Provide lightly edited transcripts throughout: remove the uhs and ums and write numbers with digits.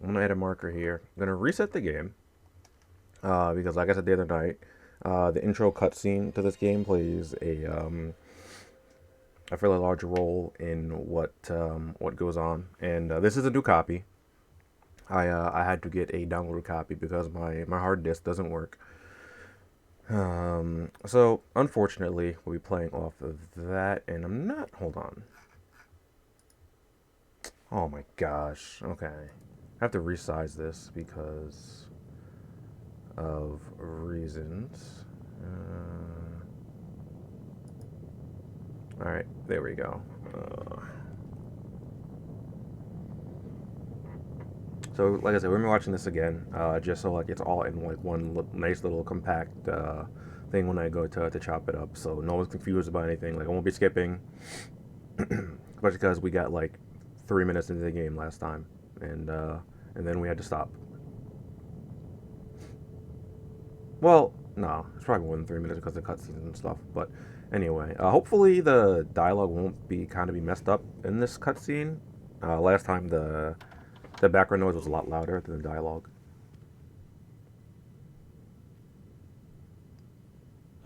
I'm gonna add a marker here. I'm gonna reset the game because, like I said the other night, the intro cutscene to this game plays a fairly large role in what goes on. And this is a new copy. I had to get a downloaded copy because my hard disk doesn't work. So unfortunately, we'll be playing off of that, and I'm not. Hold on. Oh my gosh. Okay, I have to resize this because of reasons. All right, there we go. So, like I said, we're gonna be watching this again, just so like it's all in like one nice little compact thing when I go to chop it up, so no one's confused about anything. Like I won't be skipping, especially because we got like 3 minutes into the game last time, and then we had to stop. Well, no, it's probably more than 3 minutes because of cutscenes and stuff. But anyway, hopefully the dialogue won't be kind of be messed up in this cutscene. Last time the background noise was a lot louder than the dialogue.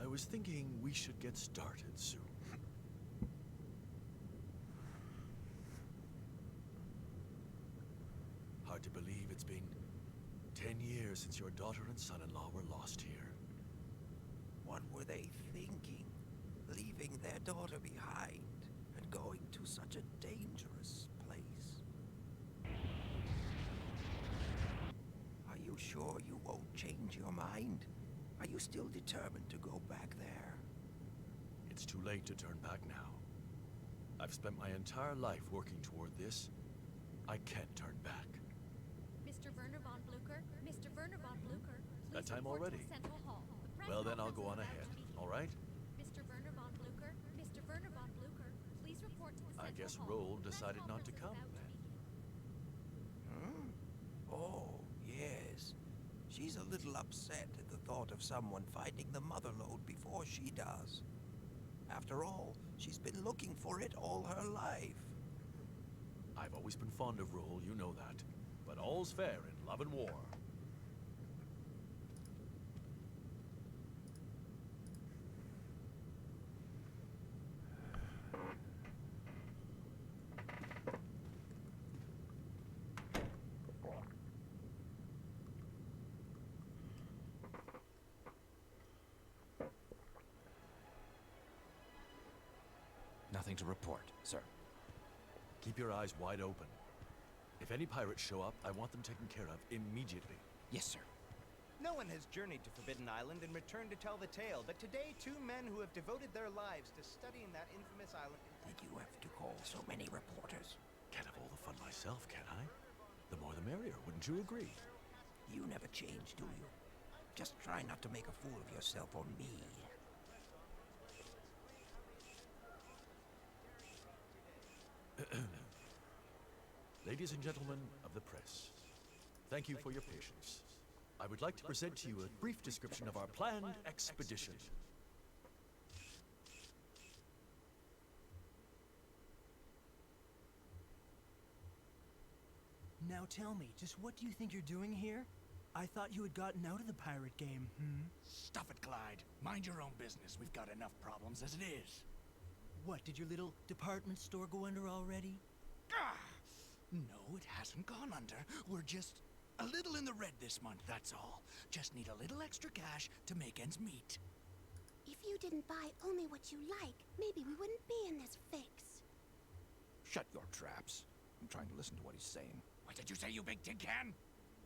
I was thinking we should get started soon. Hard to believe it's been 10 years since your daughter and son-in-law were lost here. What were they thinking? Leaving their daughter behind and going to such a dangerous place. Are you sure you won't change your mind? Are you still determined to go back there? It's too late to turn back now. I've spent my entire life working toward this. I can't turn back. Mr. Werner von Blucher? Mr. Werner von Blucher, That please time report already? to Central Hall. The press Well, then I'll conference go is on about ahead, to begin. all right? Mr. Werner von Blucher? Mr. Werner von Blucher, please report to the Central I guess Hall. Roll The press decided not to conference come is about then. begin. Oh, yes. She's a little upset at the thought of someone finding the mother lode before she does. After all, she's been looking for it all her life. I've always been fond of Roll, you know that. But all's fair in love and war. Nothing to report, sir. Keep your eyes wide open. If any pirates show up, I want them taken care of immediately. Yes, sir. No one has journeyed to Forbidden Island and returned to tell the tale, but today two men who have devoted their lives to studying that infamous island... Did you have to call so many reporters? Can't have all the fun myself, can I? The more the merrier, wouldn't you agree? You never change, do you? Just try not to make a fool of yourself or me. Ladies and gentlemen of the press, thank you for your patience. I would like to present to you a brief description of our planned expedition. Now tell me, just what do you think you're doing here? I thought you had gotten out of the pirate game, Stuff it, Clyde. Mind your own business. We've got enough problems as it is. What, did your little department store go under already? Ah! No, it hasn't gone under. We're just a little in the red this month, that's all. Just need a little extra cash to make ends meet. If you didn't buy only what you like, maybe we wouldn't be in this fix. Shut your traps. I'm trying to listen to what he's saying. What did you say, you big tin can?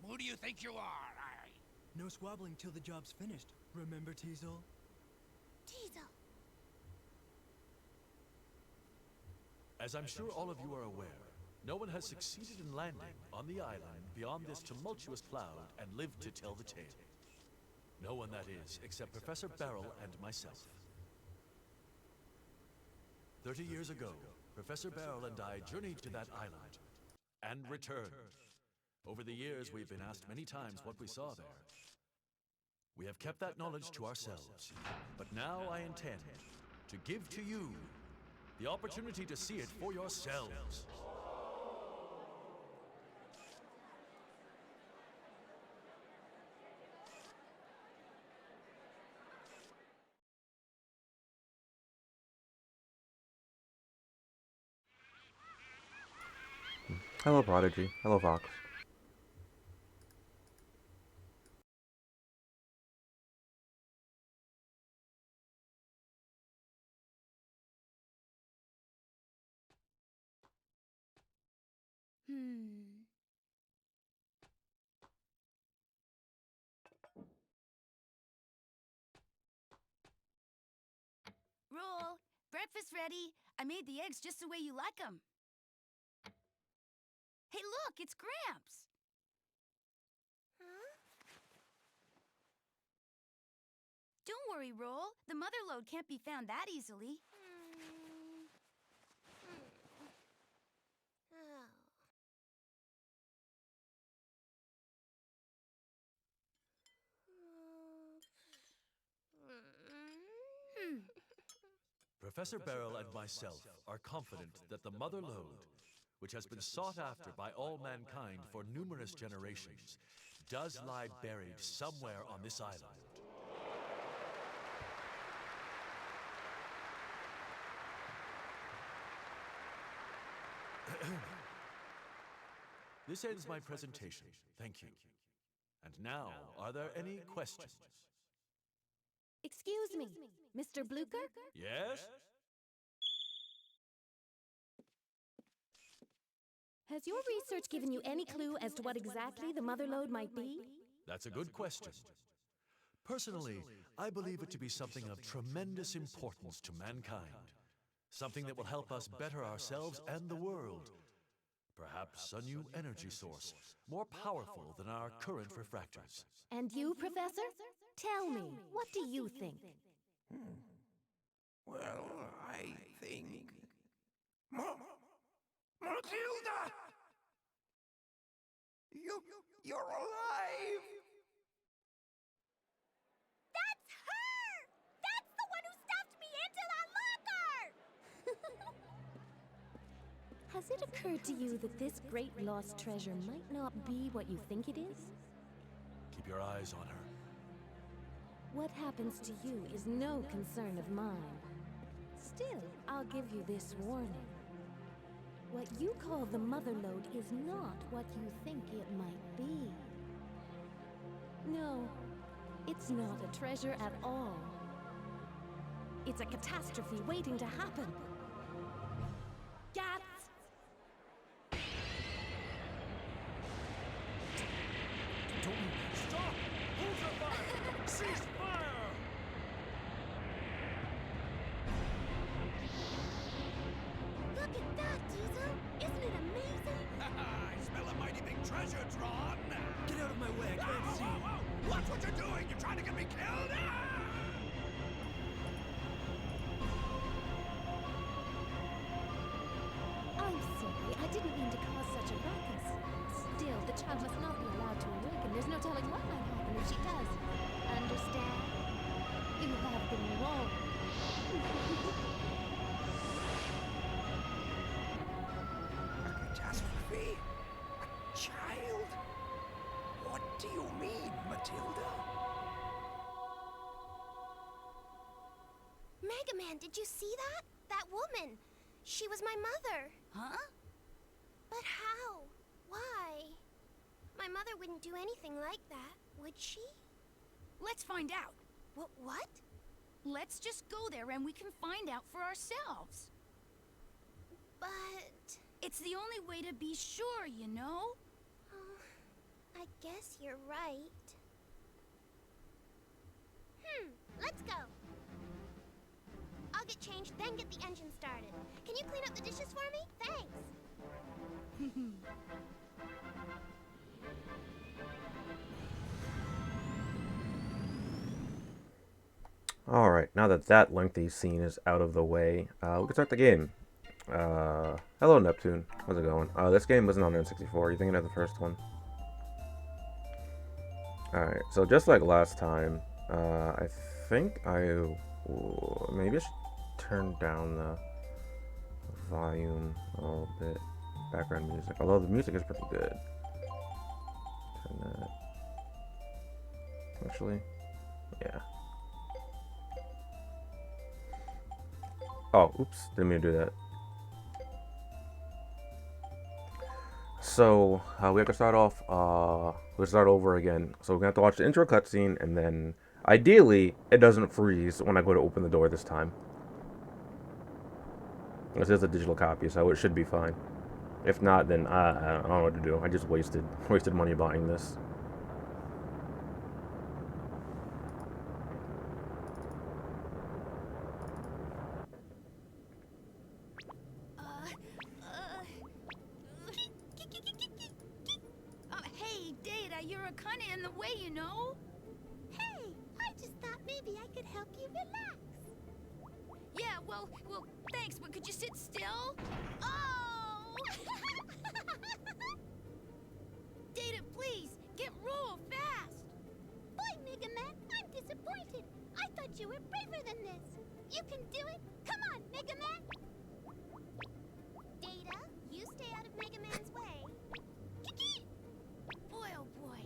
Who do you think you are? No squabbling till the job's finished. Remember, Teasel? Teasel. As I'm sure all of you are aware, no one has succeeded in landing on the island beyond this tumultuous cloud and lived to tell the tale. No one, that is, except Professor Barrel and myself. 30 years ago, Professor Barrel and I journeyed to that island and returned. Over the years, we've been asked many times what we saw there. We have kept that knowledge to ourselves, but now I intend to give to you the opportunity to see it for yourselves. Hello, Prodigy. Hello, Fox. Roll, breakfast ready. I made the eggs just the way you like them. Hey, look, it's Gramps. Don't worry, Roll. The mother lode can't be found that easily. Oh. Professor Beryl and myself are confident that the mother lode, which has been sought after by all mankind for numerous generations, does lie buried somewhere on this island. This ends my presentation. Thank you. And now, are there any questions? Excuse me, Mr. Blucher? Yes? Has your research given you any clue as to what exactly the mother lode might be? That's a good question. Personally, I believe it to be something of tremendous importance to mankind. Something that will help us better ourselves and the world. Perhaps a new energy source, more powerful than our current refractors. And you, Professor? Tell me, what do you think? Well, I think... Matilda! You're alive! That's her! That's the one who stuffed me into that locker! Has it occurred to you that this great lost treasure might not be what you think it is? Keep your eyes on her. What happens to you is no concern of mine. Still, I'll give you this warning. What you call the mother lode is not what you think it might be. No, it's not a treasure at all. It's a catastrophe waiting to happen. Gats! Stop! Hold your fire! Cease fire! Look at that, Diesel! Isn't it amazing? I smell a mighty big treasure, Tron! Get out of my way, I can't see. Watch what you're doing! You're trying to get me killed! I'm sorry, I didn't mean to cause such a ruckus. Still, the child must not be allowed to awaken. There's no telling what might happen if she does. Understand? You have been warned. A catastrophe? A child? What do you mean, Matilda? Mega Man, did you see that? That woman. She was my mother. Huh? But how? Why? My mother wouldn't do anything like that, would she? Let's find out. What? Let's just go there and we can find out for ourselves. But... It's the only way to be sure, you know? Oh, I guess you're right. Let's go. I'll get changed, then get the engine started. Can you clean up the dishes for me? Thanks. Alright, now that that lengthy scene is out of the way, we can start the game. Hello Neptune, how's it going? This game wasn't on N64, you thinking of the first one? Alright, so just like last time, I think maybe I should turn down the volume a little bit, background music, although the music is pretty good. Turn that, actually, yeah. Oh, oops, didn't mean to do that. so we have to start off. We'll start over again. So we're gonna have to watch the intro cutscene, and then ideally it doesn't freeze when I go to open the door this time. This is a digital copy, so it should be fine. If not, then I don't know what to do. I just wasted money buying this. Hey, Data, you're kind of in the way, you know? Hey, I just thought maybe I could help you relax. Yeah, well, thanks, but could you sit still? Oh! Data, please, get Rule fast! Boy, Mega Man, I'm disappointed. I thought you were braver than this. You can do it. Come on, Mega Man. Data, you stay out of Mega Man's way. Kiki! Boy, oh boy,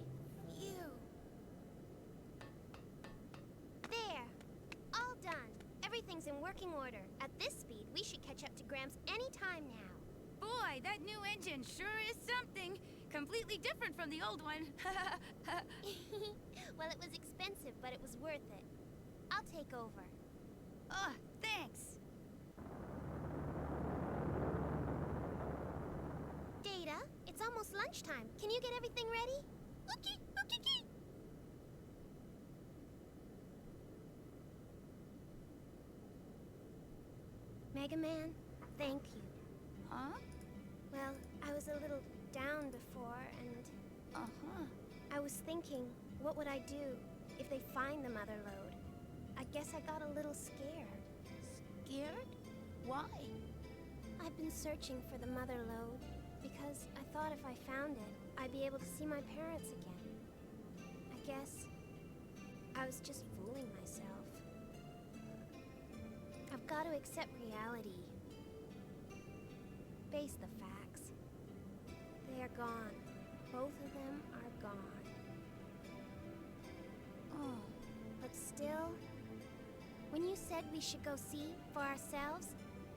you. There. All done. Everything's in working order. At this speed, we should catch up to Gramps any time now. Boy, that new engine sure is something. Completely different from the old one. Well, it was expensive, but it was worth it. I'll take over. Oh, thanks. Data, it's almost lunchtime. Can you get everything ready? Okay, okay. Mega Man, thank you. Huh? Well, I was a little down before, and Uh-huh. I was thinking, what would I do if they find the mother lode? I guess I got a little scared. Scared? Why? I've been searching for the mother lode because I thought if I found it, I'd be able to see my parents again. I guess I was just fooling myself. I've got to accept reality. Face the facts. They are gone. Both of them are gone. Oh. But still, when you said we should go see for ourselves,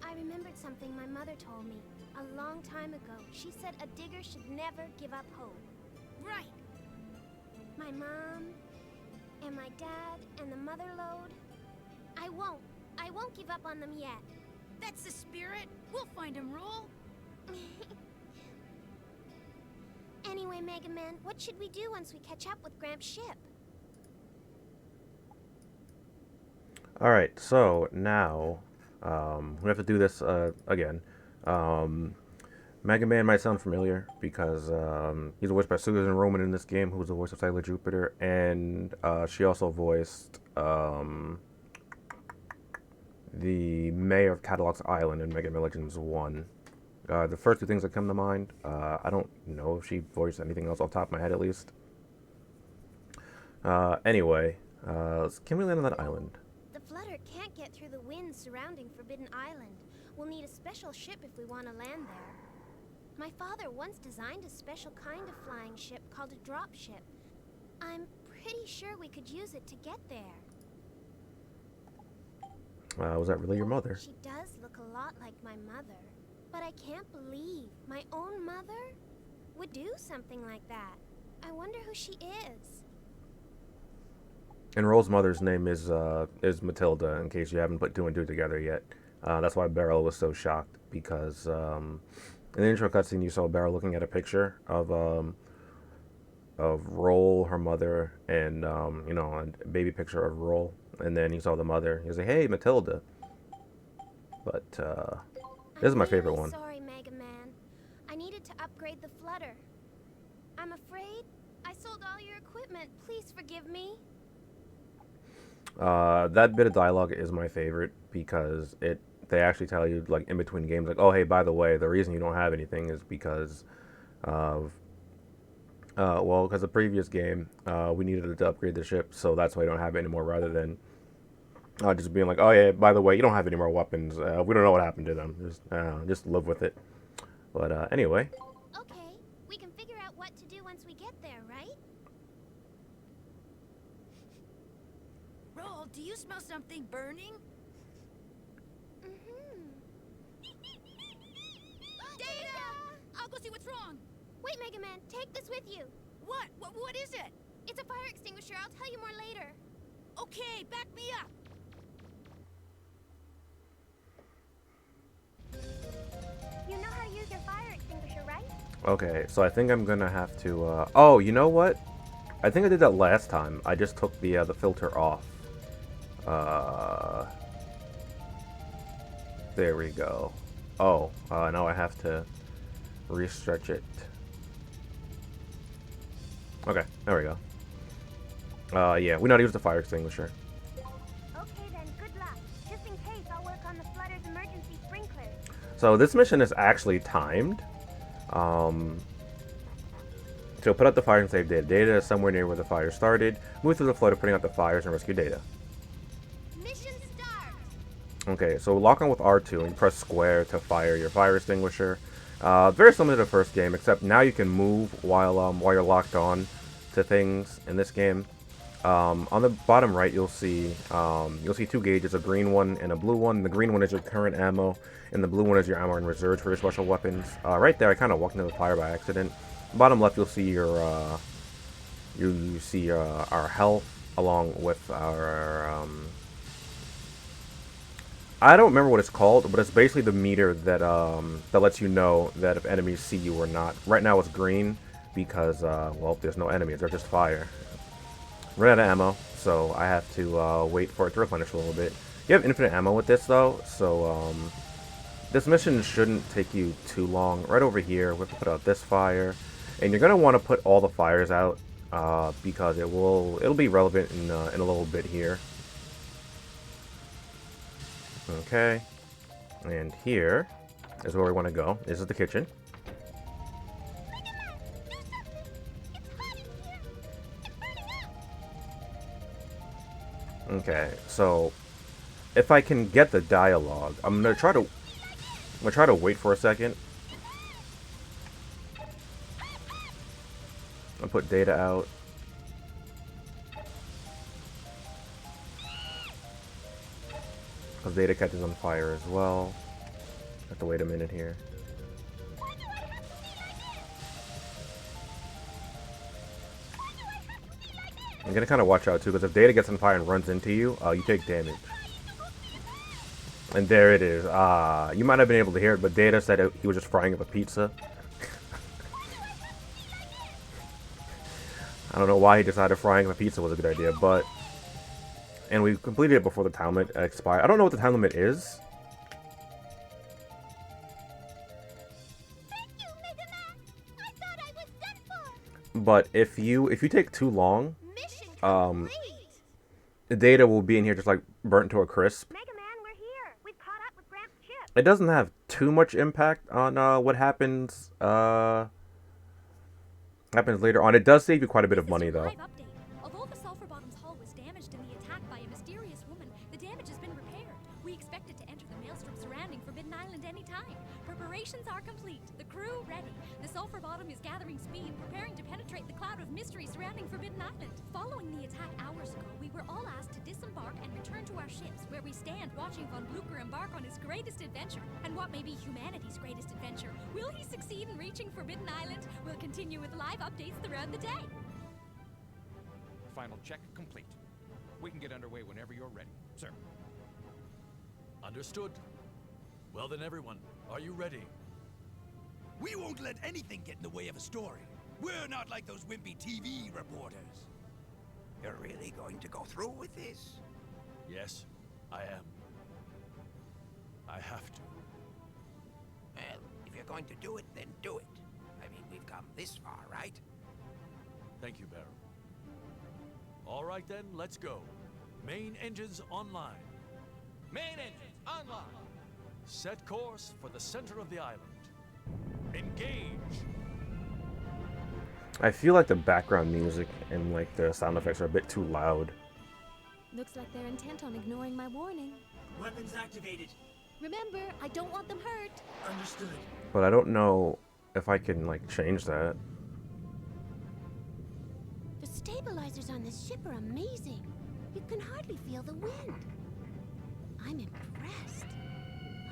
I remembered something my mother told me a long time ago. She said a digger should never give up hope. Right. My mom, and my dad, and the mother lode. I won't give up on them yet. That's the spirit. We'll find him, Rule. Anyway, Mega Man, what should we do once we catch up with Gramps' ship? Alright, so now we have to do this again. Mega Man might sound familiar because he's voiced by Susan Roman in this game, who's the voice of Tyler Jupiter, and she also voiced the mayor of Catalog's Island in Mega Man Legends 1. The first two things that come to mind, I don't know if she voiced anything else off the top of my head at least. Anyway, can we land on that island? The Flutter can't get through the winds surrounding Forbidden Island. We'll need a special ship if we want to land there. My father once designed a special kind of flying ship called a drop ship. I'm pretty sure we could use it to get there. Was that really your mother? She does look a lot like my mother. But I can't believe my own mother would do something like that. I wonder who she is. And Roll's mother's name is Matilda, in case you haven't put two and two together yet. That's why Beryl was so shocked, because in the intro cutscene you saw Beryl looking at a picture of Roll, her mother, and you know, a baby picture of Roll, and then he saw the mother. He was like, "Hey, Matilda." But this is my favorite one. Sorry, Mega Man. I needed to upgrade the Flutter. I'm afraid I sold all your equipment. Please forgive me. That bit of dialogue is my favorite because they actually tell you, like, in between games, like, oh, hey, by the way, the reason you don't have anything is because of well, because the previous game we needed to upgrade the ship, so that's why I don't have it anymore, rather than just being like, oh yeah, by the way, you don't have any more weapons. We don't know what happened to them. Just live with it. But anyway. Okay, we can figure out what to do once we get there, right? Roll, do you smell something burning? Mm-hmm. Data! I'll go see what's wrong. Wait, Mega Man, take this with you. What? What is it? It's a fire extinguisher. I'll tell you more later. Okay, back me up. You know how to use your fire extinguisher, right? Okay, so I think I'm gonna have to, oh, you know what? I think I did that last time. I just took the filter off. There we go. Oh, now I have to restretch it. Okay, there we go. Yeah, we know how to use the fire extinguisher. Okay then, good luck. Just in case, I'll work on the flutter's emergency sprinklers. So this mission is actually timed. So put out the fire and save data. Data is somewhere near where the fire started. Move through the flood of putting out the fires and rescue data. Mission start. Okay, so lock on with R2 and press square to fire your fire extinguisher. Very similar to the first game, except now you can move while you're locked on to things in this game. On the bottom right, you'll see two gauges, a green one and a blue one. The green one is your current ammo, and the blue one is your ammo in reserve for your special weapons. Right there, I kind of walked into the fire by accident. Bottom left, you'll see your our health along with our I don't remember what it's called, but it's basically the meter that that lets you know that if enemies see you or not. Right now it's green because well, there's no enemies, they're just fire. Ran out of ammo, so I have to wait for it to replenish a little bit. You have infinite ammo with this though, so this mission shouldn't take you too long. Right over here, we have to put out this fire, and you're gonna want to put all the fires out because it'll be relevant in a little bit here. Okay, and here is where we want to go. This is the kitchen. Okay, so if I can get the dialogue, I'm gonna try to wait for a second. I'll put data out. Because data catches on fire as well. Have to wait a minute here. I'm gonna kind of watch out too, because if data gets on fire and runs into you, you take damage. And there it is. You might have been able to hear it, but data said he was just frying up a pizza. I don't know why he decided frying up a pizza was a good idea, but... And we completed it before the time limit expired. I don't know what the time limit is. Thank you, Mega Man. I thought I was done for. But if you take too long, the data will be in here just like burnt to a crisp. Mega Man, we're here. We've caught up with Gramps' ship. It doesn't have too much impact on what happens later on. It does save you quite a bit of money though. Although the Sulphur Bottom's hull was damaged in the attack by a mysterious woman, the damage has been repaired. We expect it to enter the maelstrom surrounding Forbidden Island any time. Preparations are complete. The crew ready. The Sulphur Bottom is gathering speed, preparing to penetrate the cloud of mystery surrounding Forbidden Island. Following the attack hours ago, we were all asked to disembark and return to our ships, where we stand watching Von Blucher embark on his greatest adventure, and what may be humanity's greatest adventure. Will he succeed in reaching Forbidden Island? We'll continue with live updates throughout the day. Final check complete. We can get underway whenever you're ready, sir. Understood. Well then, everyone, are you ready? We won't let anything get in the way of a story. We're not like those wimpy TV reporters. You're really going to go through with this? Yes, I am. I have to. Well, if you're going to do it, then do it. I mean, we've come this far, right? Thank you, Barrel. All right then, let's go. Main engines online. Main engines online. Set course for the center of the island. Engage! I feel like the background music and like the sound effects are a bit too loud. Looks like they're intent on ignoring my warning. Weapons activated. Remember, I don't want them hurt. Understood. But I don't know if I can like change that. The stabilizers on this ship are amazing. You can hardly feel the wind. I'm impressed.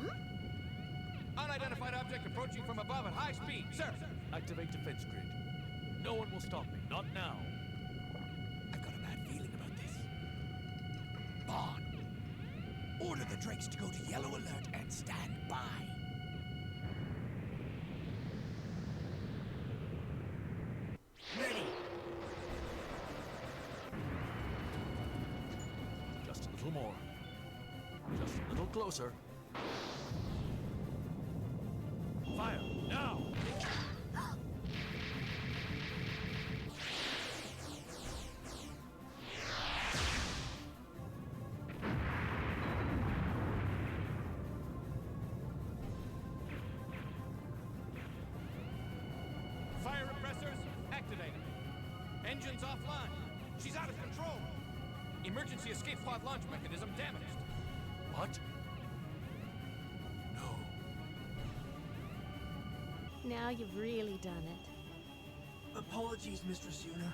Huh? Unidentified object approaching from above at high speed, sir. Activate defense grid. No one will stop me. Not now. I've got a bad feeling about this. Bond, order the Drakes to go to yellow alert and stand by. Ready. Just a little more. Just a little closer. Fire, now! Fire repressors activated. Engines offline. She's out of control. Emergency escape pod launch mechanism damaged. What? No. Now you've really done it. Apologies, Mistress Yuna.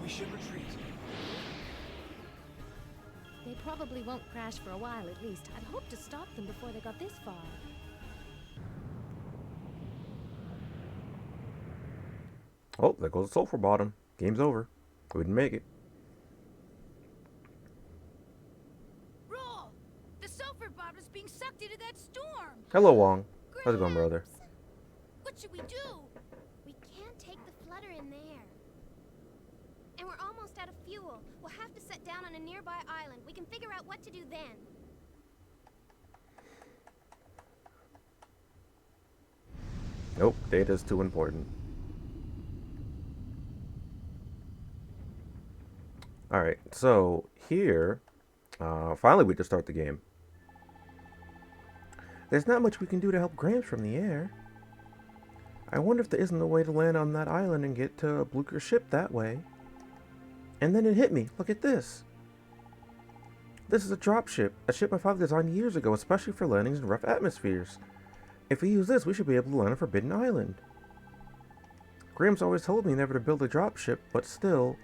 We should retreat. They probably won't crash for a while at least. I'd hoped to stop them before they got this far. Oh, there goes the sulfur bottom. Game's over. We didn't make it. Roll! The sulfur bottom's being sucked into that storm! Hello, Wong. How's it going, brother? What should we do? We can't take the flutter in there. And we're almost out of fuel. We'll have to set down on a nearby island. We can figure out what to do then. Nope, data's too important. Alright, so here, finally we just start the game. There's not much we can do to help Gramps from the air. I wonder if there isn't a way to land on that island and get to Blucher's ship that way. And then it hit me. Look at this. This is a drop ship, a ship my father designed years ago, especially for landings in rough atmospheres. If we use this, we should be able to land on Forbidden Island. Gramps always told me never to build a drop ship, but still,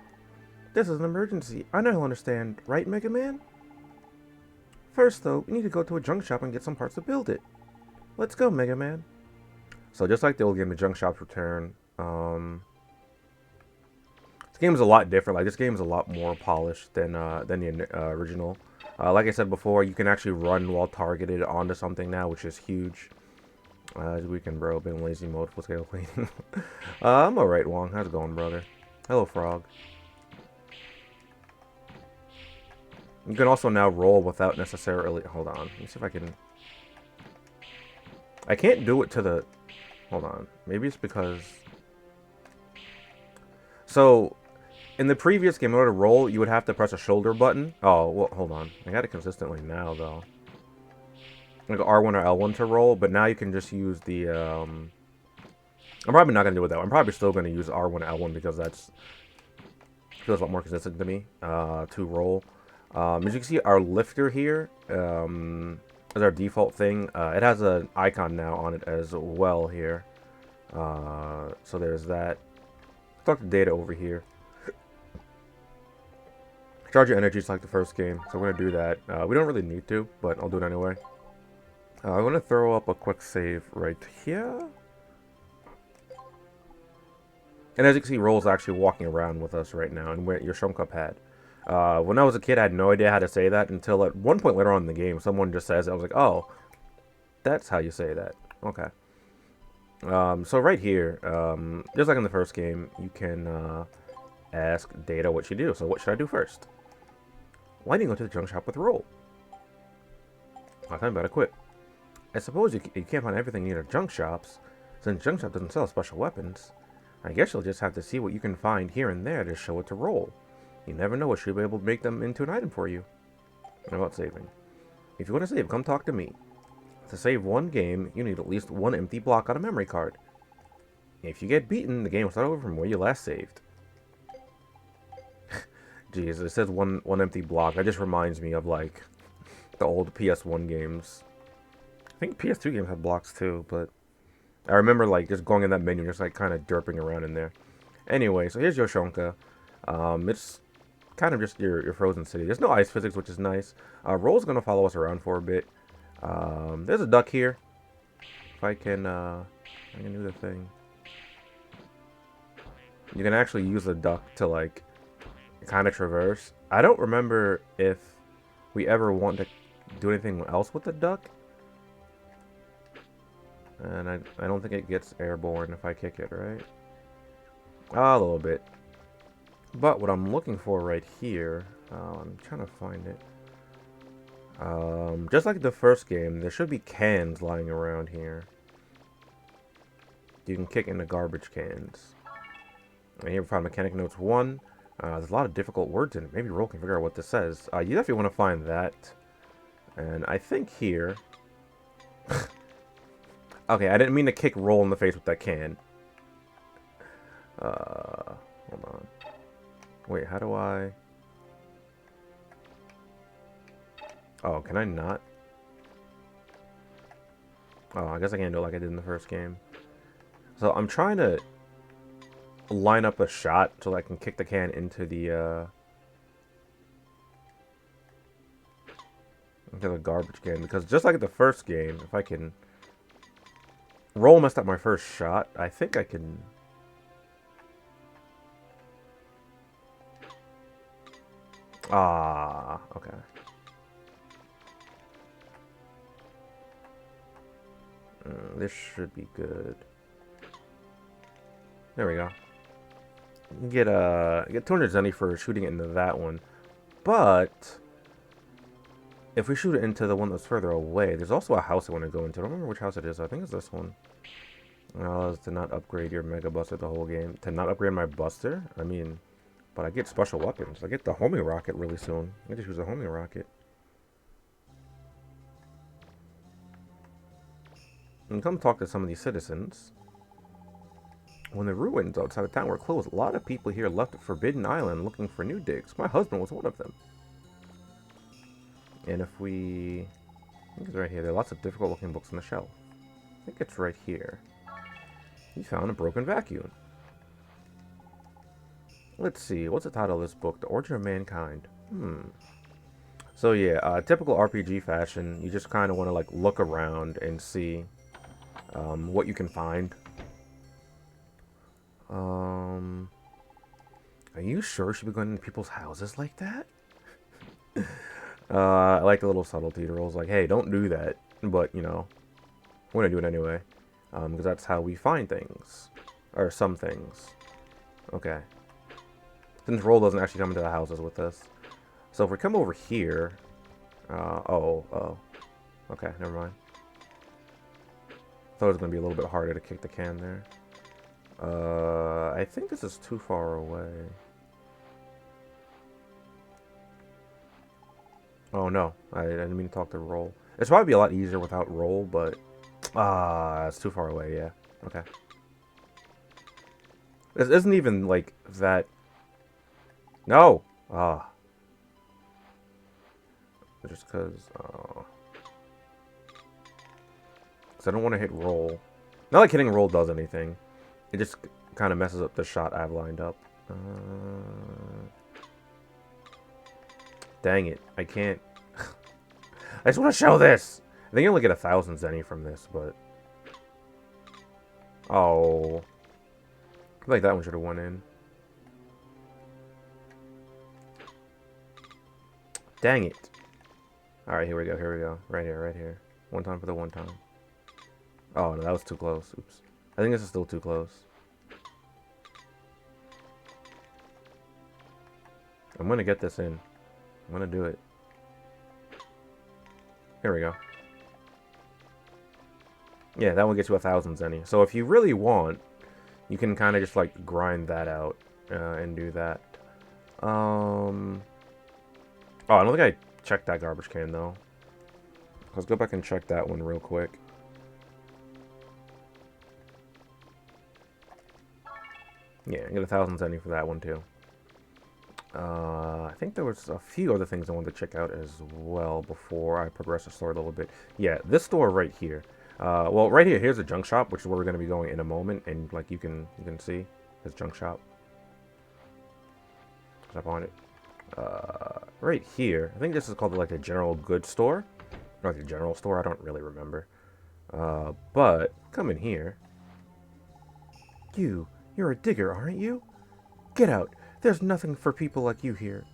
this is an emergency. I know he'll understand, right, Mega Man? First, though, we need to go to a junk shop and get some parts to build it. Let's go, Mega Man. So just like the old game, the junk shops return. This game is a lot different. Like, this game is a lot more polished than the original. Like I said before, you can actually run while targeted onto something now, which is huge. As weekend, bro. Been in lazy mode. Let's go cleaning. I'm alright, Wong. How's it going, brother? Hello, Frog. You can also now roll without necessarily... Hold on. Let me see if I can... I can't do it to the... Hold on. Maybe it's because... So, in the previous game, in order to roll, you would have to press a shoulder button. Oh, well, hold on. I got it consistently now, though. Like R1 or L1 to roll, but now you can just use the... I'm probably not going to do it that way. I'm probably still going to use R1 or L1 because that's... feels a lot more consistent to me to roll. As you can see, our lifter here is our default thing. It has an icon now on it as well here. So there's that. Talk to data over here. Charge your energy just like the first game. So we're going to do that. We don't really need to, but I'll do it anyway. I'm going to throw up a quick save right here. And as you can see, Roll's actually walking around with us right now, and we're your Shunka pad. When I was a kid, I had no idea how to say that until at one point later on in the game, someone just says it. I was like, oh, that's how you say that. Okay. So right here, just like in the first game, you can ask Data what you do. So what should I do first? Why didn't you go to the junk shop with Roll? I thought about to quit. I suppose you can't find everything you need at junk shops, since junk shop doesn't sell special weapons. I guess you'll just have to see what you can find here and there to show it to Roll. You never know what she'll be able to make them into an item for you. What about saving? If you want to save, come talk to me. To save one game, you need at least one empty block on a memory card. If you get beaten, the game will start over from where you last saved. Jeez, it says one empty block. That just reminds me of, like, the old PS1 games. I think PS2 games had blocks too, but I remember, like, just going in that menu, just, like, kind of derping around in there. Anyway, so here's Yoshonka. It's kind of just your frozen city. There's no ice physics, which is nice. Roll's going to follow us around for a bit. There's a duck here. If I can do the thing. You can actually use the duck to, like, kind of traverse. I don't remember if we ever want to do anything else with the duck. And I don't think it gets airborne if I kick it, right? A little bit. But what I'm looking for right here, I'm trying to find it. Just like the first game, there should be cans lying around here. You can kick into garbage cans. And here we find Mechanic Notes 1. There's a lot of difficult words in it. Maybe Roll can figure out what this says. You definitely want to find that. And I think here... Okay, I didn't mean to kick Roll in the face with that can. Hold on. Wait, how do I... Oh, can I not? Oh, I guess I can't do it like I did in the first game. So I'm trying to line up a shot so I can kick the can into the garbage can. Because just like the first game, if I can... Roll messed up my first shot. I think I can... Ah, okay. This should be good. There we go. Get 200 zenny for shooting it into that one. But if we shoot it into the one that's further away, there's also a house I want to go into. I don't remember which house it is. I think it's this one. To not upgrade your Mega Buster the whole game. To not upgrade my Buster? I mean, but I get special weapons. I get the homing rocket really soon. I just use a homing rocket. And come talk to some of these citizens. When the ruins outside the town were closed, a lot of people here left Forbidden Island looking for new digs. My husband was one of them. And if we... I think it's right here. There are lots of difficult looking books on the shelf. I think it's right here. He found a broken vacuum. Let's see. What's the title of this book? The Origin of Mankind. So yeah, typical RPG fashion. You just kind of want to like look around and see what you can find. Are you sure you should be going into people's houses like that? I like the little subtlety. The rules like, hey, don't do that. But, you know, we're going to do it anyway. Because that's how we find things. Or some things. Okay. Since Roll doesn't actually come into the houses with us. So if we come over here... oh. Okay, never mind. Thought it was going to be a little bit harder to kick the can there. I think this is too far away. Oh no, I didn't mean to talk to Roll. It's probably be a lot easier without Roll, but... it's too far away, yeah. Okay. This isn't even, like, that... No! Just because... Because I don't want to hit Roll. Not like hitting Roll does anything. It just kind of messes up the shot I've lined up. Dang it. I can't... I just want to show this! I think you only get 1,000 zenny from this, but... Oh. I feel like that one should have went in. Dang it. Alright, here we go. Right here. One time for the one time. Oh, no, that was too close. Oops. I think this is still too close. I'm gonna get this in. I'm gonna do it. Here we go. Yeah, that one gets you 1,000 zenny. So if you really want, you can kind of just like grind that out and do that. Oh, I don't think I checked that garbage can though. Let's go back and check that one real quick. Yeah, I get 1,000 zenny for that one too. I think there was a few other things I wanted to check out as well before I progress the story a little bit. Yeah, this store right here. Well, right here, here's a junk shop, which is where we're going to be going in a moment, and like you can see, this junk shop. Step on it. Right here, I think this is called like a general goods store, or like a general store. I don't really remember. But come in here. You're a digger, aren't you? Get out. There's nothing for people like you here.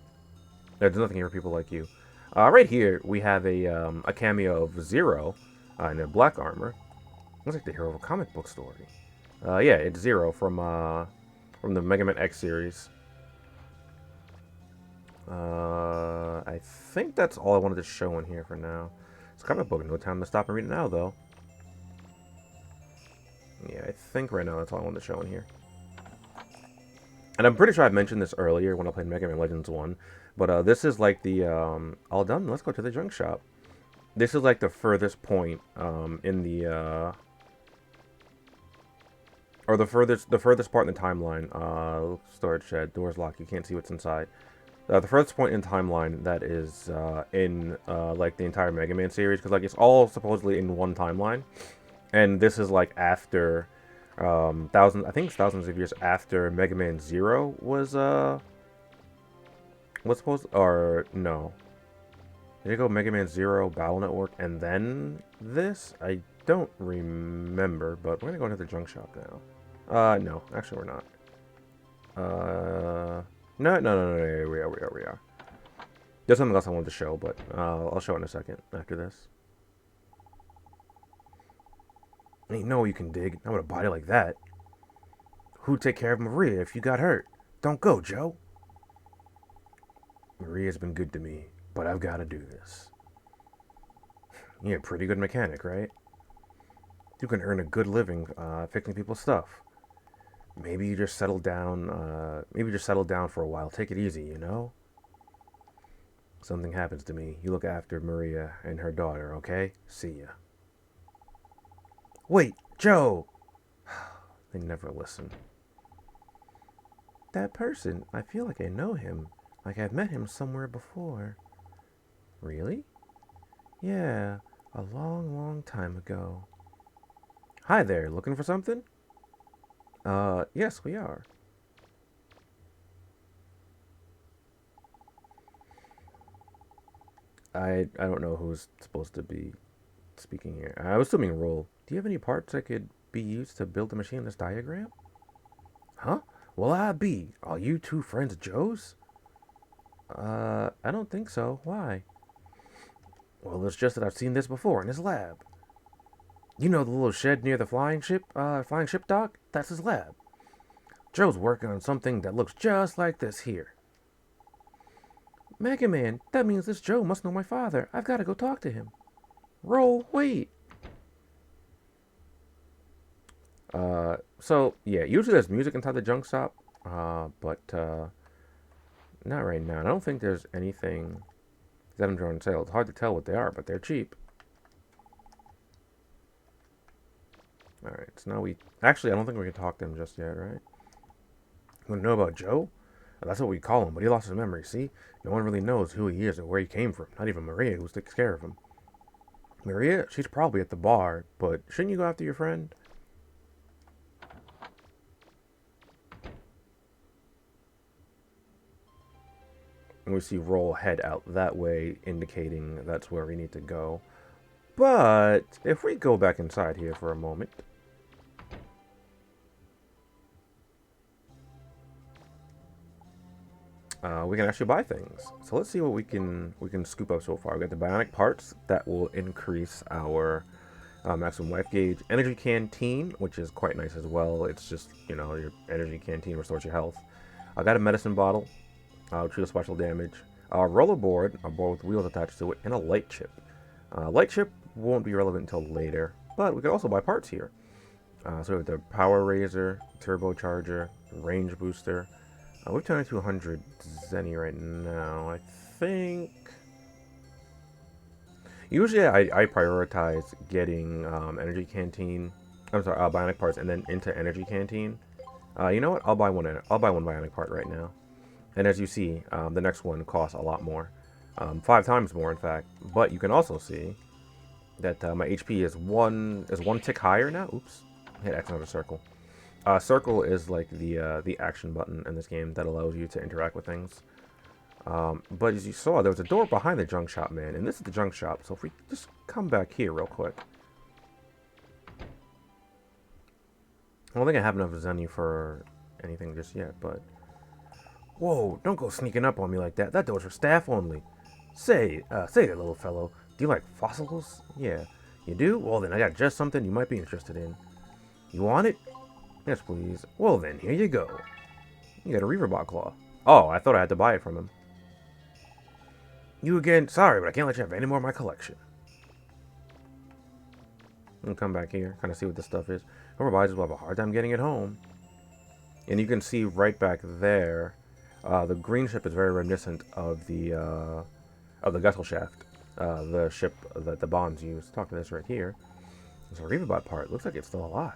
There's nothing here for people like you. Right here, we have a cameo of Zero in a black armor. Looks like the hero of a comic book story. Yeah, it's Zero from the Mega Man X series. I think that's all I wanted to show in here for now. It's a comic book, no time to stop and read it now, though. Yeah, I think right now that's all I wanted to show in here. And I'm pretty sure I mentioned this earlier when I played Mega Man Legends 1. But this is like the, all done, let's go to the junk shop. This is like the furthest point in the, or the furthest part in the timeline. Storage shed, doors locked, you can't see what's inside. The furthest point in timeline that is in like the entire Mega Man series, because like it's all supposedly in one timeline, and this is like after I think it's thousands of years after Mega Man Zero was supposed, or no, did it go Mega Man Zero, Battle Network, and then this? I don't remember, but we're gonna go into the junk shop now. No, actually we're not. No, here we are. There's something else I wanted to show, but I'll show it in a second after this. Ain't no way you can dig. Not with a body like that. Who'd take care of Maria if you got hurt? Don't go, Joe. Maria's been good to me, but I've got to do this. You're a pretty good mechanic, right? You can earn a good living fixing people's stuff. Maybe you just settle down. For a while. Take it easy, you know. Something happens to me. You look after Maria and her daughter, okay? See ya. Wait, Joe! They never listen. That person, I feel like I know him. Like I've met him somewhere before. Really? Yeah, a long, long time ago. Hi there, looking for something? Yes, we are. I don't know who's supposed to be speaking here. I was assuming Roll. Do you have any parts that could be used to build the machine in this diagram? Huh? Well, I be. Are you two friends of Joe's? I don't think so. Why? Well, it's just that I've seen this before in his lab. You know the little shed near the flying ship dock? That's his lab. Joe's working on something that looks just like this here. Mega Man, that means this Joe must know my father. I've got to go talk to him. Roll, wait. So, yeah, usually there's music inside the junk shop, but not right now. I don't think there's anything that I'm on sale. It's hard to tell what they are, but they're cheap. Alright, so now actually, I don't think we can talk to him just yet, right? You want to know about Joe? That's what we call him, but he lost his memory, see? No one really knows who he is or where he came from. Not even Maria, who takes care of him. Maria, she's probably at the bar, but shouldn't you go after your friend? And we see Roll head out that way, indicating that's where we need to go. But if we go back inside here for a moment, we can actually buy things. So let's see what we can scoop up so far. We got the bionic parts that will increase our maximum life gauge. Energy canteen, which is quite nice as well. It's just, you know, your energy canteen restores your health. I got a medicine bottle, which deals special damage. A rollerboard, a board with wheels attached to it, and a light chip. Light chip won't be relevant until later, but we can also buy parts here. So we have the power razor, turbocharger, range booster. We've turned to 100 Zenny right now. I think usually I prioritize getting energy canteen. I'm sorry, bionic parts, and then into energy canteen. You know what? I'll buy one bionic part right now. And as you see, the next one costs a lot more, 5 times more, in fact. But you can also see that my HP is one tick higher now. Oops, hit X on a circle. Circle is like the action button in this game that allows you to interact with things. But as you saw, there was a door behind the junk shop, man, and this is the junk shop. So if we just come back here real quick, I don't think I have enough Zenny for anything just yet, but... Whoa, don't go sneaking up on me like that. That door's for staff only. Say there, little fellow. Do you like fossils? Yeah. You do? Well, then I got just something you might be interested in. You want it? Yes, please. Well, then, here you go. You got a Reaverbot claw. Oh, I thought I had to buy it from him. You again? Sorry, but I can't let you have any more of my collection. I'll come back here, kind of see what this stuff is. Whoever buys it will have a hard time getting it home. And you can see right back there, the green ship is very reminiscent of the Guttle Shaft, the ship that the Bonds use. Talk to this right here. There's a Reaverbot part. Looks like it's still alive.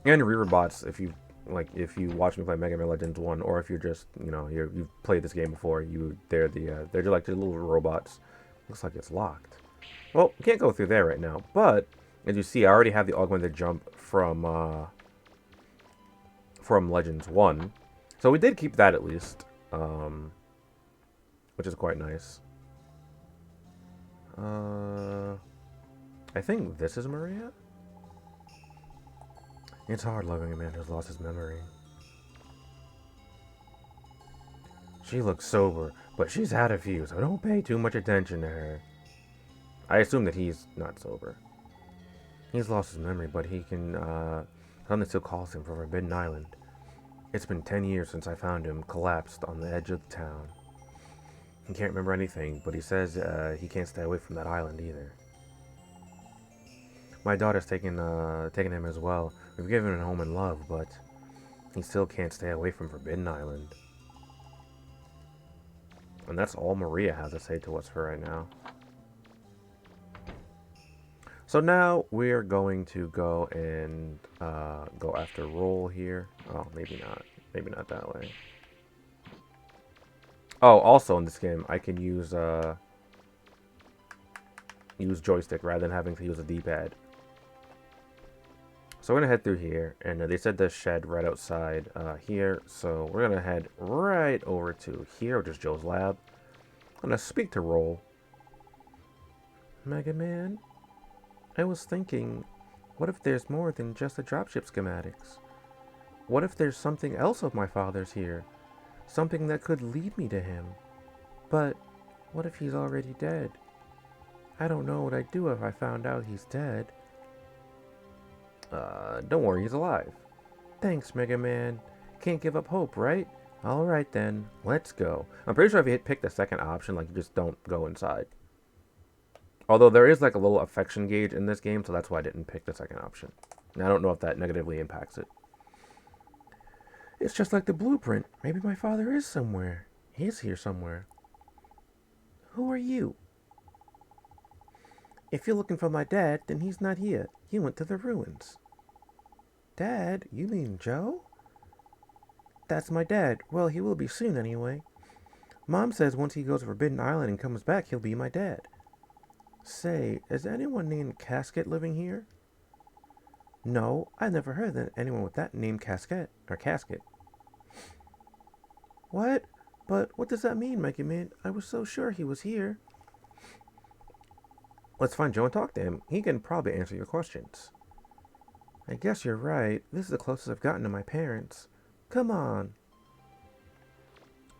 And Reaverbots, if you watch me play Mega Man Legends 1, or if you're just, you've played this game before, they're like the little robots. Looks like it's locked. Well, we can't go through there right now, but as you see, I already have the augmented jump from Legends 1. So we did keep that at least, which is quite nice. I think this is Maria? It's hard loving a man who's lost his memory. She looks sober, but she's had a few, so don't pay too much attention to her. I assume that he's not sober. He's lost his memory, but he can, something still calls him from Forbidden Island. It's been 10 years since I found him collapsed on the edge of the town. He can't remember anything, but he says he can't stay away from that island either. My daughter's taken him as well. We've given him home and love, but he still can't stay away from Forbidden Island. And that's all Maria has to say to us for right now. So now we're going to go and go after Roll here. Oh, maybe not. Maybe not that way. Oh, also in this game, I can use joystick rather than having to use a D-pad. So we're going to head through here, and they said the shed right outside here, so we're going to head right over to here, which is Joe's lab. I'm going to speak to Roll. Mega Man, I was thinking, what if there's more than just the dropship schematics? What if there's something else of my father's here? Something that could lead me to him? But what if he's already dead? I don't know what I'd do if I found out he's dead. Don't worry, he's alive. Thanks, Mega Man. Can't give up hope, right? Alright then, let's go. I'm pretty sure if you pick the second option, like, you just don't go inside. Although there is like a little affection gauge in this game, so that's why I didn't pick the second option. And I don't know if that negatively impacts it. It's just like the blueprint. Maybe my father is somewhere. He's here somewhere. Who are you? If you're looking for my dad, then he's not here. He went to the ruins. Dad? You mean Joe? That's my dad. Well, he will be soon anyway. Mom says once he goes to Forbidden Island and comes back, he'll be my dad. Say, is anyone named Casket living here? No, I've never heard of anyone with that name Casket. What? But what does that mean, Mega Man? I was so sure he was here. Let's find Joe and talk to him. He can probably answer your questions. I guess you're right. This is the closest I've gotten to my parents. Come on.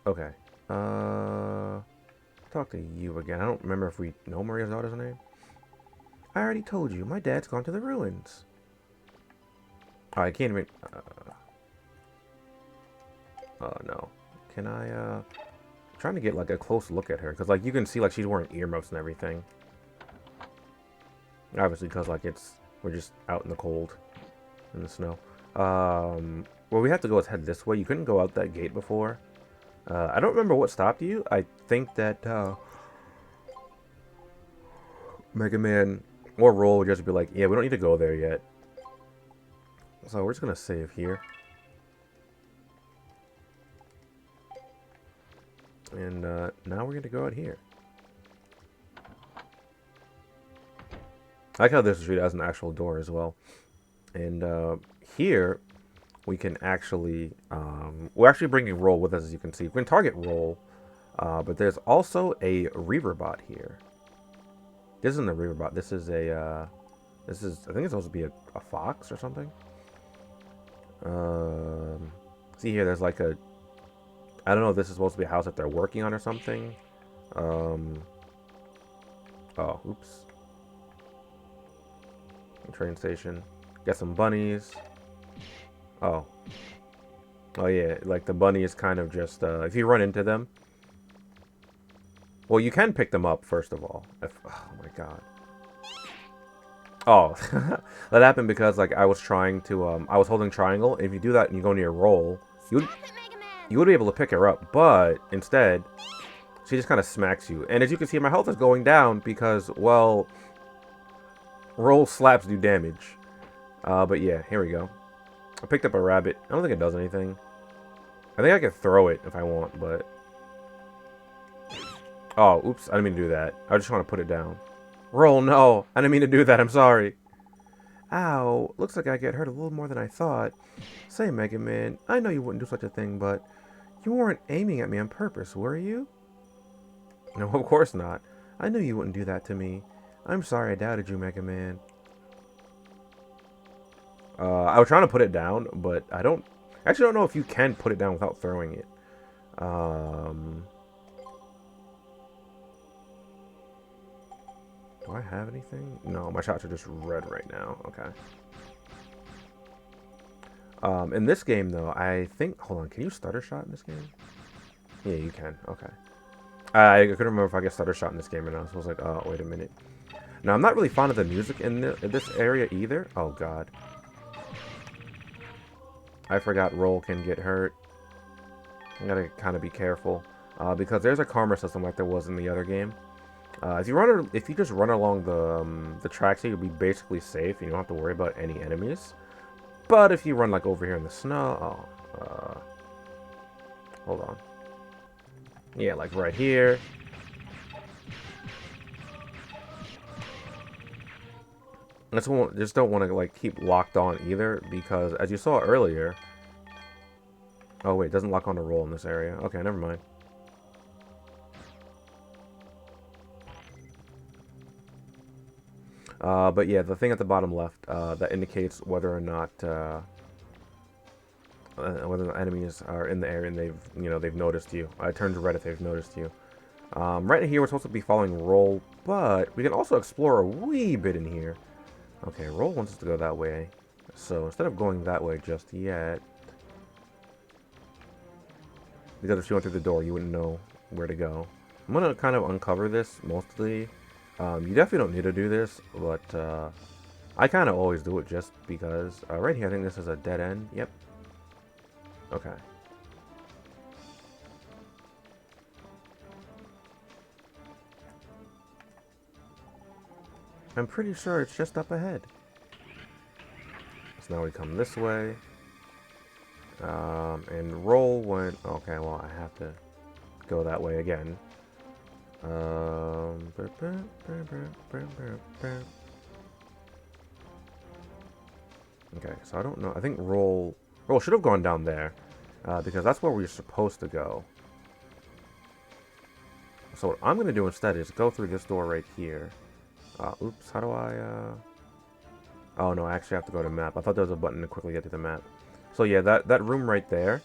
Okay. Talk to you again. I don't remember if we know Maria's daughter's name. I already told you. My dad's gone to the ruins. Oh, I can't even... Oh, no. Can I, I'm trying to get, like, a close look at her. Because, like, you can see, like, she's wearing earmuffs and everything. Obviously, because, like, we're just out in the cold. In the snow. Well, we have to go head this way. You couldn't go out that gate before. I don't remember what stopped you. I think that, Mega Man or Roll would just be like, yeah, we don't need to go there yet. So we're just going to save here. And now we're going to go out here. I like how this street has an actual door as well. And here we can actually, we're actually bringing Roll with us, as you can see. We can target Roll, but there's also a Reaverbot here. This isn't a Reaverbot. This is a, I think it's supposed to be a fox or something. See here, there's like a... I don't know if this is supposed to be a house that they're working on or something. Oh, oops. Train station. Got some bunnies. Oh. Oh yeah, like the bunny is kind of just, if you run into them... Well, you can pick them up, first of all. Oh my god. Oh, that happened because, like, I was trying to, I was holding triangle, and if you do that and you go near roll, you would be able to pick her up, but instead, she just kind of smacks you. And as you can see, my health is going down because, well, roll slaps do damage. But yeah, here we go. I picked up a rabbit. I don't think it does anything. I think I could throw it if I want, but... Oh, oops, I didn't mean to do that. I just want to put it down. Roll, no! I didn't mean to do that, I'm sorry. Ow, looks like I get hurt a little more than I thought. Say, Mega Man, I know you wouldn't do such a thing, but... You weren't aiming at me on purpose, were you? No, of course not. I knew you wouldn't do that to me. I'm sorry I doubted you, Mega Man. I was trying to put it down, but I don't... Actually, don't know if you can put it down without throwing it. Do I have anything? No, my shots are just red right now. Okay. In this game, though, I think... Hold on, can you start a shot in this game? Yeah, you can. Okay. I couldn't remember if I get starter shot in this game or not, so I was like, oh, wait a minute. Now, I'm not really fond of the music in this area either. Oh, God. I forgot roll can get hurt. I gotta kind of be careful. Because there's a karma system like there was in the other game. If you just run along the tracks here, you'll be basically safe. You don't have to worry about any enemies. But if you run like over here in the snow... Oh, hold on. Yeah, like right here. Just don't want to like keep locked on either, because as you saw earlier... Oh wait, it doesn't lock on to roll in this area. Okay, never mind. But yeah, the thing at the bottom left that indicates whether or not whether the enemies are in the area and they've noticed you. It turns red if they've noticed you. Right here, we're supposed to be following roll, but we can also explore a wee bit in here. Okay, roll wants us to go that way, so instead of going that way just yet, because if you went through the door, you wouldn't know where to go. I'm gonna kind of uncover this mostly. You definitely don't need to do this, but I kind of always do it just because. Right here, I think this is a dead end. Yep. Okay. I'm pretty sure it's just up ahead. So now we come this way. And roll went... Okay, well, I have to go that way again. Okay, so I don't know. I think roll should have gone down there, because that's where we're supposed to go. So what I'm going to do instead is go through this door right here. Oops, how do I... Oh no, I actually have to go to map. I thought there was a button to quickly get to the map. So yeah, that room right there,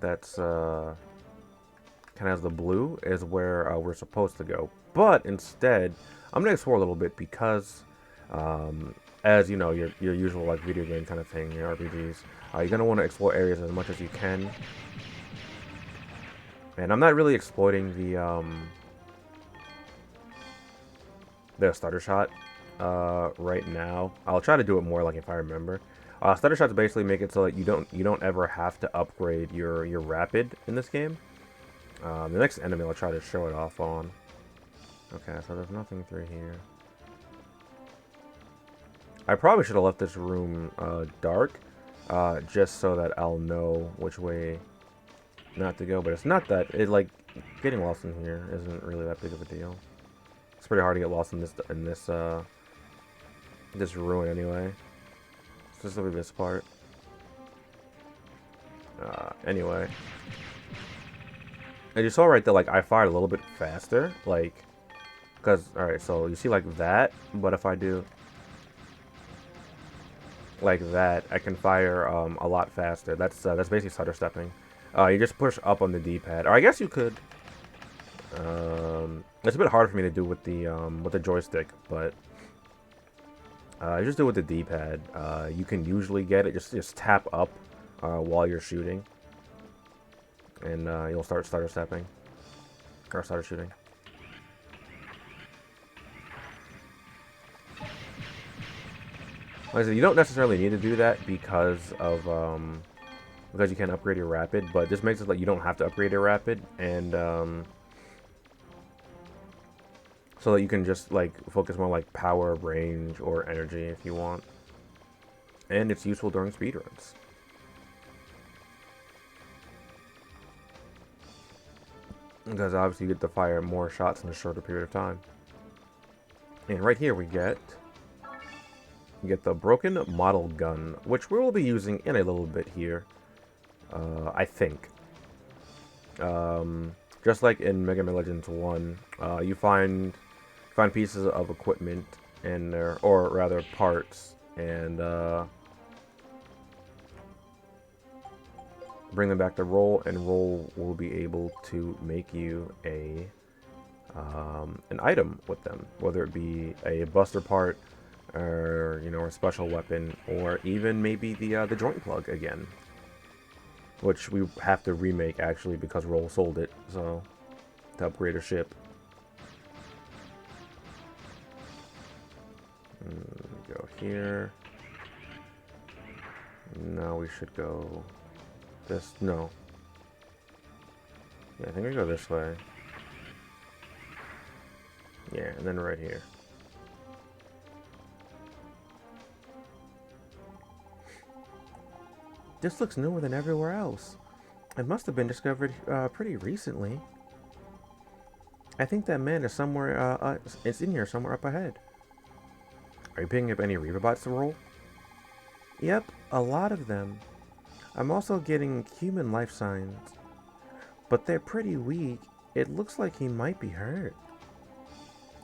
that's kind of has the blue, is where we're supposed to go. But instead, I'm going to explore a little bit because, as you know, your usual like video game kind of thing, your RPGs, you're going to want to explore areas as much as you can. And I'm not really exploiting the starter shot right now. I'll try to do it more like if I remember. Starter shots basically make it so that you don't ever have to upgrade your rapid in this game. The next enemy I'll try to show it off on. Okay, so there's nothing through here. I probably should have left this room dark, just so that I'll know which way not to go. But it's not that like getting lost in here isn't really that big of a deal. It's pretty hard to get lost in this ruin anyway. Specifically this part. Anyway. And you saw right there, like, I fired a little bit faster, like, because, alright, so you see, like, that, but if I do, like that, I can fire a lot faster. That's basically stutter stepping. You just push up on the D-pad, or I guess you could. It's a bit harder for me to do with the joystick, but you just do it with the D-pad. You can usually get it. Just tap up while you're shooting, and you'll start stutter stepping or stutter shooting. Like I said, you don't necessarily need to do that because you can't upgrade your rapid, but this makes it like you don't have to upgrade your rapid, and so that you can just like focus more like power, range, or energy if you want. And it's useful during speedruns. Because obviously you get to fire more shots in a shorter period of time. And right here we get the broken model gun, which we will be using in a little bit here. I think. Just like in Mega Man Legends 1, you find pieces of equipment in there, or rather parts, and bring them back to Roll, and Roll will be able to make you an item with them, whether it be a buster part, or a special weapon, or even maybe the joint plug again, which we have to remake actually because Roll sold it, so to upgrade a ship. Go here. Now we should go this. No. Yeah, I think we go this way. Yeah, and then right here. This looks newer than everywhere else. It must have been discovered pretty recently. I think that man is somewhere, it's in here somewhere up ahead. Are you picking up any Reaperbots to Roll? Yep, a lot of them. I'm also getting human life signs. But they're pretty weak. It looks like he might be hurt.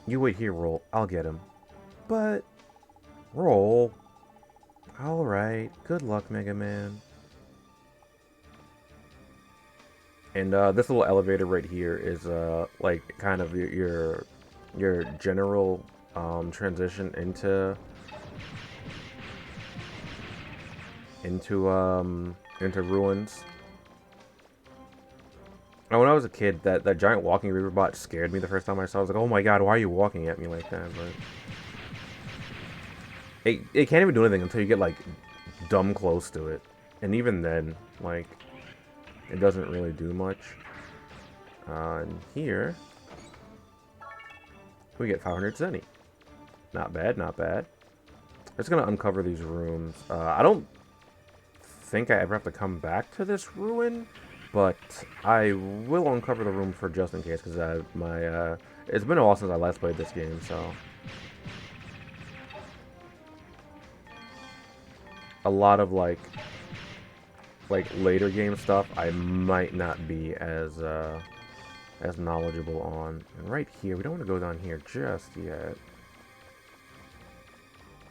You wait here, Roll. I'll get him. But... Roll. Alright. Good luck, Mega Man. And this little elevator right here is like kind of your general transition into ruins. And when I was a kid, that giant walking Reaperbot scared me the first time I saw it. I was like, oh my god, why are you walking at me like that? But it can't even do anything until you get like dumb close to it, and even then, like, it doesn't really do much. And here we get 500 Zenny. Not bad, not bad. I'm just gonna uncover these rooms. I don't think I ever have to come back to this ruin, but I will uncover the room for just in case, because it's been a while since I last played this game, so a lot of like later game stuff I might not be as knowledgeable on. And right here, we don't want to go down here just yet.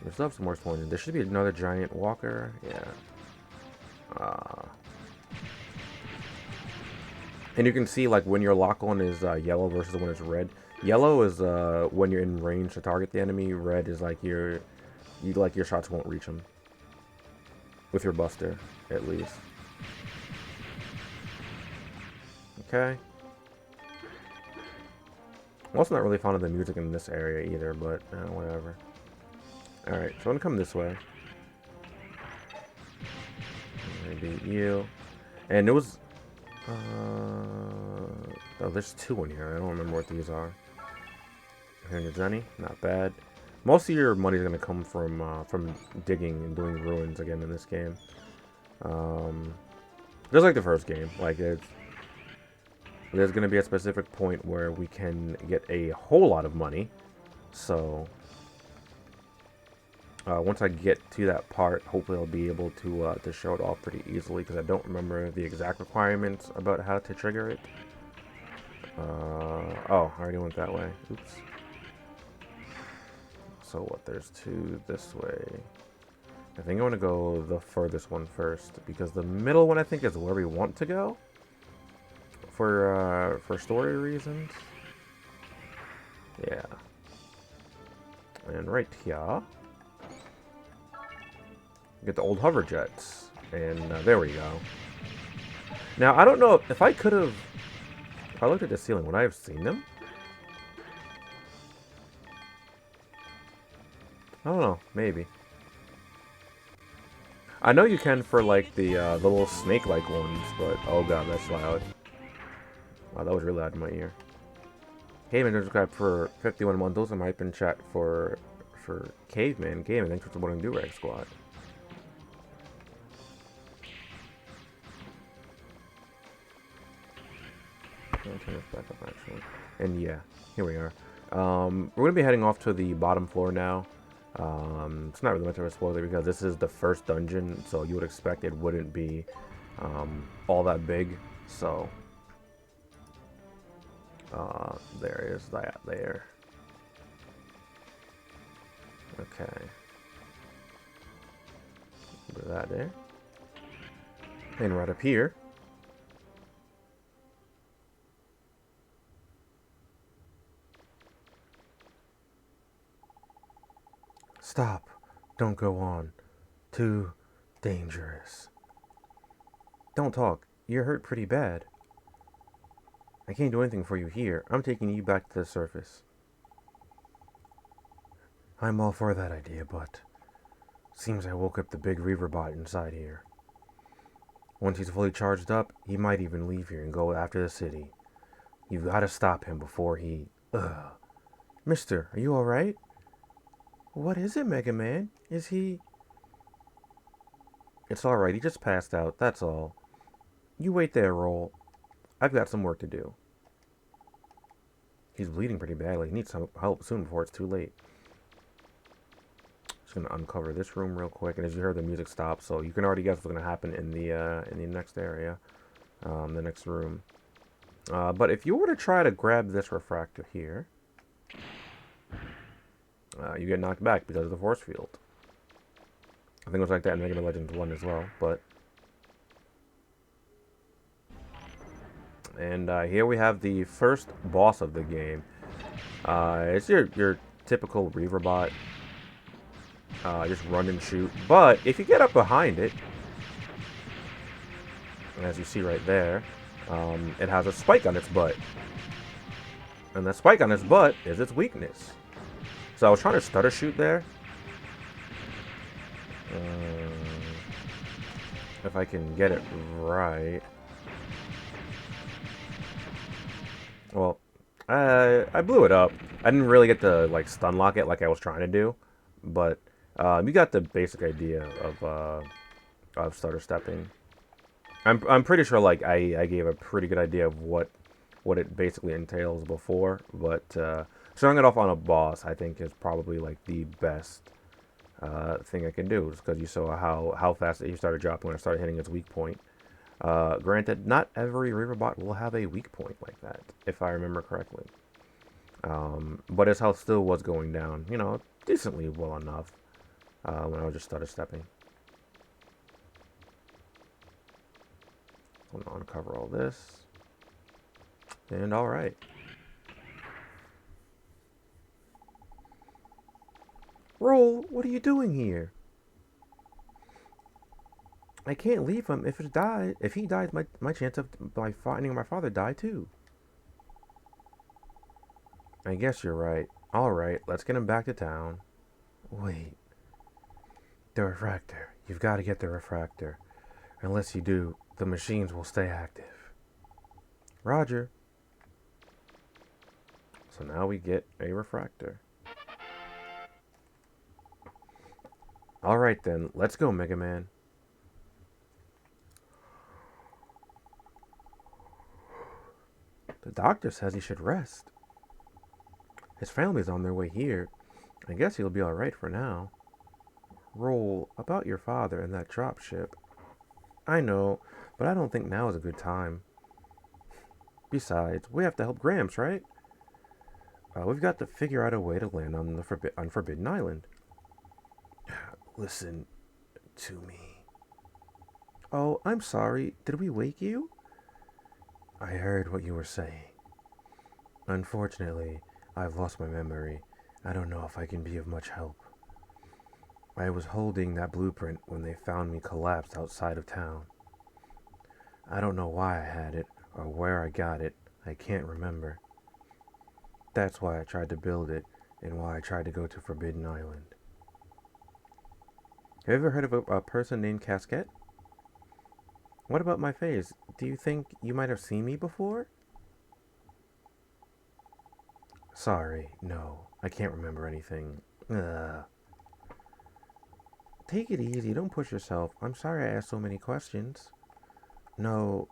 We still have some more exploring. There should be another giant walker. Yeah. And you can see, like, when your lock-on is yellow versus when it's red. Yellow is when you're in range to target the enemy. Red is like your shots won't reach them. With your buster, at least. Okay. I'm also not really fond of the music in this area either, but whatever. Alright, so I'm gonna come this way. Maybe you. And it was... oh, there's two in here. I don't remember what these are. 100 Zenny, not bad. Most of your money is going to come from digging and doing ruins again in this game. Just like the first game, like there's going to be a specific point where we can get a whole lot of money. So once I get to that part, hopefully I'll be able to show it off pretty easily, because I don't remember the exact requirements about how to trigger it. Oh, I already went that way. Oops. So what, there's two this way. I think I want to go the furthest one first, because the middle one I think is where we want to go for story reasons. Yeah. And right here, get the old hover jets, and there we go. Now I don't know if I could have. If I looked at the ceiling, would I have seen them? I don't know. Maybe. I know you can for like the little snake-like ones, but oh god, that's loud. Wow, that was really loud in my ear. Hey man, subscribe for 51 months. I'm hyping chat for Caveman Gaming. Thanks for supporting Durag Squad. I'll turn this back up actually. And yeah, here we are. We're gonna be heading off to the bottom floor now. It's not really much of a spoiler because this is the first dungeon, so you would expect it wouldn't be all that big. So there is that there. Okay. Put that there. And right up here. Stop. Don't go on. Too dangerous. Don't talk. You're hurt pretty bad. I can't do anything for you here. I'm taking you back to the surface. I'm all for that idea, but seems I woke up the big Reaver bot inside here. Once he's fully charged up, he might even leave here and go after the city. You've got to stop him before he... Ugh. Mister, are you alright? What is it, Mega Man? Is he... It's alright, he just passed out, that's all. You wait there, Roll. I've got some work to do. He's bleeding pretty badly. He needs some help soon before it's too late. Just gonna uncover this room real quick, and as you heard, the music stopped, so you can already guess what's gonna happen in the next area, the next room. But if you were to try to grab this refractor here, you get knocked back because of the force field. I think it was like that in Mega Man Legends 1 as well, but... And here we have the first boss of the game. It's your typical Reaver bot. Just run and shoot. But if you get up behind it, as you see right there, it has a spike on its butt. And the spike on its butt is its weakness. So I was trying to stutter shoot there. If I can get it right. Well, I blew it up. I didn't really get to like stun lock it like I was trying to do, but you got the basic idea of stutter stepping. I'm pretty sure like I gave a pretty good idea of what it basically entails before, but showing it off on a boss I think is probably like the best thing I can do, just because you saw how fast he started dropping when I started hitting its weak point. Granted, not every Reaver bot will have a weak point like that, if I remember correctly. But his health still was going down, you know, decently well enough when I was just stutter stepping. I'm gonna uncover all this. And alright. Roll, what are you doing here? I can't leave him. If he dies, my chance of finding my father die too. I guess you're right. Alright, let's get him back to town. Wait. The refractor. You've got to get the refractor. Unless you do, the machines will stay active. Roger. So now we get a refractor. Alright then, let's go, Mega Man. The doctor says he should rest. His family's on their way here. I guess he'll be alright for now. Roll, about your father and that dropship. I know, but I don't think now is a good time. Besides, we have to help Gramps, right? We've got to figure out a way to land on Forbidden Island. Listen, to me. Oh, I'm sorry. Did we wake you? I heard what you were saying. Unfortunately, I've lost my memory. I don't know if I can be of much help. I was holding that blueprint when they found me collapsed outside of town. I don't know why I had it or where I got it. I can't remember. That's why I tried to build it and why I tried to go to Forbidden Island. Have you ever heard of a person named Casquette? What about my face? Do you think you might have seen me before? Sorry, no. I can't remember anything. Ugh. Take it easy. Don't push yourself. I'm sorry I asked so many questions. No,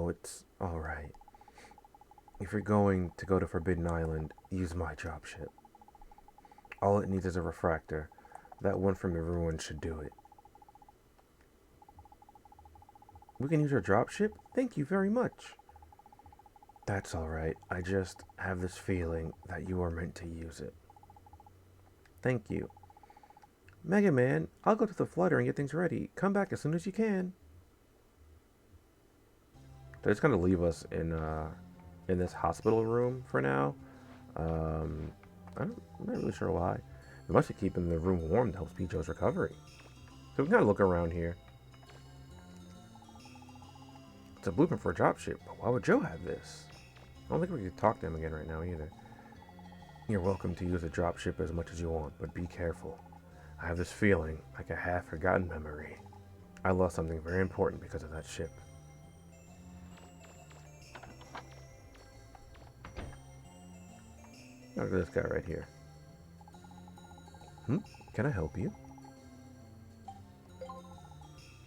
it's alright. If you're going to go to Forbidden Island, use my dropship. All it needs is a refractor. That one from the ruin should do it. We can use your dropship? Thank you very much. That's alright. I just have this feeling that you are meant to use it. Thank you. Mega Man, I'll go to the flutter and get things ready. Come back as soon as you can. They're just gonna leave us in this hospital room for now. I'm not really sure why. They must be keeping the room warm to help speed Joe's recovery. So we can kind of look around here. It's a blueprint for a dropship, but why would Joe have this? I don't think we could talk to him again right now either. You're welcome to use a dropship as much as you want, but be careful. I have this feeling, like a half-forgotten memory. I lost something very important because of that ship. Look at this guy right here. Can I help you?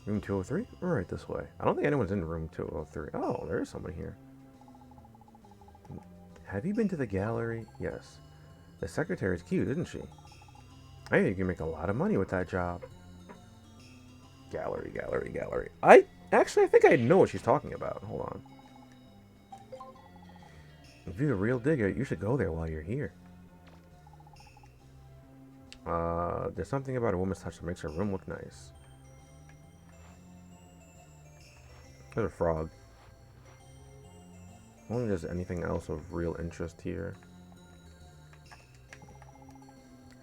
Room 203? Right this way. I don't think anyone's in room 203. Oh, there is someone here. Have you been to the gallery? Yes. The secretary's cute, isn't she? I think you can make a lot of money with that job. Gallery. I think I know what she's talking about. Hold on. If you're a real digger, you should go there while you're here. There's something about a woman's touch that makes her room look nice. There's a frog. I wonder if there's anything else of real interest here.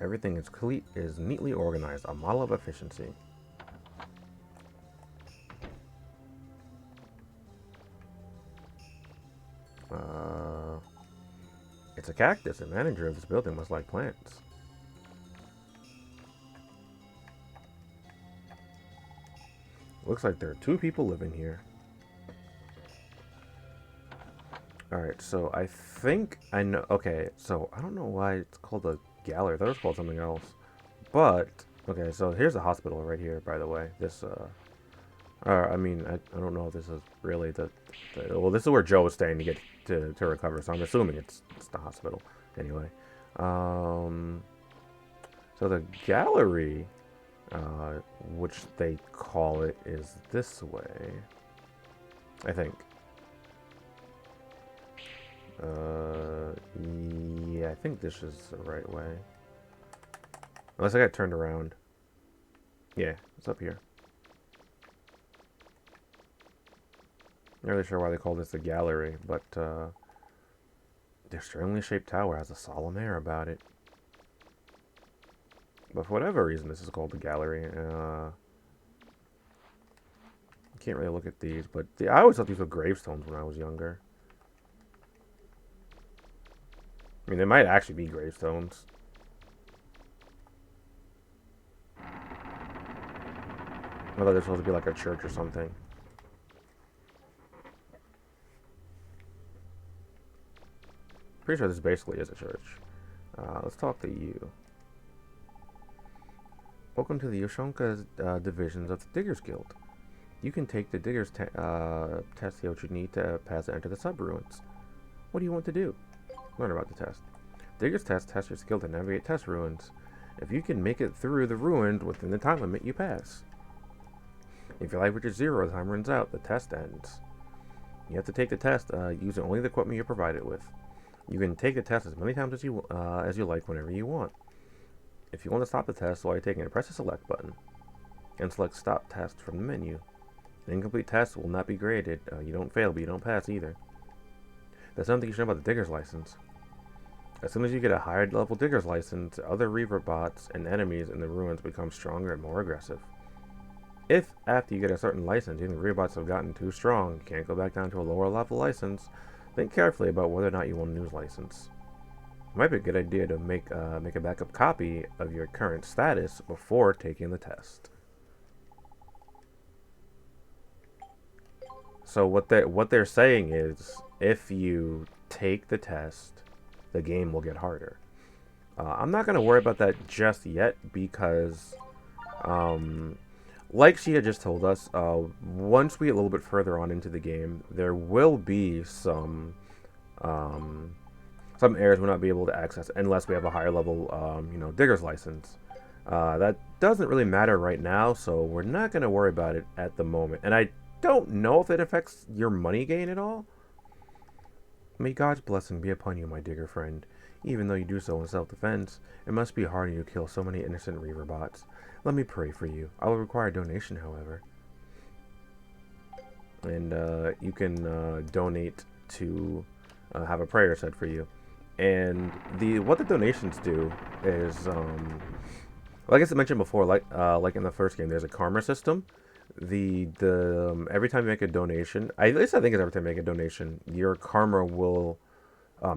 Everything is neatly organized, a model of efficiency. It's a cactus. The manager of this building must like plants. Looks like there are 2 people living here. Alright, so I think I know. Okay, so I don't know why it's called a gallery. I thought it was called something else. But, okay, so here's the hospital right here, by the way. This, I mean, I don't know if this is really well, this is where Joe is staying to get to recover, so I'm assuming it's the hospital. Anyway. So the gallery, which they call it, is this way. I think. Yeah, I think this is the right way. Unless I got turned around. Yeah, it's up here. Not really sure why they call this the gallery, but the strangely shaped tower has a solemn air about it. But for whatever reason, this is called the gallery. Can't really look at these, but I always thought these were gravestones when I was younger. I mean, they might actually be gravestones. I thought they're supposed to be like a church or something. Pretty sure this basically is a church. Let's talk to you. Welcome to the Yoshonka divisions of the Diggers Guild. You can take the Diggers test here, what you need to pass and enter the sub-ruins. What do you want to do? Learn about the test. Diggers test tests your skill to navigate test ruins. If you can make it through the ruins within the time limit, you pass. If your life reaches 0, the time runs out, the test ends. You have to take the test using only the equipment you're provided with. You can take the test as many times as you like whenever you want. If you want to stop the test while you're taking it, press the select button. and select Stop Test from the menu. An incomplete test will not be graded. You don't fail, but you don't pass either. That's something you should know about the Digger's License. As soon as you get a higher level Digger's License, other Reaver bots and enemies in the ruins become stronger and more aggressive. If, after you get a certain license, you think Reaver bots have gotten too strong, you can't go back down to a lower level license, think carefully about whether or not you want a new license. It might be a good idea to make a backup copy of your current status before taking the test. So what they're saying is, if you take the test, the game will get harder. I'm not gonna worry about that just yet because, like she had just told us, once we get a little bit further on into the game, there will be some areas we'll not be able to access unless we have a higher level, Digger's License. That doesn't really matter right now, so we're not gonna worry about it at the moment. And I don't know if it affects your money gain at all. May God's blessing be upon you, my digger friend. Even though you do so in self-defense, it must be hard on you to kill so many innocent Reaver bots. Let me pray for you. I will require a donation, however. And you can donate to have a prayer said for you. And what the donations do is, like I mentioned before, like in the first game, there's a karma system. Every time you make a donation, at least I think it's every time you make a donation, your karma will,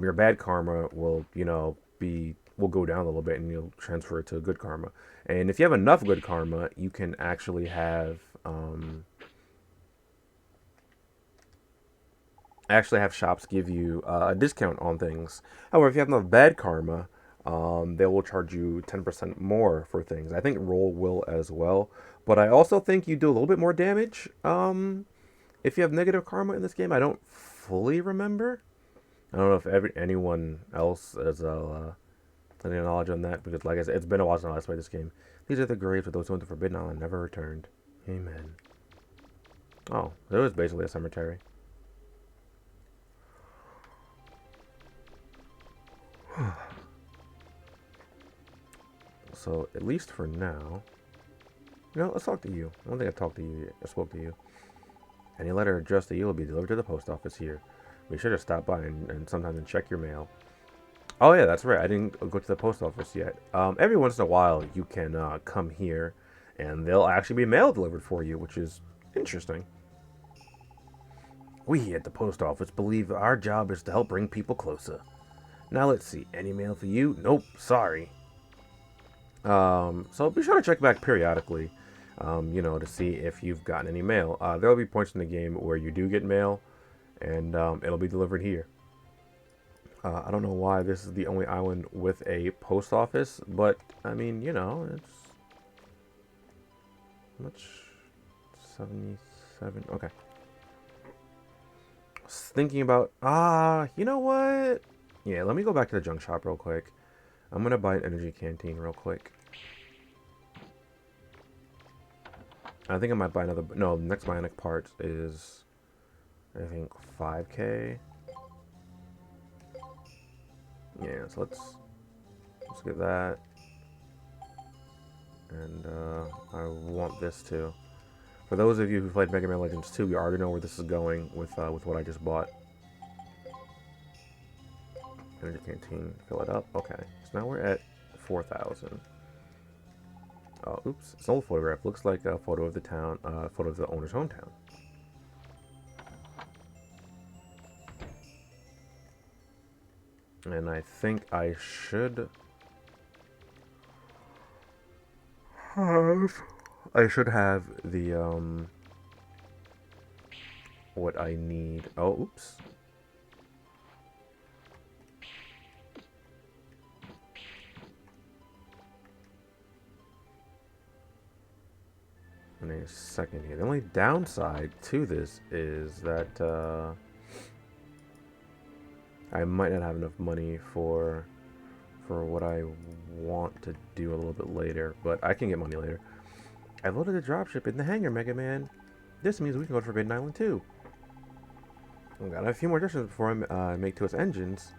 your bad karma will, will go down a little bit, and you'll transfer it to good karma. And if you have enough good karma, you can actually have shops give you a discount on things. However, if you have enough bad karma, they will charge you 10% more for things. I think roll will as well. But I also think you do a little bit more damage if you have negative karma in this game. I don't fully remember. I don't know if anyone else has any knowledge on that, because like I said, it's been a while since I last played this game. These are the graves of those who went to Forbidden Island and never returned. Amen. Oh, it was basically a cemetery. So, at least for now, let's talk to you. I don't think I spoke to you. Any letter addressed to you will be delivered to the post office here. Be sure to stop by and sometimes check your mail. Oh yeah, that's right. I didn't go to the post office yet. Every once in a while, you can come here, and they'll actually be mail delivered for you, which is interesting. We at the post office believe our job is to help bring people closer. Now let's see. Any mail for you? Nope. Sorry. So be sure to check back periodically, to see if you've gotten any mail. There will be points in the game where you do get mail, and it'll be delivered here. I don't know why this is the only island with a post office, but I mean, it's much 77. Okay. I was thinking about you know what? Yeah, let me go back to the junk shop real quick. I'm gonna buy an energy canteen real quick. I think I might buy another. No, the next bionic part is, I think, 5K. Yeah, so let's get that. And I want this too. For those of you who played Mega Man Legends 2, you already know where this is going with what I just bought. Energy canteen, fill it up. Okay, so now we're at 4,000. Oh, oops, it's an old photograph. Looks like a photo of the town, photo of the owner's hometown. And I think I should have the what I need. Oh, oops. In a second here. The only downside to this is that I might not have enough money for what I want to do a little bit later, but I can get money later. I loaded the dropship in the hangar, Mega Man. This means we can go to Forbidden Island too. I've got a few more adjustments before I make to its engines.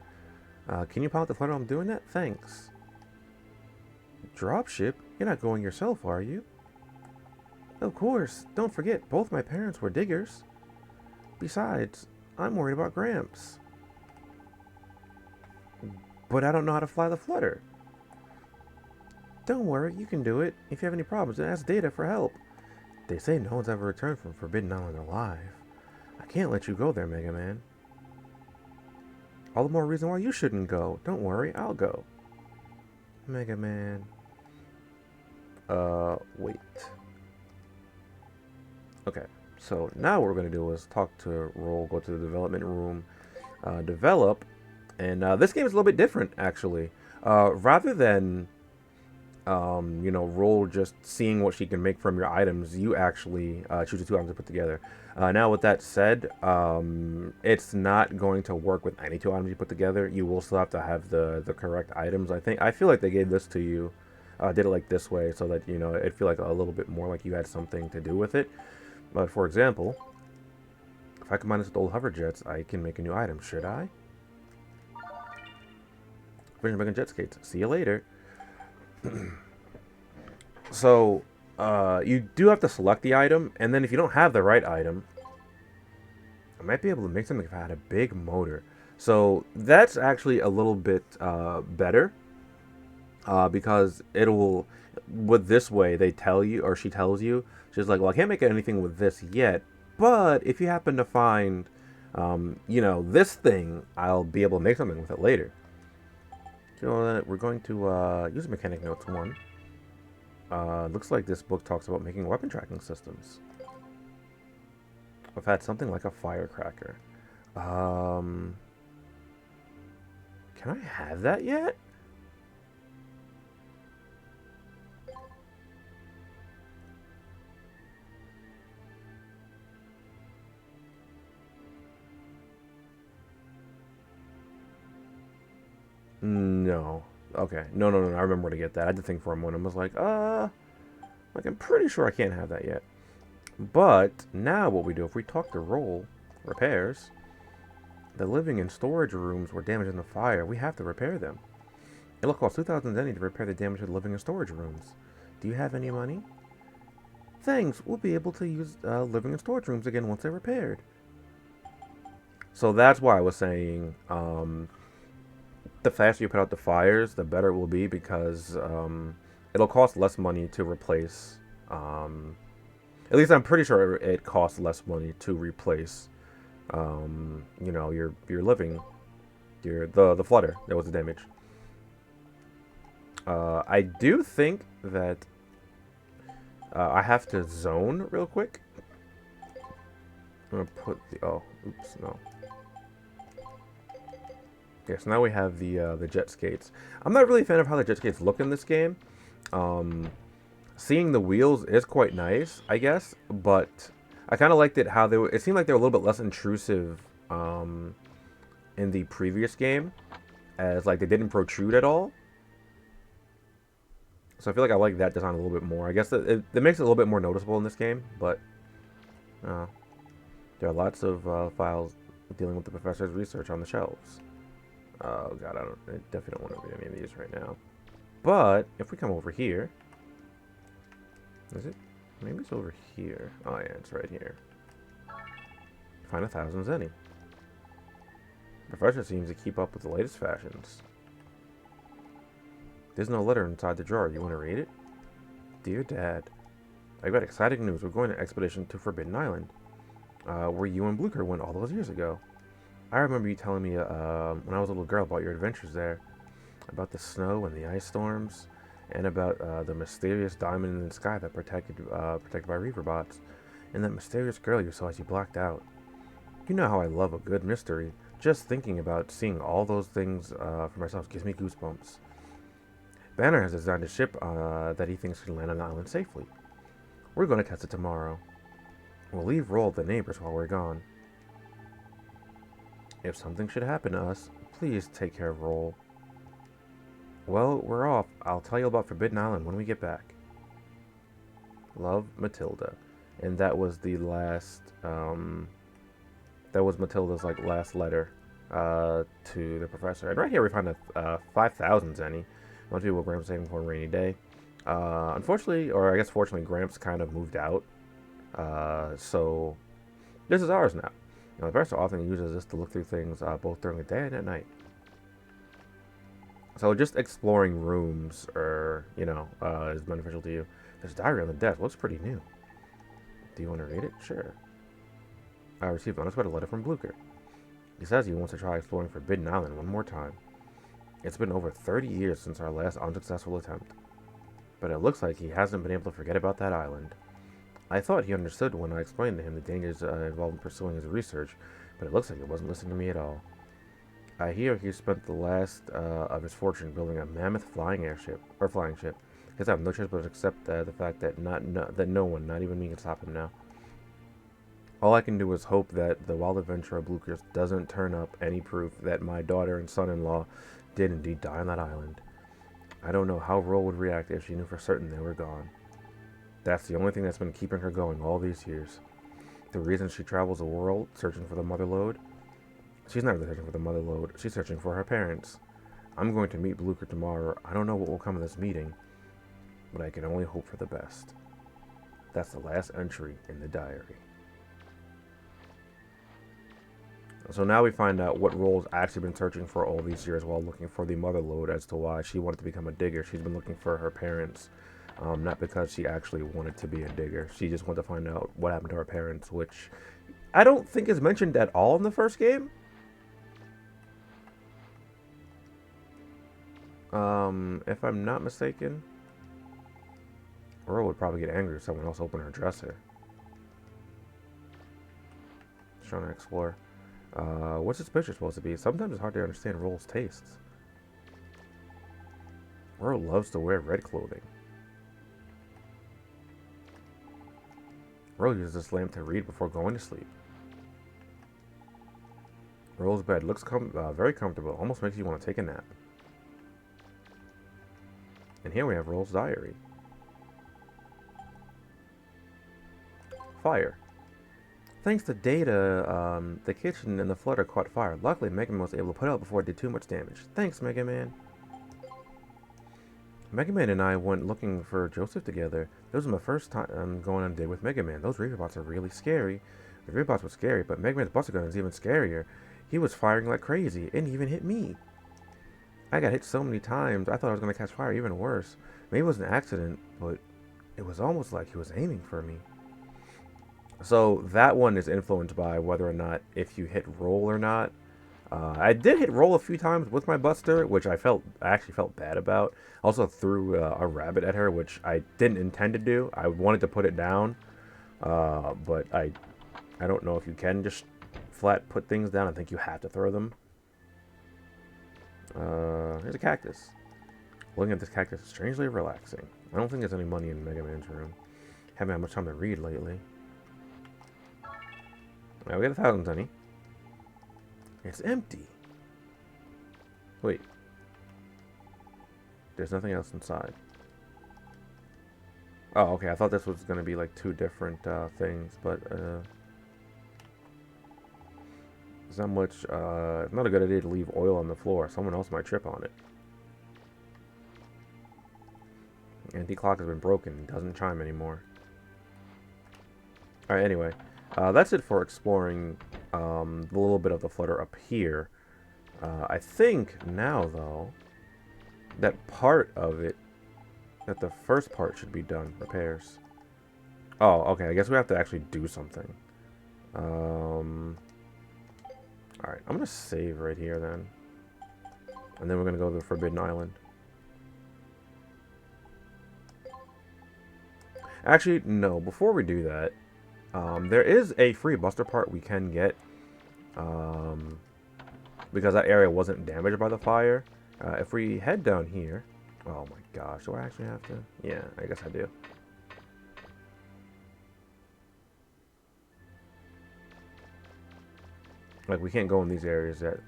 Can you pilot the flight while I'm doing that? Thanks. Dropship? You're not going yourself, are you? Of course. Don't forget, both my parents were diggers. Besides, I'm worried about Gramps. But I don't know how to fly the flutter. Don't worry, you can do it. If you have any problems, then ask Data for help. They say no one's ever returned from Forbidden Island alive. I can't let you go there, Mega Man. All the more reason why you shouldn't go. Don't worry, I'll go. Mega Man. Wait. Okay, so now what we're going to do is talk to Roll, go to the development room, develop, and this game is a little bit different, actually. Rather than, you know, Roll just seeing what she can make from your items, you actually choose the two items to put together. Now, with that said, it's not going to work with any two items you put together. You will still have to have the correct items. I feel like they gave this to you, did it like this way, so that, you know, it'd feel like a little bit more like you had something to do with it. But for example, if I combine this with old hover jets, I can make a new item. Should I? Finish making jet skates. See you later. So, you do have to select the item, and then if you don't have the right item, I might be able to make something if I had a big motor. So that's actually a little bit better, because it'll, with this way, they tell you, or she tells you, she's like, well, I can't make anything with this yet, but if you happen to find, you know, this thing, I'll be able to make something with it later. So we're going to use Mechanic Notes 1. Looks like this book talks about making weapon tracking systems. I've had something like a firecracker. Can I have that yet? No. Okay. No. I remember where to get that. I had to think for a moment. I was like, like, I'm pretty sure I can't have that yet. But now what we do, if we talk to Roll, repairs, the living and storage rooms were damaged in the fire. We have to repair them. It'll cost 2,000 zenny to repair the damage to the living and storage rooms. Do you have any money? Thanks. We'll be able to use living and storage rooms again once they're repaired. So that's why I was saying, the faster you put out the fires, the better it will be, because it'll cost less money to replace. At least I'm pretty sure it costs less money to replace, you know, your living, the flutter that was the damage. I do think that I have to zone real quick. I'm gonna put the oops, no. Okay, so now we have the jet skates. I'm not really a fan of how the jet skates look in this game. Seeing the wheels is quite nice, I guess, but I kind of liked it how it seemed like they were a little bit less intrusive in the previous game, as like they didn't protrude at all. So I feel like I like that design a little bit more. I guess it makes it a little bit more noticeable in this game, but there are lots of files dealing with the professor's research on the shelves. Oh god, I definitely don't want to read any of these right now. But if we come over here, is it? Maybe it's over here. Oh yeah, it's right here. Find 1,000 zenny. The professor seems to keep up with the latest fashions. There's no letter inside the drawer. You want to read it? Dear Dad, I got exciting news. We're going on an expedition to Forbidden Island, where you and Blucher went all those years ago. I remember you telling me when I was a little girl about your adventures there, about the snow and the ice storms, and about the mysterious diamond in the sky that protected by reaver bots, and that mysterious girl you saw as you blacked out. You know how I love a good mystery. Just thinking about seeing all those things for myself gives me goosebumps. Banner has designed a ship that he thinks can land on the island safely. We're going to test it tomorrow. We'll leave Roll the neighbors while we're gone. If something should happen to us, please take care of Roll. Well, we're off. I'll tell you about Forbidden Island when we get back. Love, Matilda. And that was the last, that was Matilda's, like, last letter to the professor. And right here we find a 5,000 zenny. Most people grab saving for a rainy day. Unfortunately, or I guess fortunately, Gramps kind of moved out. So this is ours now. You know, the professor often uses this to look through things both during the day and at night. So just exploring rooms, or is beneficial to you. There's a diary on the desk. Looks pretty new. Do you want to read it? Sure. I received an unexpected letter from Blucher. He says he wants to try exploring Forbidden Island one more time. It's been over 30 years since our last unsuccessful attempt, but it looks like he hasn't been able to forget about that island. I thought he understood when I explained to him the dangers involved in pursuing his research, but it looks like he wasn't listening to me at all. I hear he spent the last of his fortune building a mammoth flying ship. Guess I have no choice but to accept the fact that that no one, not even me, can stop him now. All I can do is hope that the wild adventure of Blucher's doesn't turn up any proof that my daughter and son-in-law did indeed die on that island. I don't know how Roll would react if she knew for certain they were gone. That's the only thing that's been keeping her going all these years. The reason she travels the world searching for the mother lode? She's not really searching for the mother lode, she's searching for her parents. I'm going to meet Blucher tomorrow. I don't know what will come of this meeting, but I can only hope for the best. That's the last entry in the diary. So now we find out what Roll's actually been searching for all these years while looking for the mother lode, as to why she wanted to become a digger. She's been looking for her parents, not because she actually wanted to be a digger. She just wanted to find out what happened to her parents, which I don't think is mentioned at all in the first game. If I'm not mistaken, Roll would probably get angry if someone else opened her dresser. Just trying to explore. What's this picture supposed to be? Sometimes it's hard to understand Roll's tastes. Roll loves to wear red clothing. Roll uses this lamp to read before going to sleep. Roll's bed looks very comfortable, almost makes you want to take a nap. And here we have Roll's diary. Fire. Thanks to Data, the kitchen and the flutter caught fire. Luckily, Mega Man was able to put it out before it did too much damage. Thanks, Mega Man. Mega Man and I went looking for Joseph together. This was my first time going on a date with Mega Man. Those Reaper bots are really scary. The Reaper bots were scary, but Mega Man's Buster Gun is even scarier. He was firing like crazy, and he even hit me. I got hit so many times, I thought I was going to catch fire. Even worse. Maybe it was an accident, but it was almost like he was aiming for me. So that one is influenced by whether or not if you hit roll or not. I did hit roll a few times with my Buster, which I actually felt bad about. Also threw a rabbit at her, which I didn't intend to do. I wanted to put it down, but I don't know if you can just flat put things down. I think you have to throw them. Here's a cactus. Looking at this cactus is strangely relaxing. I don't think there's any money in Mega Man's room. Haven't had much time to read lately. Now we got 1,000 honey. It's empty. Wait. There's nothing else inside. Oh, okay. I thought this was going to be like two different things, but it's not much. It's not a good idea to leave oil on the floor. Someone else might trip on it. Anti-clock has been broken and doesn't chime anymore. Alright, anyway. That's it for exploring a little bit of the flutter up here. I think now, though, that part of it, that the first part should be done. Repairs. Oh, okay. I guess we have to actually do something. Alright, I'm going to save right here then. And then we're going to go to the Forbidden Island. Actually, no. Before we do that, there is a free Buster part we can get. Because that area wasn't damaged by the fire. If we head down here... Oh my gosh, do I actually have to? Yeah, I guess I do. Like, we can't go in these areas that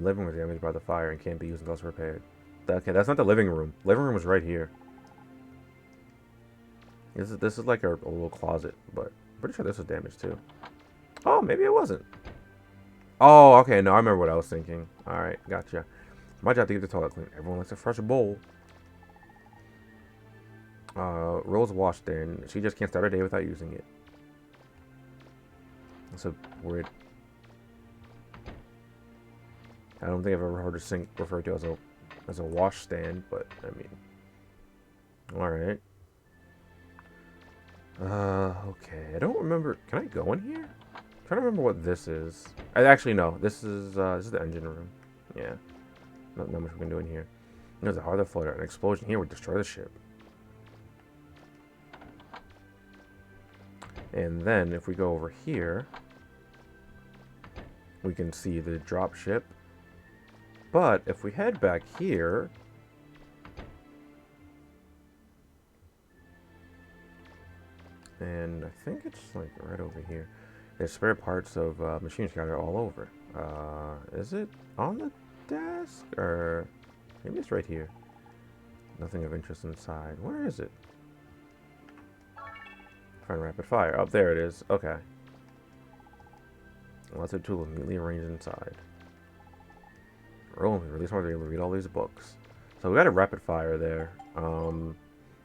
living room was damaged by the fire and can't be used until it's repaired. Okay, that's not the living room. Living room was right here. This is like a little closet, but I'm pretty sure this was damaged too. Oh, maybe it wasn't. Oh, okay, no, I remember what I was thinking. Alright, gotcha. My job to get the toilet clean. Everyone likes a fresh bowl. Rose washstand. She just can't start her day without using it. That's a weird. I don't think I've ever heard a sink referred to as a washstand, but I mean, all right. Okay. I don't remember. Can I go in here? I'm trying to remember what this is. I actually no. This is the engine room. Yeah. Not much we can do in here. There's a harder floater. An explosion here would destroy the ship. And then if we go over here, we can see the drop ship. But if we head back here, and I think it's like right over here, there's spare parts of machines scattered all over. Is it on the desk? Or maybe it's right here. Nothing of interest inside. Where is it? Find rapid fire. Oh, there it is. Okay. Lots of tools neatly arranged inside. Roll me. Release more to be able to read all these books. So we got a rapid fire there.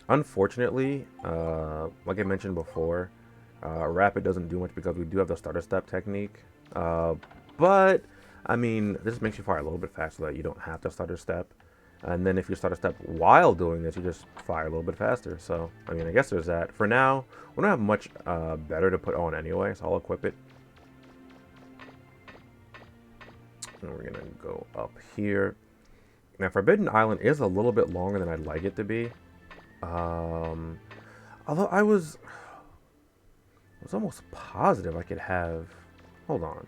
Unfortunately, like I mentioned before, rapid doesn't do much because we do have the starter step technique. But I mean, this makes you fire a little bit faster so that you don't have to starter step. And then if you start a step while doing this, you just fire a little bit faster. So, I mean, I guess there's that. For now, we don't have much better to put on anyway, so I'll equip it. And we're going to go up here. Now, Forbidden Island is a little bit longer than I'd like it to be. Although I was almost positive I could have... Hold on.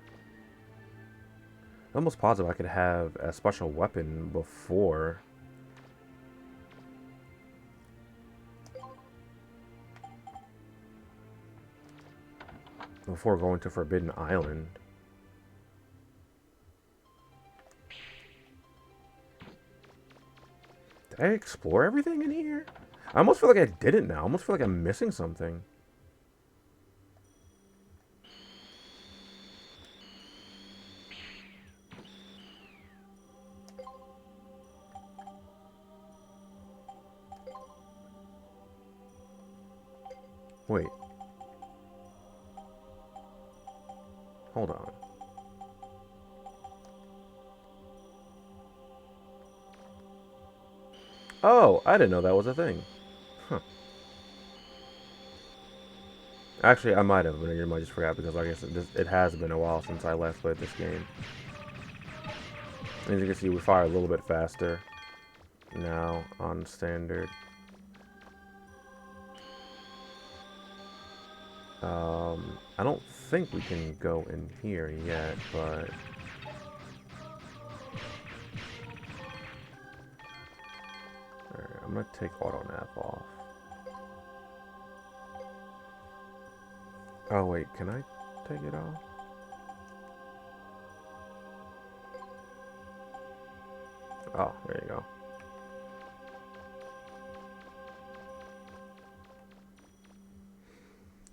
I'm almost positive I could have a special weapon before... before going to Forbidden Island. Did I explore everything in here? I almost feel like I didn't now. I almost feel like I'm missing something. Wait. Hold on. Oh, I didn't know that was a thing. Huh. Actually, I might have, but I might just forgot because, like I said, it has been a while since I last played this game. As you can see, we fire a little bit faster now on standard. I don't think we can go in here yet, but... Alright, I'm gonna take auto nav off. Oh wait, can I take it off? Oh, there you go.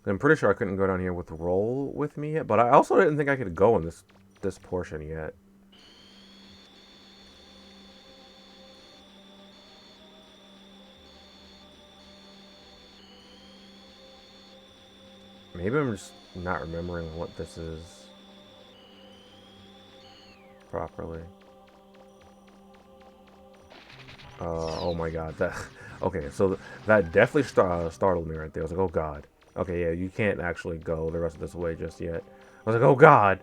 I'm pretty sure I couldn't go down here with roll with me yet, but I also didn't think I could go in this portion yet. Maybe I'm just not remembering what this is properly. Oh my god, that... Okay, so that definitely startled me right there. I was like, oh god. Okay, yeah, you can't actually go the rest of this way just yet. I was like, oh god!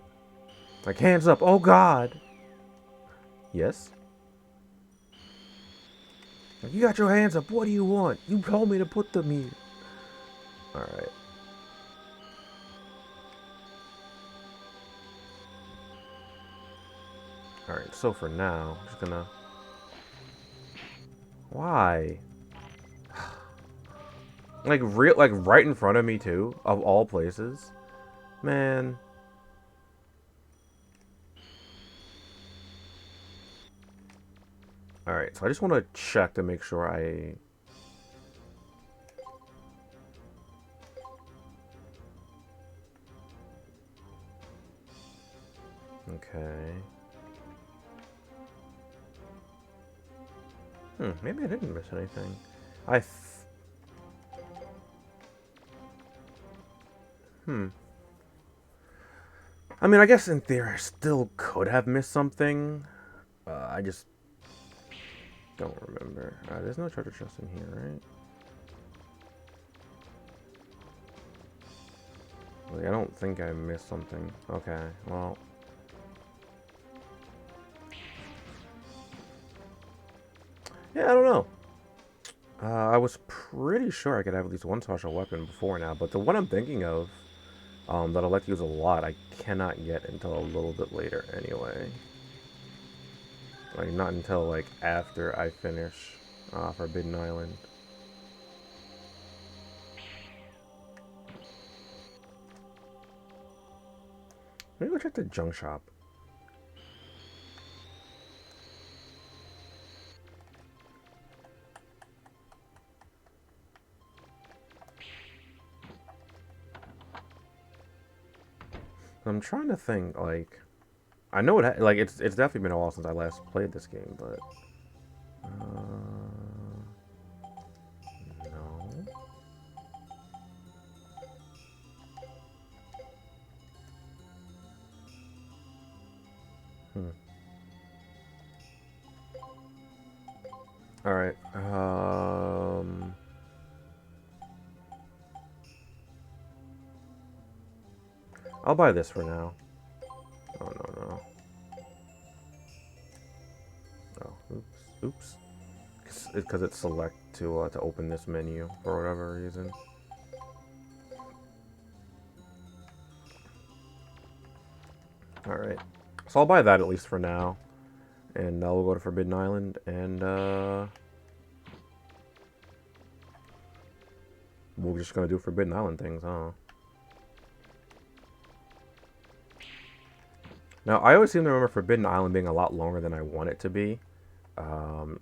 Like, hands up, oh god! Yes? Like, you got your hands up, what do you want? You told me to put them here. Alright. Alright, so for now, I'm just gonna... Why? Like right in front of me too, of all places. Man. Alright, so I just want to check to make sure I... Okay. Maybe I didn't miss anything. I mean, I guess in theory I still could have missed something. I just don't remember. There's no treasure chest in here, right? Like, I don't think I missed something. Okay, well. Yeah, I don't know. I was pretty sure I could have at least one special weapon before now, but the one I'm thinking of, that I like to use a lot, I cannot get until a little bit later anyway. Like, not until, like, after I finish Forbidden Island. Maybe go check the junk shop. I'm trying to think, like, I know it, like, it's definitely been a while since I last played this game, but, no. Alright, I'll buy this for now. Oh, no. Oh, oops. Because it's select to open this menu for whatever reason. Alright. So I'll buy that at least for now. And we'll go to Forbidden Island and we're just gonna do Forbidden Island things, huh? Now, I always seem to remember Forbidden Island being a lot longer than I want it to be.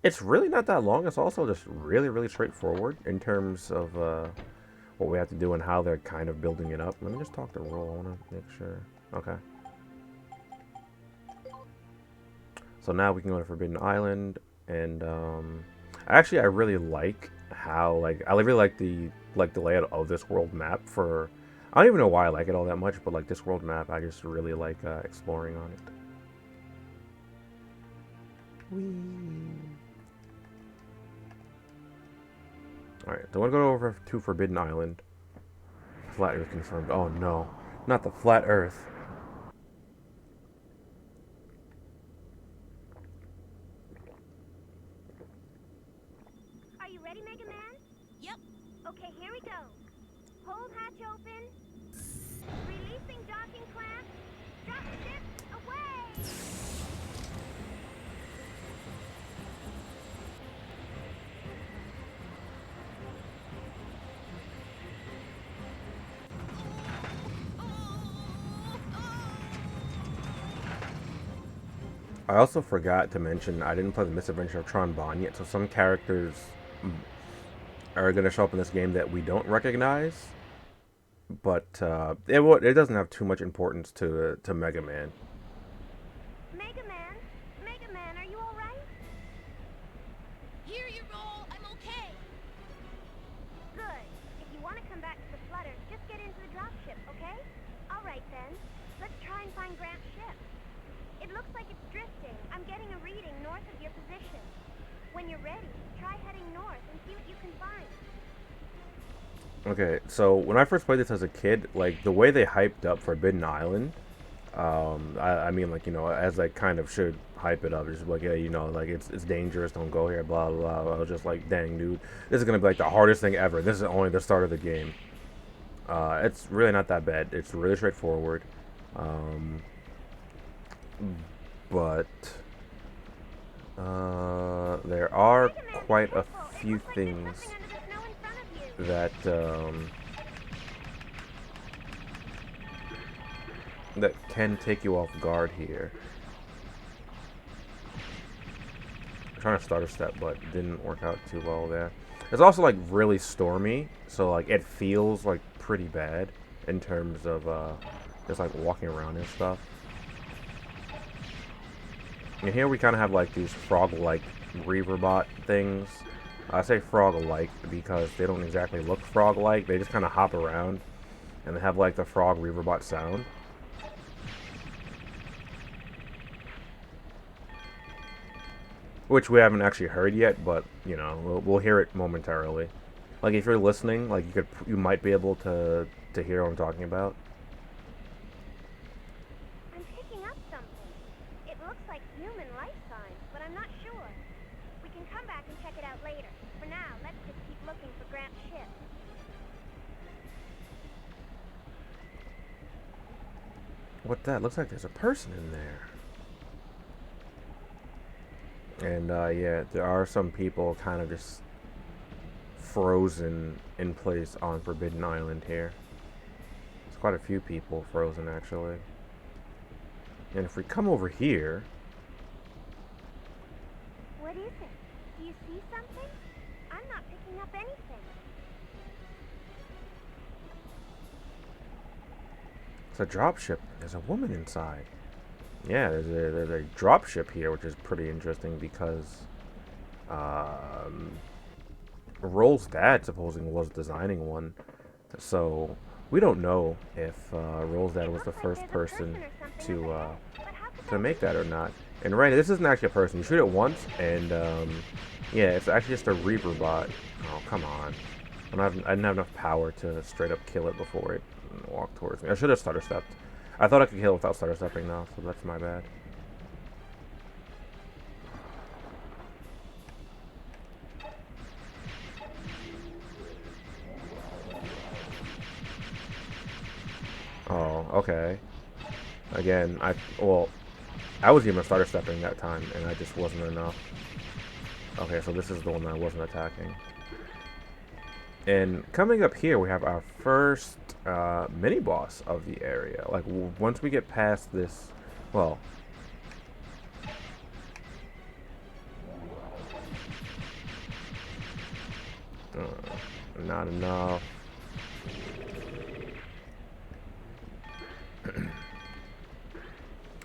It's really not that long. It's also just really, really straightforward in terms of what we have to do and how they're kind of building it up. Let me just talk to Roll. I want to make sure. Okay. So now we can go to Forbidden Island, and actually, I really like how, like, I really like the layout of this world map for. I don't even know why I like it all that much, but like this world map, I just really like exploring on it. Alright, so I want to go over to Forbidden Island. Flat Earth confirmed. Oh no, not the Flat Earth. Are you ready, Mega Man? Yep. Okay, here we go. Hold hatch open. Releasing docking clamp. Drop ship away! I also forgot to mention I didn't play the Misadventure of Tron Bonne yet, so some characters are going to show up in this game that we don't recognize, but it doesn't have too much importance to Mega Man. Mega Man, are you all right? Here you roll. I'm okay. Good. If you want to come back to the flutter, just get into the dropship, okay? All right then. Let's try and find Grant's ship. It looks like it's drifting. I'm getting a reading north of your position. When you're ready, try heading north and see what you can find. Okay, so when I first played this as a kid, like, the way they hyped up Forbidden Island, I mean, like, you know, as they kind of should hype it up, it's just like, yeah, you know, like, it's dangerous, don't go here, blah, blah, blah. I was just like, dang, dude, this is going to be, like, the hardest thing ever. This is only the start of the game. It's really not that bad. It's really straightforward. But there are quite a few things that that can take you off guard here. I'm trying to start a step, but didn't work out too well there. It's also like really stormy, so like it feels like pretty bad in terms of just like walking around and stuff. And here we kind of have like these frog-like Reaverbot things. I say frog-like because they don't exactly look frog-like. They just kind of hop around and they have like the frog Reaverbot sound. Which we haven't actually heard yet, but you know, we'll hear it momentarily. Like if you're listening, like you might be able to hear what I'm talking about. I'm picking up something. It looks like human life signs, but I'm not sure. We can come back and check it out later. For now, let's just keep looking for Grant's ship. What that? Looks like there's a person in there. And yeah, there are some people kind of just frozen in place on Forbidden Island here. There's quite a few people frozen actually. And if we come over here, What is it? Do you see something? I'm not picking up anything. it's a dropship. There's a woman inside. Yeah, there's a dropship here, which is pretty interesting because Roll's dad supposedly was designing one. So we don't know if Roll's dad was the first person to make that or not. And right, this isn't actually a person. You shoot it once, and yeah, it's actually just a Reaver bot. Oh, come on. I didn't have enough power to straight up kill it before it walked towards me. I should have stutter stepped. I thought I could kill it without stutter stepping now, so that's my bad. Oh, okay. Again, I was even starter stepping that time, and I just wasn't enough. Okay, so this is the one that I wasn't attacking. And coming up here, we have our first mini boss of the area. Like once we get past this, well, not enough.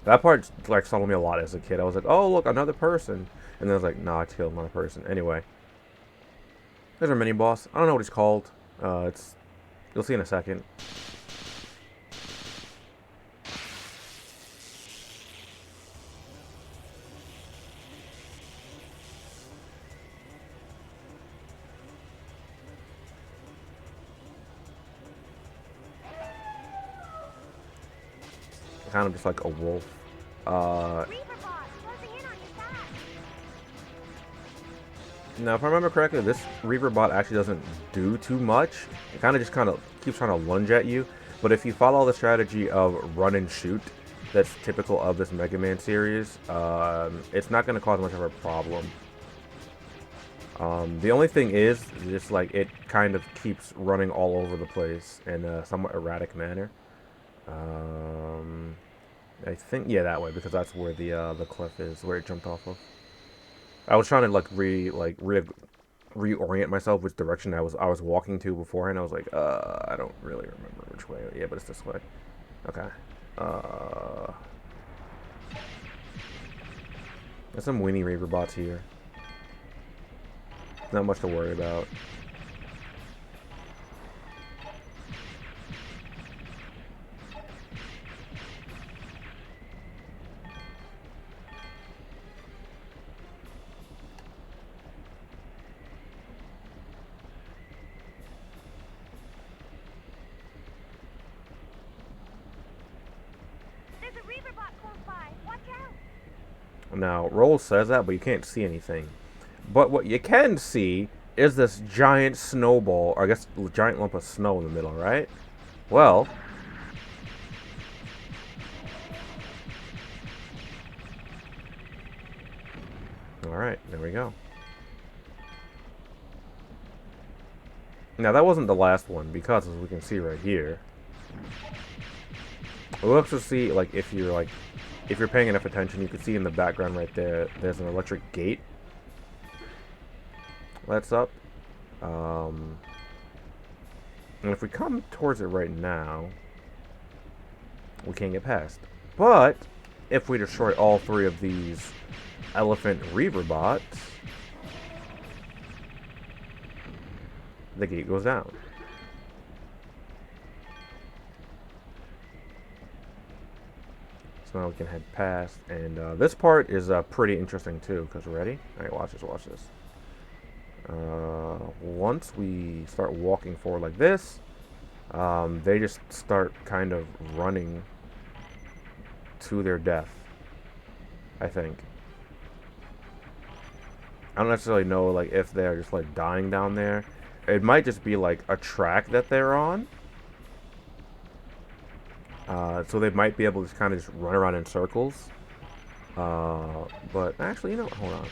That part like startled me a lot as a kid. I was like, oh look, another person, and then I was like, nah, I killed another person. Anyway, there's our mini boss. I don't know what he's called. You'll see in a second. Kind of just like a wolf. Now, if I remember correctly, this Reaver bot actually doesn't do too much. It kind of keeps trying to lunge at you. But if you follow the strategy of run and shoot, that's typical of this Mega Man series, it's not going to cause much of a problem. The only thing is, just like it kind of keeps running all over the place in a somewhat erratic manner. I think, yeah, that way, because that's where the cliff is, where it jumped off of. I was trying to reorient myself which direction I was walking to beforehand. I was like, I don't really remember which way. Yeah, but it's this way. Okay. There's some weenie Reaver bots here. Not much to worry about. Now, Roll says that, but you can't see anything. But what you can see is this giant snowball, or I guess giant lump of snow in the middle, right? Well, alright, there we go. Now, that wasn't the last one, because as we can see right here, we'll also see, like, if you're paying enough attention, you can see in the background right there, there's an electric gate that's up. And if we come towards it right now, we can't get past. But if we destroy all three of these elephant Reaver bots, the gate goes down. So now we can head past. And this part is pretty interesting too, because ready? Alright, watch this, watch this. Once we start walking forward like this, they just start kind of running to their death, I think. I don't necessarily know like if they're just like dying down there. It might just be like a track that they're on. So they might be able to kind of just run around in circles. But actually, you know, hold on.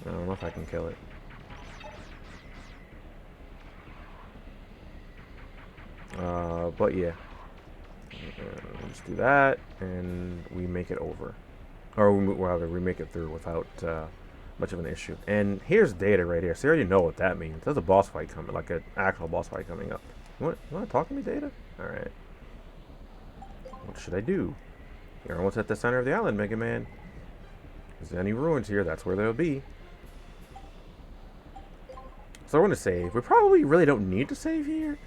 I don't know if I can kill it. But yeah. Just do that, and we make it over. Or rather, we make it through without much of an issue. And here's data right here. So you already know what that means. There's a boss fight coming, like an actual boss fight coming up. You want to talk to me, Data? Alright. What should I do? You're almost at the center of the island, Mega Man. If there's any ruins here, that's where they'll be. So I want to save. We probably really don't need to save here.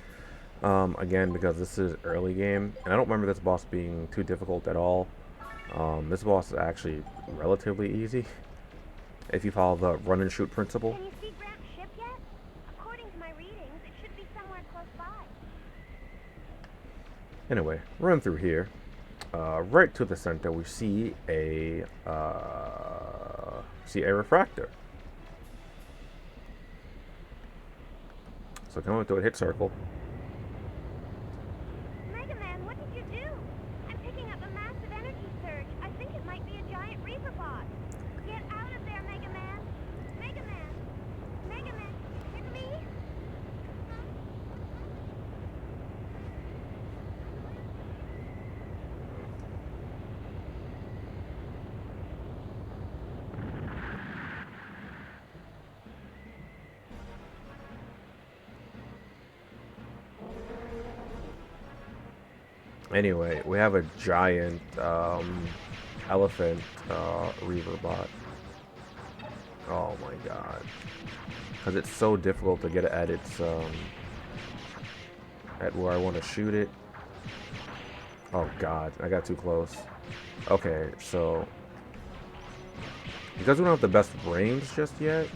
Again, because this is early game. And I don't remember this boss being too difficult at all. This boss is actually relatively easy. If you follow the run and shoot principle. Can you see Grant's ship yet? According to my readings, it should be somewhere close by. Anyway, run through here. Right to the center, we see a refractor. So come into a hit circle. Mega Man, what did you do? I'm picking up a massive energy surge. I think it might be a giant Reaper bot. Get out of there, Mega Man! Mega Man! Mega Man! It's me! Anyway, we have a giant elephant Reaver bot. Oh my god. Because it's so difficult to get it at its at where I want to shoot it. Oh god, I got too close. Okay, so because we don't have the best range just yet,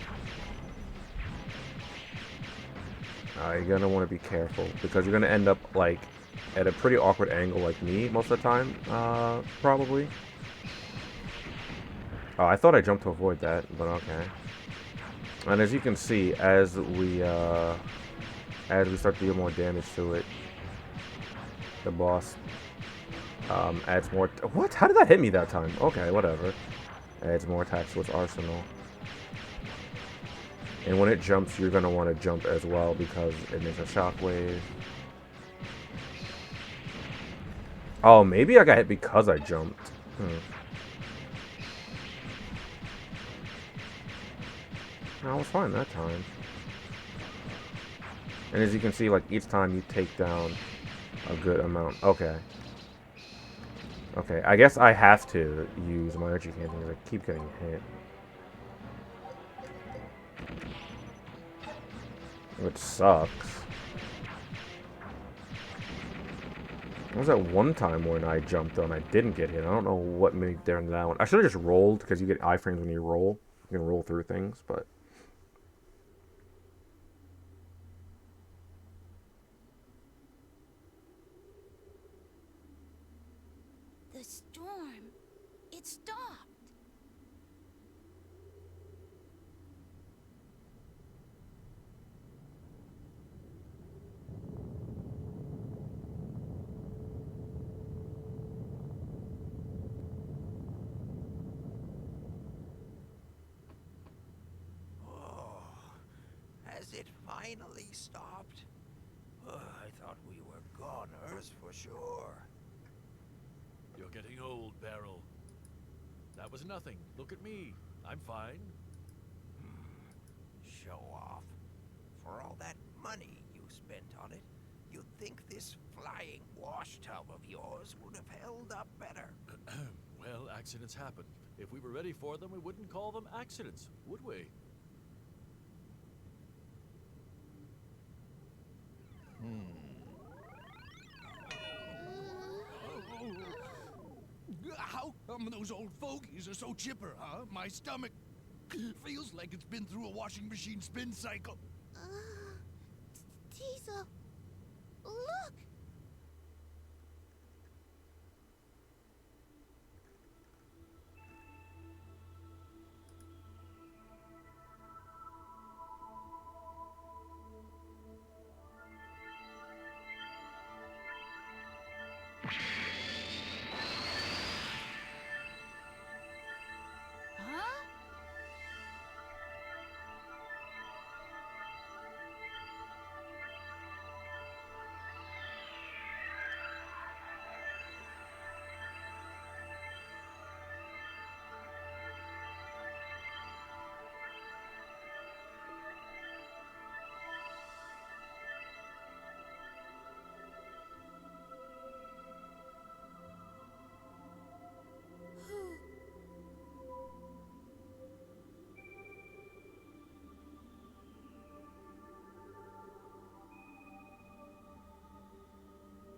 you're gonna want to be careful because you're gonna end up like at a pretty awkward angle like me most of the time, probably. Oh, I thought I jumped to avoid that, but okay. And as you can see, as we start to do more damage to it, the boss adds more. What? How did that hit me that time? Okay, whatever. Adds more attacks to its arsenal. And when it jumps, you're gonna want to jump as well because it makes a shockwave. Oh, maybe I got hit because I jumped. No, I was fine that time. And as you can see, like, each time you take down a good amount. Okay. Okay, I guess I have to use my energy cannon because I keep getting hit. Which sucks. What was that one time when I jumped and I didn't get hit? I don't know what made there in that one. I should have just rolled because you get iframes when you roll. You can roll through things, but... The storm. It stopped. Has it finally stopped? I thought we were goners for sure. You're getting old, Barrel. That was nothing. Look at me. I'm fine. Show off. For all that money you spent on it, you'd think this flying wash tub of yours would have held up better. Well, accidents happen. If we were ready for them, we wouldn't call them accidents, would we? come those old fogies are so chipper, huh? My stomach feels like it's been through a washing machine spin cycle. Teasel, look! Huh?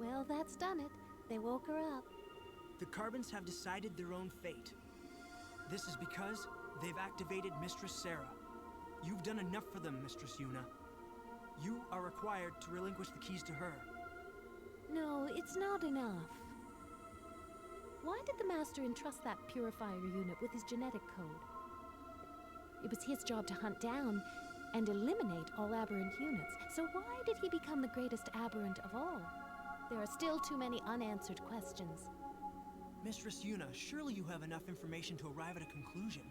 Well, that's done it. They woke her up. The Carbons have decided their own fate. This is because they've activated Mistress Sarah. You've done enough for them, Mistress Yuna. You are required to relinquish the keys to her. No, it's not enough. Why did the Master entrust that purifier unit with his genetic code? It was his job to hunt down and eliminate all aberrant units. So why did he become the greatest aberrant of all? There are still too many unanswered questions. Mistress Yuna, surely you have enough information to arrive at a conclusion.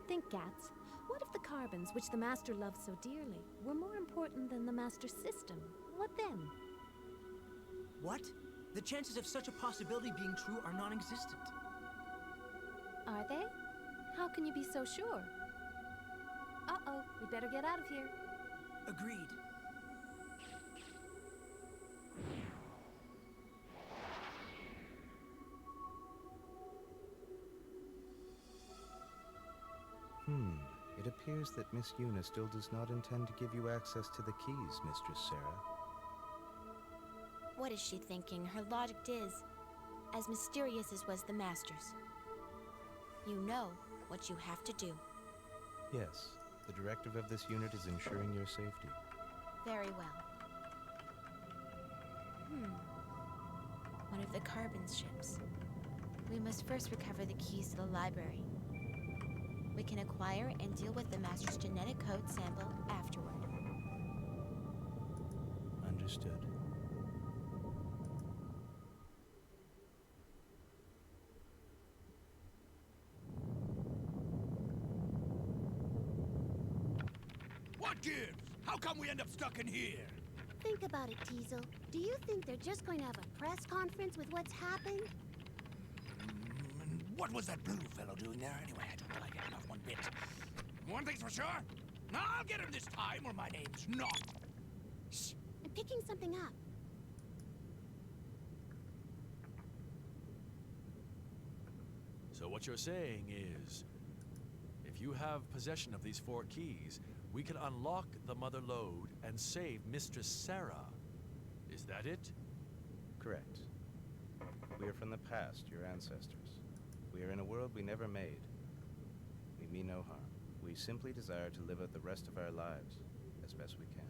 Think, Gats. What if the Carbons, which the Master loves so dearly, were more important than the Master's system? What then? What? The chances of such a possibility being true are non-existent. Are they? How can you be so sure? Uh-oh, we better get out of here. Agreed. It appears that Miss Yuna still does not intend to give you access to the keys, Mistress Sarah. What is she thinking? Her logic is as mysterious as was the Master's. You know what you have to do. Yes, the directive of this unit is ensuring your safety. Very well. One of the Carbon's ships. We must first recover the keys to the library. We can acquire and deal with the Master's genetic code sample afterward. Understood. What gives? How come we end up stuck in here? Think about it, Teasel. Do you think they're just going to have a press conference with what's happened? What was that blue fellow doing there anyway? I don't like it enough one bit. One thing's for sure, I'll get him this time or my name's not. Shh! I'm picking something up. So what you're saying is, if you have possession of these 4 keys, we can unlock the Mother Lode and save Mistress Sarah. Is that it? Correct. We are from the past, your ancestors. We are in a world we never made. We mean no harm. We simply desire to live out the rest of our lives as best we can.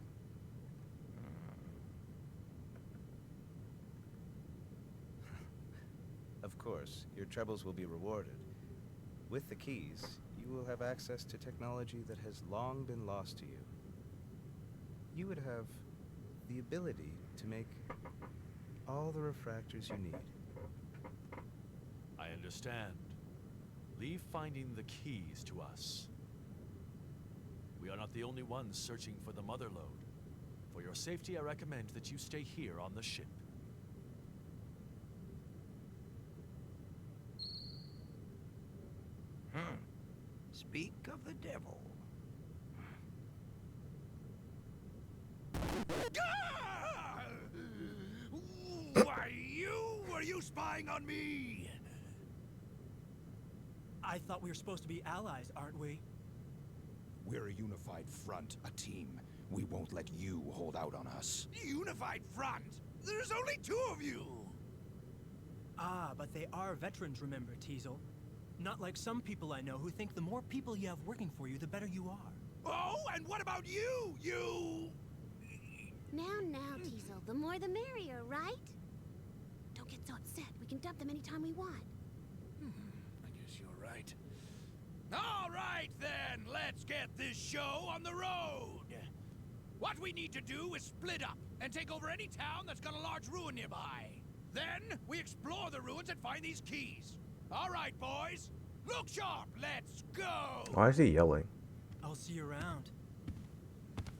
Of course, your troubles will be rewarded. With the keys, you will have access to technology that has long been lost to you. You would have the ability to make all the refractors you need. I understand. Leave finding the keys to us. We are not the only ones searching for the Mother Lode. For your safety, I recommend that you stay here on the ship. Speak of the devil. Why, were you spying on me? I thought we were supposed to be allies, aren't we? We're a unified front, a team. We won't let you hold out on us. Unified front? There's only 2 of you! Ah, but they are veterans, remember, Teasel. Not like some people I know who think the more people you have working for you, the better you are. Oh, and what about you? Now, Teasel, the more the merrier, right? Don't get so upset. We can dump them anytime we want. I guess you're right. All right, then. Let's get this show on the road. What we need to do is split up and take over any town that's got a large ruin nearby. Then we explore the ruins and find these keys. All right, boys. Look sharp. Let's go. Why is he yelling? I'll see you around.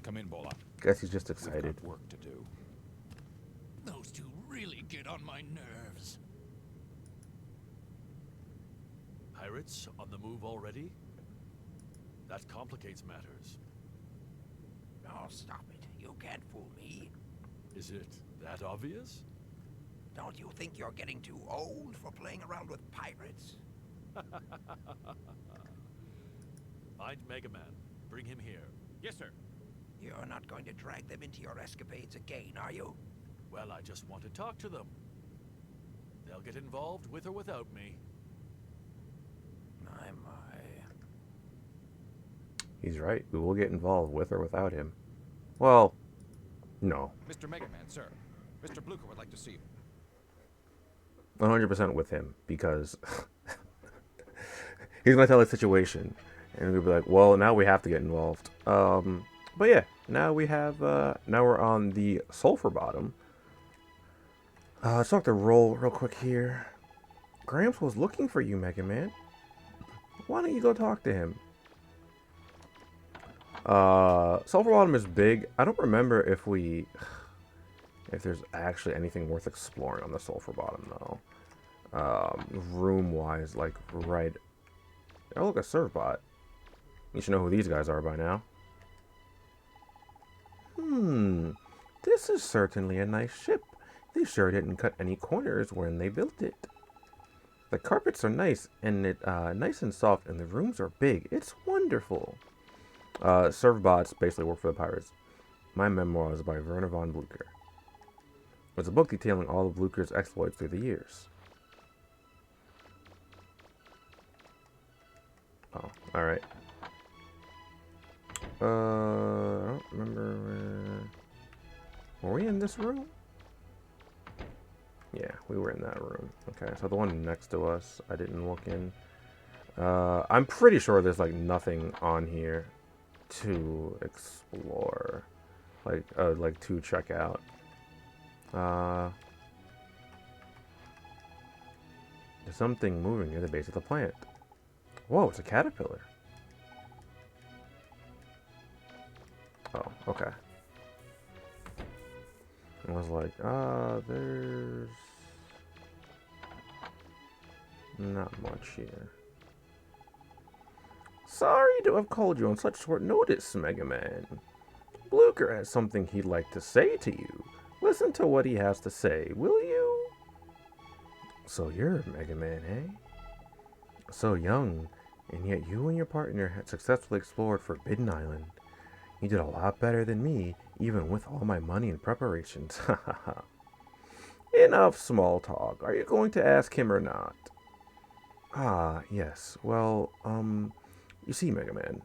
Come in, Bola. Guess he's just We've excited. got work to do. Those two really get on my nerves. Pirates on the move already? That complicates matters. Oh, stop it. You can't fool me. Is it that obvious? Don't you think you're getting too old for playing around with pirates? Find Mega Man. Bring him here. Yes, sir. You're not going to drag them into your escapades again, are you? Well, I just want to talk to them. They'll get involved with or without me. My. He's right. We will get involved with or without him. Well, no. Mr. Mega Man, sir. Mr. Blucher would like to see you. 100% with him, because he's going to tell the situation. And we'll be like, well, now we have to get involved. But yeah, now we have, now we're on the sulfur bottom. Let's talk to Roll real quick here. Gramps was looking for you, Mega Man. Why don't you go talk to him? Sulfur bottom is big. I don't remember if there's actually anything worth exploring on the sulfur bottom, though. Room-wise, like, right... Oh, look, a Servbot. You should know who these guys are by now. This is certainly a nice ship. They sure didn't cut any corners when they built it. The carpets are nice, and nice and soft, and the rooms are big. It's wonderful. Servbots basically work for the pirates. My memoirs by Werner von Blucher. It's a book detailing all of Blucher's exploits through the years. Oh, alright. I don't remember where... Were we in this room? Yeah, we were in that room. Okay, so the one next to us, I didn't look in. I'm pretty sure there's, like, nothing on here to explore. Like to check out. There's something moving near the base of the plant. Whoa, it's a caterpillar. Oh, okay. I was like, there's not much here. Sorry to have called you on such short notice, Mega Man. Blucher has something he'd like to say to you. Listen to what he has to say, will you? So you're Mega Man, eh? So young, and yet you and your partner had successfully explored Forbidden Island. You did a lot better than me, even with all my money and preparations. Enough small talk. Are you going to ask him or not? Ah, yes. Well, you see, Mega Man,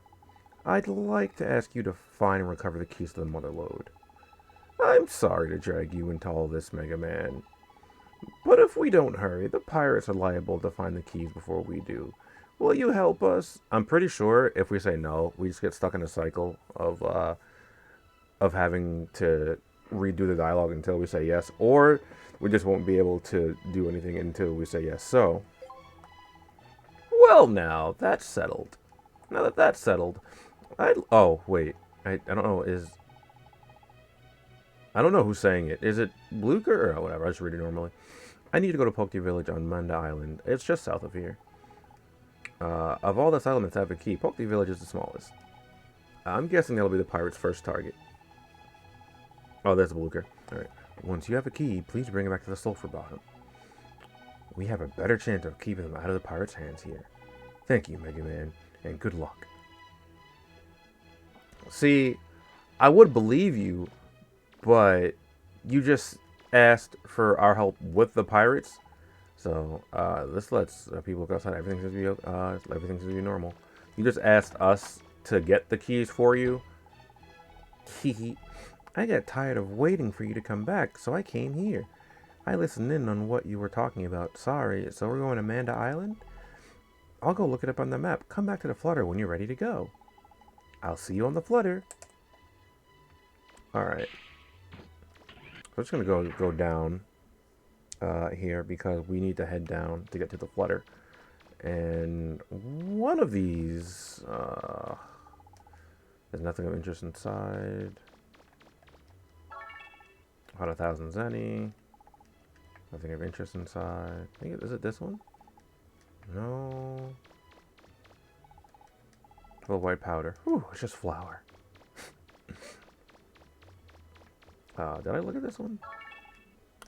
I'd like to ask you to find and recover the keys to the Mother Lode. I'm sorry to drag you into all this, Mega Man. But if we don't hurry, the pirates are liable to find the keys before we do. Will you help us? I'm pretty sure if we say no, we just get stuck in a cycle of having to redo the dialogue until we say yes, or we just won't be able to do anything until we say yes. So, well, now that's settled. Now that that's settled, oh wait, I don't know. I don't know who's saying it. Is it Blucher or whatever? I just read it normally. I need to go to Pocky Village on Manda Island. It's just south of here. Of all the settlements that have a key, Pocky Village is the smallest. I'm guessing that'll be the pirates' first target. Oh, that's Blucher. Alright. Once you have a key, please bring it back to the sulfur bottom. We have a better chance of keeping them out of the pirates' hands here. Thank you, Mega Man, and good luck. See, I would believe you, but you just asked for our help with the pirates. So this lets people go outside. Everything seems to be everything seems to be normal. You just asked us to get the keys for you. Hee. I got tired of waiting for you to come back, so I came here. I listened in on what you were talking about. Sorry, so we're going to Amanda Island? I'll go look it up on the map. Come back to the Flutter when you're ready to go. I'll see you on the Flutter. Alright. I'm just going to go down here because we need to head down to get to the Flutter. And one of these... there's nothing of interest inside. 100,000 zenny. Nothing of interest inside. Is it this one? No. Little white powder. Whew, it's just flour. Did I look at this one?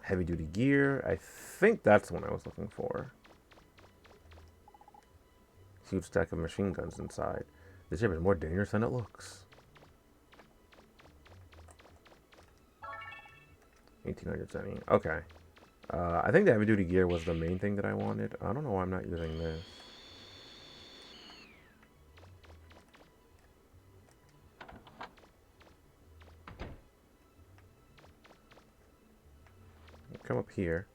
Heavy duty gear. I think that's the one I was looking for. Huge stack of machine guns inside. This ship is more dangerous than it looks. 1800 zenny. Okay. I think the heavy duty gear was the main thing that I wanted. I don't know why I'm not using this. Come up here.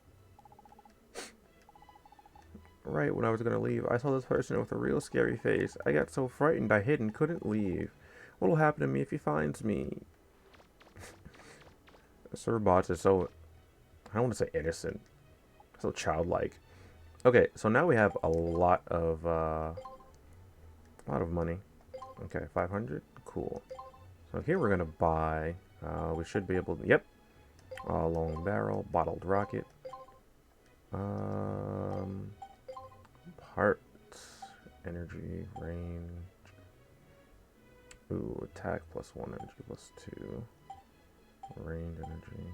Right when I was gonna leave, I saw this person with a real scary face. I got so frightened I hid and couldn't leave. What'll happen to me if he finds me? Sir Bots is so... I don't want to say innocent. So childlike. Okay, so now we have a lot of money. Okay, 500. Cool. So here we're gonna buy. We should be able to. Yep. Long barrel, bottled rocket. Parts, energy, range. Ooh, attack +1, energy +2. Range, energy.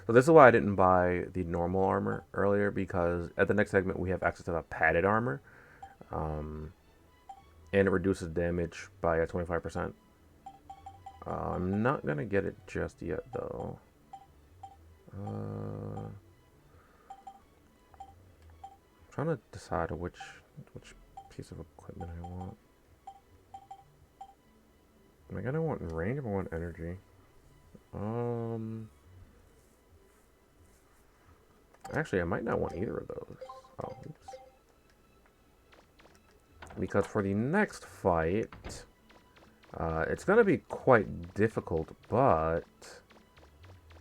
So this is why I didn't buy the normal armor earlier, because at the next segment we have access to the padded armor. And it reduces damage by 25%. I'm not gonna get it just yet though. Trying to decide which piece of equipment I want. Am I gonna want range or I want energy? Actually, I might not want either of those. Oh, oops. Because for the next fight, it's gonna be quite difficult, but...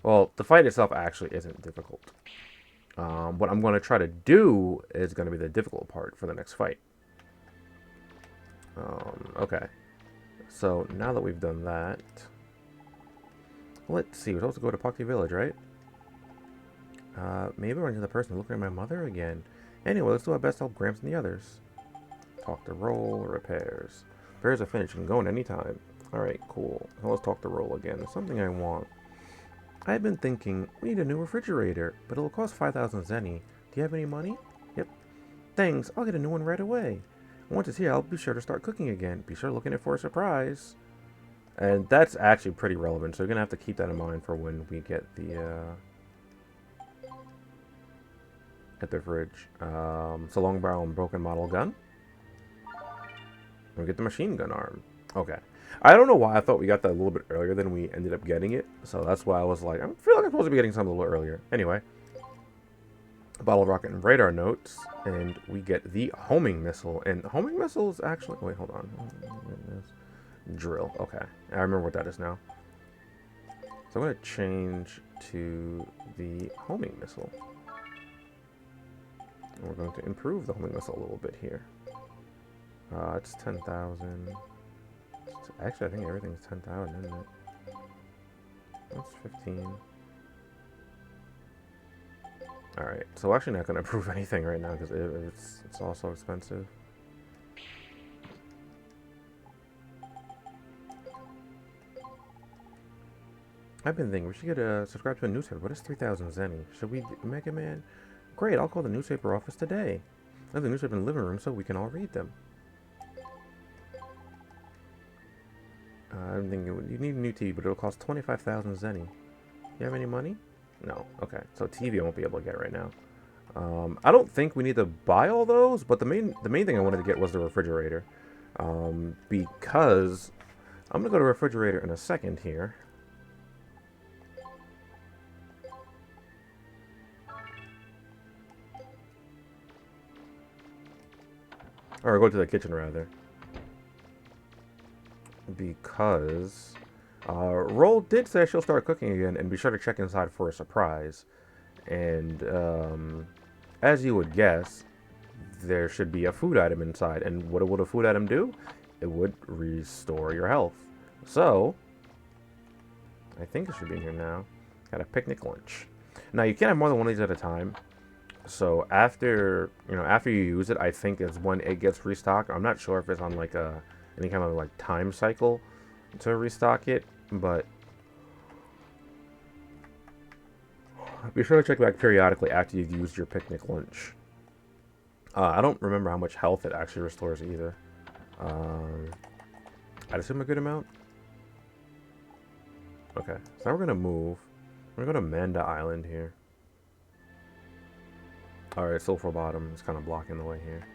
Well, the fight itself actually isn't difficult. What I'm gonna try to do is gonna be the difficult part for the next fight. Okay. So, now that we've done that... Let's see, we're supposed to go to Pocky Village, right? Maybe run into the person looking at my mother again. Anyway, let's do our best to help Gramps and the others. Talk to Roll, repairs. Repairs are finished, you can go in any time. Alright, cool. So let's talk to Roll again. There's something I want. I've been thinking, we need a new refrigerator, but it'll cost 5,000 zenny. Do you have any money? Yep. Thanks, I'll get a new one right away. Once it's here, I'll be sure to start cooking again. Be sure to look in it for a surprise. And that's actually pretty relevant, so you're gonna have to keep that in mind for when we get the, at the fridge. So long barrel and broken model gun. And we get the machine gun arm. Okay. I don't know why I thought we got that a little bit earlier than we ended up getting it. So that's why I was like, I feel like I'm supposed to be getting something a little earlier. Anyway. Bottle rocket and radar notes. And we get the homing missile. And the homing missile is actually... Wait, hold on. Drill. Okay. I remember what that is now. So I'm going to change to the homing missile. And we're going to improve the homing missile a little bit here. It's 10,000. Actually, I think everything's 10,000, isn't it? That's 15. Alright, so we're actually not going to improve anything right now because it's all so expensive. I've been thinking we should get subscribe to a newspaper, but it's 3,000 zenny. Should we, Mega Man? Great, I'll call the newspaper office today. I have the newspaper in the living room so we can all read them. I'm thinking you need a new TV, but it'll cost 25,000 zenny. You have any money? No. Okay. So TV I won't be able to get right now. I don't think we need to buy all those, but the main thing I wanted to get was the refrigerator. Because I'm gonna go to refrigerator in a second here. Or go to the kitchen rather. Because Roll did say she'll start cooking again, and be sure to check inside for a surprise. And as you would guess, there should be a food item inside. And what would a food item do? It would restore your health. So, I think it should be in here now. Got a picnic lunch. Now, you can't have more than one of these at a time. So, after you use it, I think is when it gets restocked. I'm not sure if it's on like any kind of like time cycle to restock it, but be sure to check back periodically after you've used your picnic lunch. I don't remember how much health it actually restores either. I'd assume a good amount. Okay, so now we're gonna move. We're gonna go to Manda Island here. Alright, Sulphur Bottom is kind of blocking the way here.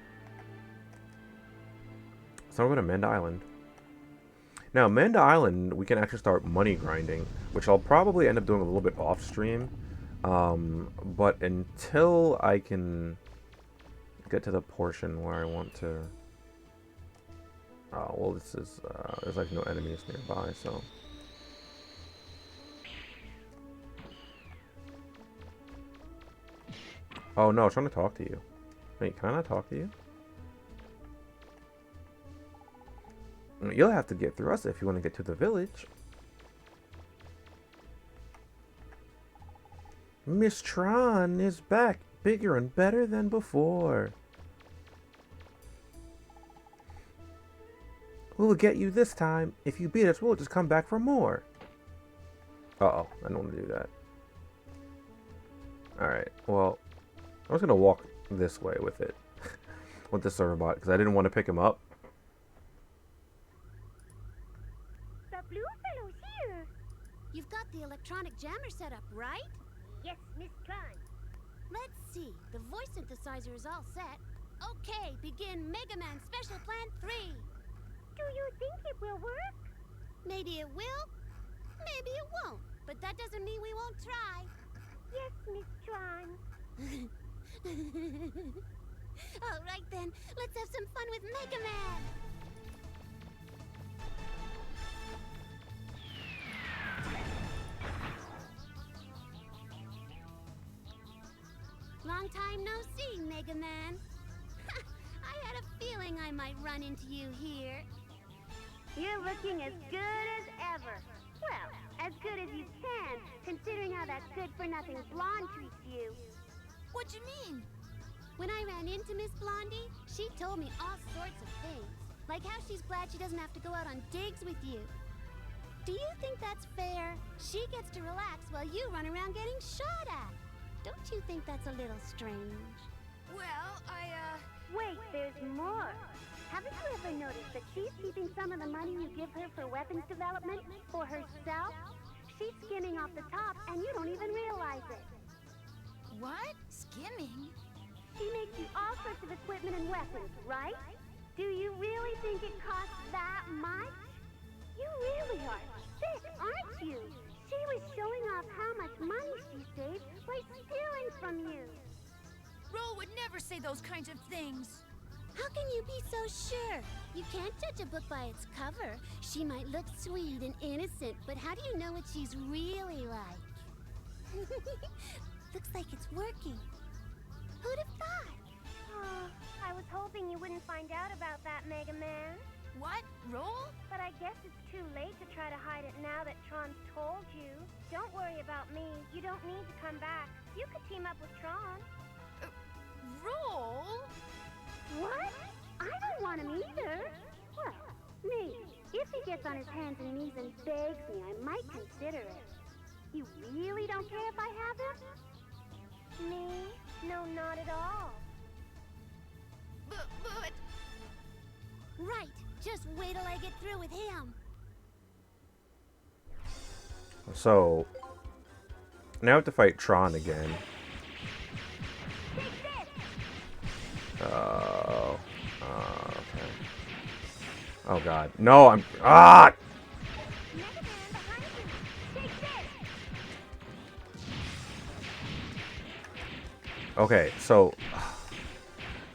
So we're going to Manda Island. Now, Manda Island, we can actually start money grinding, which I'll probably end up doing a little bit off stream. But until I can get to the portion where I want to... Oh, well, this is... there's like no enemies nearby, so... Oh, no, I was trying to talk to you. Wait, can I not talk to you? You'll have to get through us if you want to get to the village. Miss Tron is back, bigger and better than before. We'll get you this time. If you beat us, we'll just come back for more. Uh-oh, I don't want to do that. Alright, well, I'm just going to walk this way with it. With the server bot, because I didn't want to pick him up. The blue fellow's here. You've got the electronic jammer set up, right? Yes, Miss Tron. Let's see. The voice synthesizer is all set. Okay, begin Mega Man Special Plan 3. Do you think it will work? Maybe it will, maybe it won't. But that doesn't mean we won't try. Yes, Miss Tron. All right then, let's have some fun with Mega Man. Long time no see, Mega Man. I had a feeling I might run into you here. You're looking as good as ever. Well, as good as you can, considering how that good-for-nothing blonde treats you. What you mean? When I ran into Miss Blondie, she told me all sorts of things. Like how she's glad she doesn't have to go out on digs with you. Do you think that's fair? She gets to relax while you run around getting shot at. Don't you think that's a little strange? Well, Wait, there's more. Haven't you ever noticed that she's keeping some of the money you give her for weapons development for herself? She's skimming off the top, and you don't even realize it. What? Skimming? She makes you all sorts of equipment and weapons, right? Do you really think it costs that much? You really are sick, aren't you? She was showing off how much money she saved by stealing from you. Roll would never say those kinds of things. How can you be so sure? You can't judge a book by its cover. She might look sweet and innocent, but how do you know what she's really like? Looks like it's working. Who'd have thought? Oh, I was hoping you wouldn't find out about that, Mega Man. What? Roll? But I guess it's too late to try to hide it now that Tron's told you. Don't worry about me. You don't need to come back. You could team up with Tron. Roll? What? I don't want him either. Well, maybe. If he gets on his hands and knees and begs me, I might consider it. You really don't care if I have him? Me? No, not at all. But... Right. Just wait till I get through with him. So, Now I have to fight Tron again. Okay. Oh god. No, I'm... Ah! Okay, so...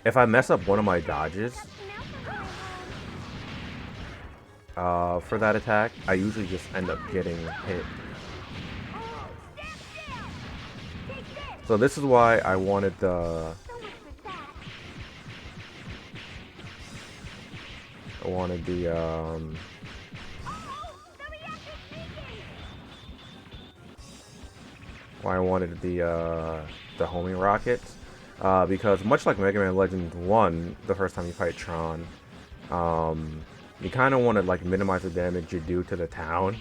If I mess up one of my dodges... for that attack, I usually just end up getting hit. So this is why I wanted the... Why I wanted the homing rocket. Because much like Mega Man Legends 1, the first time you fight Tron, you kind of want to like minimize the damage you do to the town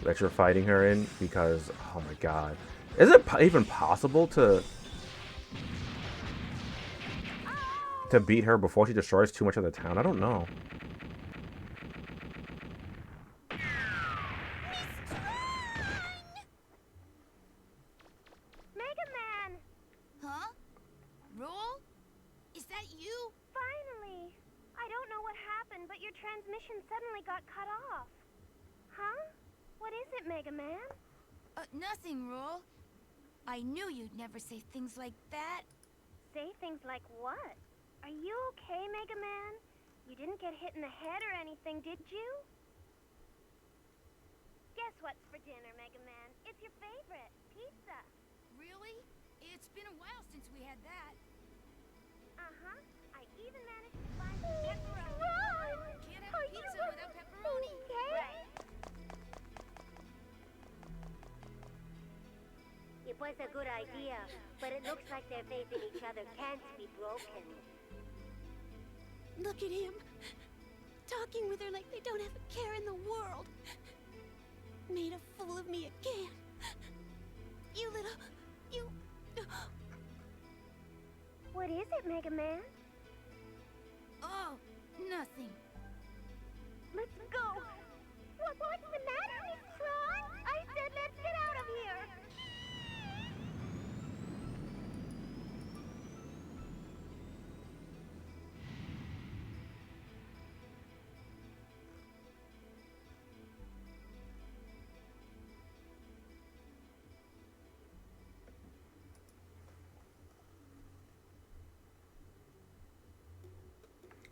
that you're fighting her in, because oh my god, is it even possible to beat her before she destroys too much of the town? I don't know. Mega Man! Huh? Roll? Is that you? Finally! I don't know what happened, but your transmission suddenly got cut off. Huh? What is it, Mega Man? Nothing, Roll. I knew you'd never say things like that. Say things like what? Are you okay, Mega Man? You didn't get hit in the head or anything, did you? Guess what's for dinner, Mega Man? It's your favorite, pizza. Really? It's been a while since we had that. Uh-huh. I even managed to find some pepperoni. Can't have pizza without pepperoni. Okay. Right. It was a good idea, but it looks like their faith in each other can't be broken. Look at him. Talking with her like they don't have a care in the world. Made a fool of me again. You little... You... What is it, Mega Man? Oh, nothing. Let's go. What's the matter, Miss Tron? I said let's get out of here.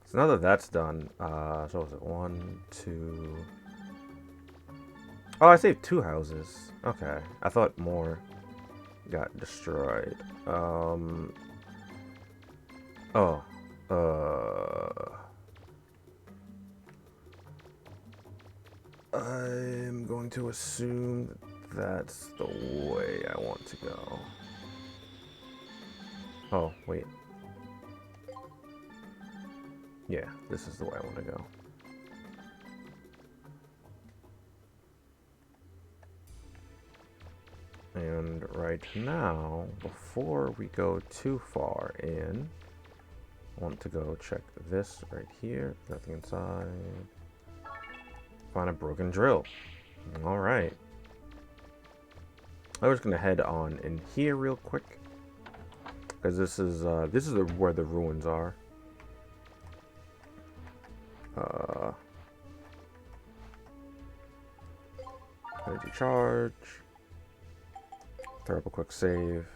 So now that that's done, so was it 1, 2... Oh, I saved 2 houses. Okay, I thought more got destroyed. I'm going to assume that that's the way I want to go. Oh, wait. Yeah, this is the way I want to go. And right now, before we go too far in, I want to go check this right here. Nothing inside. Find a broken drill. Alright. I'm just gonna head on in here real quick, because this is where the ruins are. Energy charge. Throw up a quick save.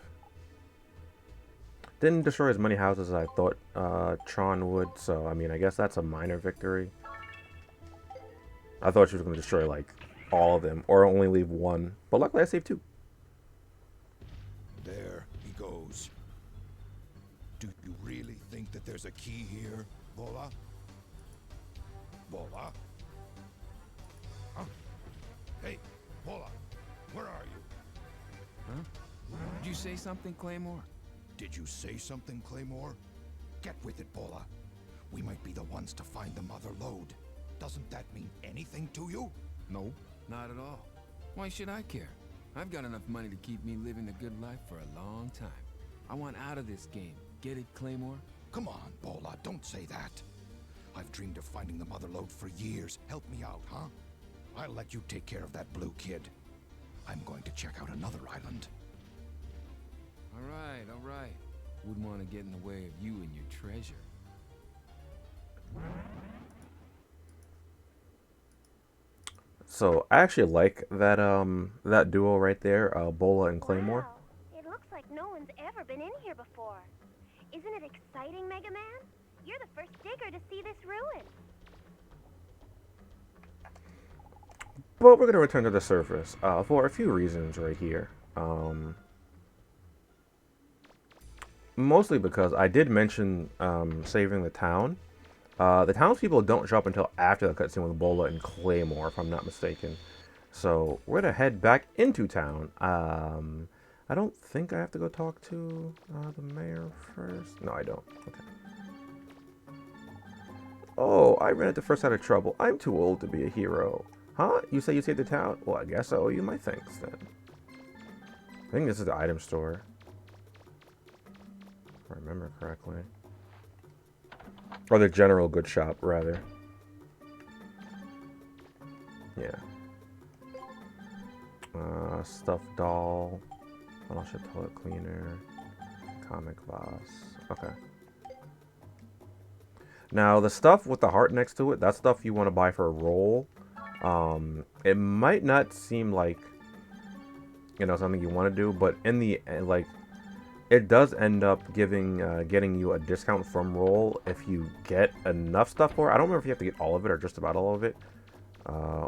Didn't destroy as many houses as I thought Tron would, so I mean, I guess that's a minor victory. I thought she was going to destroy like all of them, or only leave one, but luckily I saved 2. There he goes. Do you really think that there's a key here, Vola? Vola? Huh? Hey, Vola, where are you? Huh? Did you say something, Claymore? Did you say something, Claymore? Get with it, Vola. We might be the ones to find the mother lode. Doesn't that mean anything to you? No, not at all. Why should I care? I've got enough money to keep me living a good life for a long time. I want out of this game. Get it, Claymore? Come on, Vola, don't say that. I've dreamed of finding the mother lode for years. Help me out, huh? I'll let you take care of that blue kid. I'm going to check out another island. All right. Wouldn't want to get in the way of you and your treasure. So I actually like that that duo right there, Bola and Claymore. Wow, it looks like no one's ever been in here before. Isn't it exciting, Mega Man? You're the first digger to see this ruin. But we're gonna return to the surface for a few reasons right here. Mostly because I did mention saving the town. The townspeople don't show up until after the cutscene with Bola and Claymore, if I'm not mistaken. So we're gonna head back into town. I don't think I have to go talk to the mayor first. No, I don't. Okay. Oh, I ran into first out of trouble. I'm too old to be a hero. Huh? You say you saved the town? Well, I guess I owe you my thanks then. I think this is the item store, if I remember correctly. Or the general goods shop, rather. Yeah. Stuffed doll. Fellowship toilet cleaner. Comic vase. Okay. Now, the stuff with the heart next to it, that's stuff you want to buy for a roll. It might not seem like, you know, something you want to do, but in the end, like, it does end up getting you a discount from roll if you get enough stuff for it. I don't remember if you have to get all of it or just about all of it.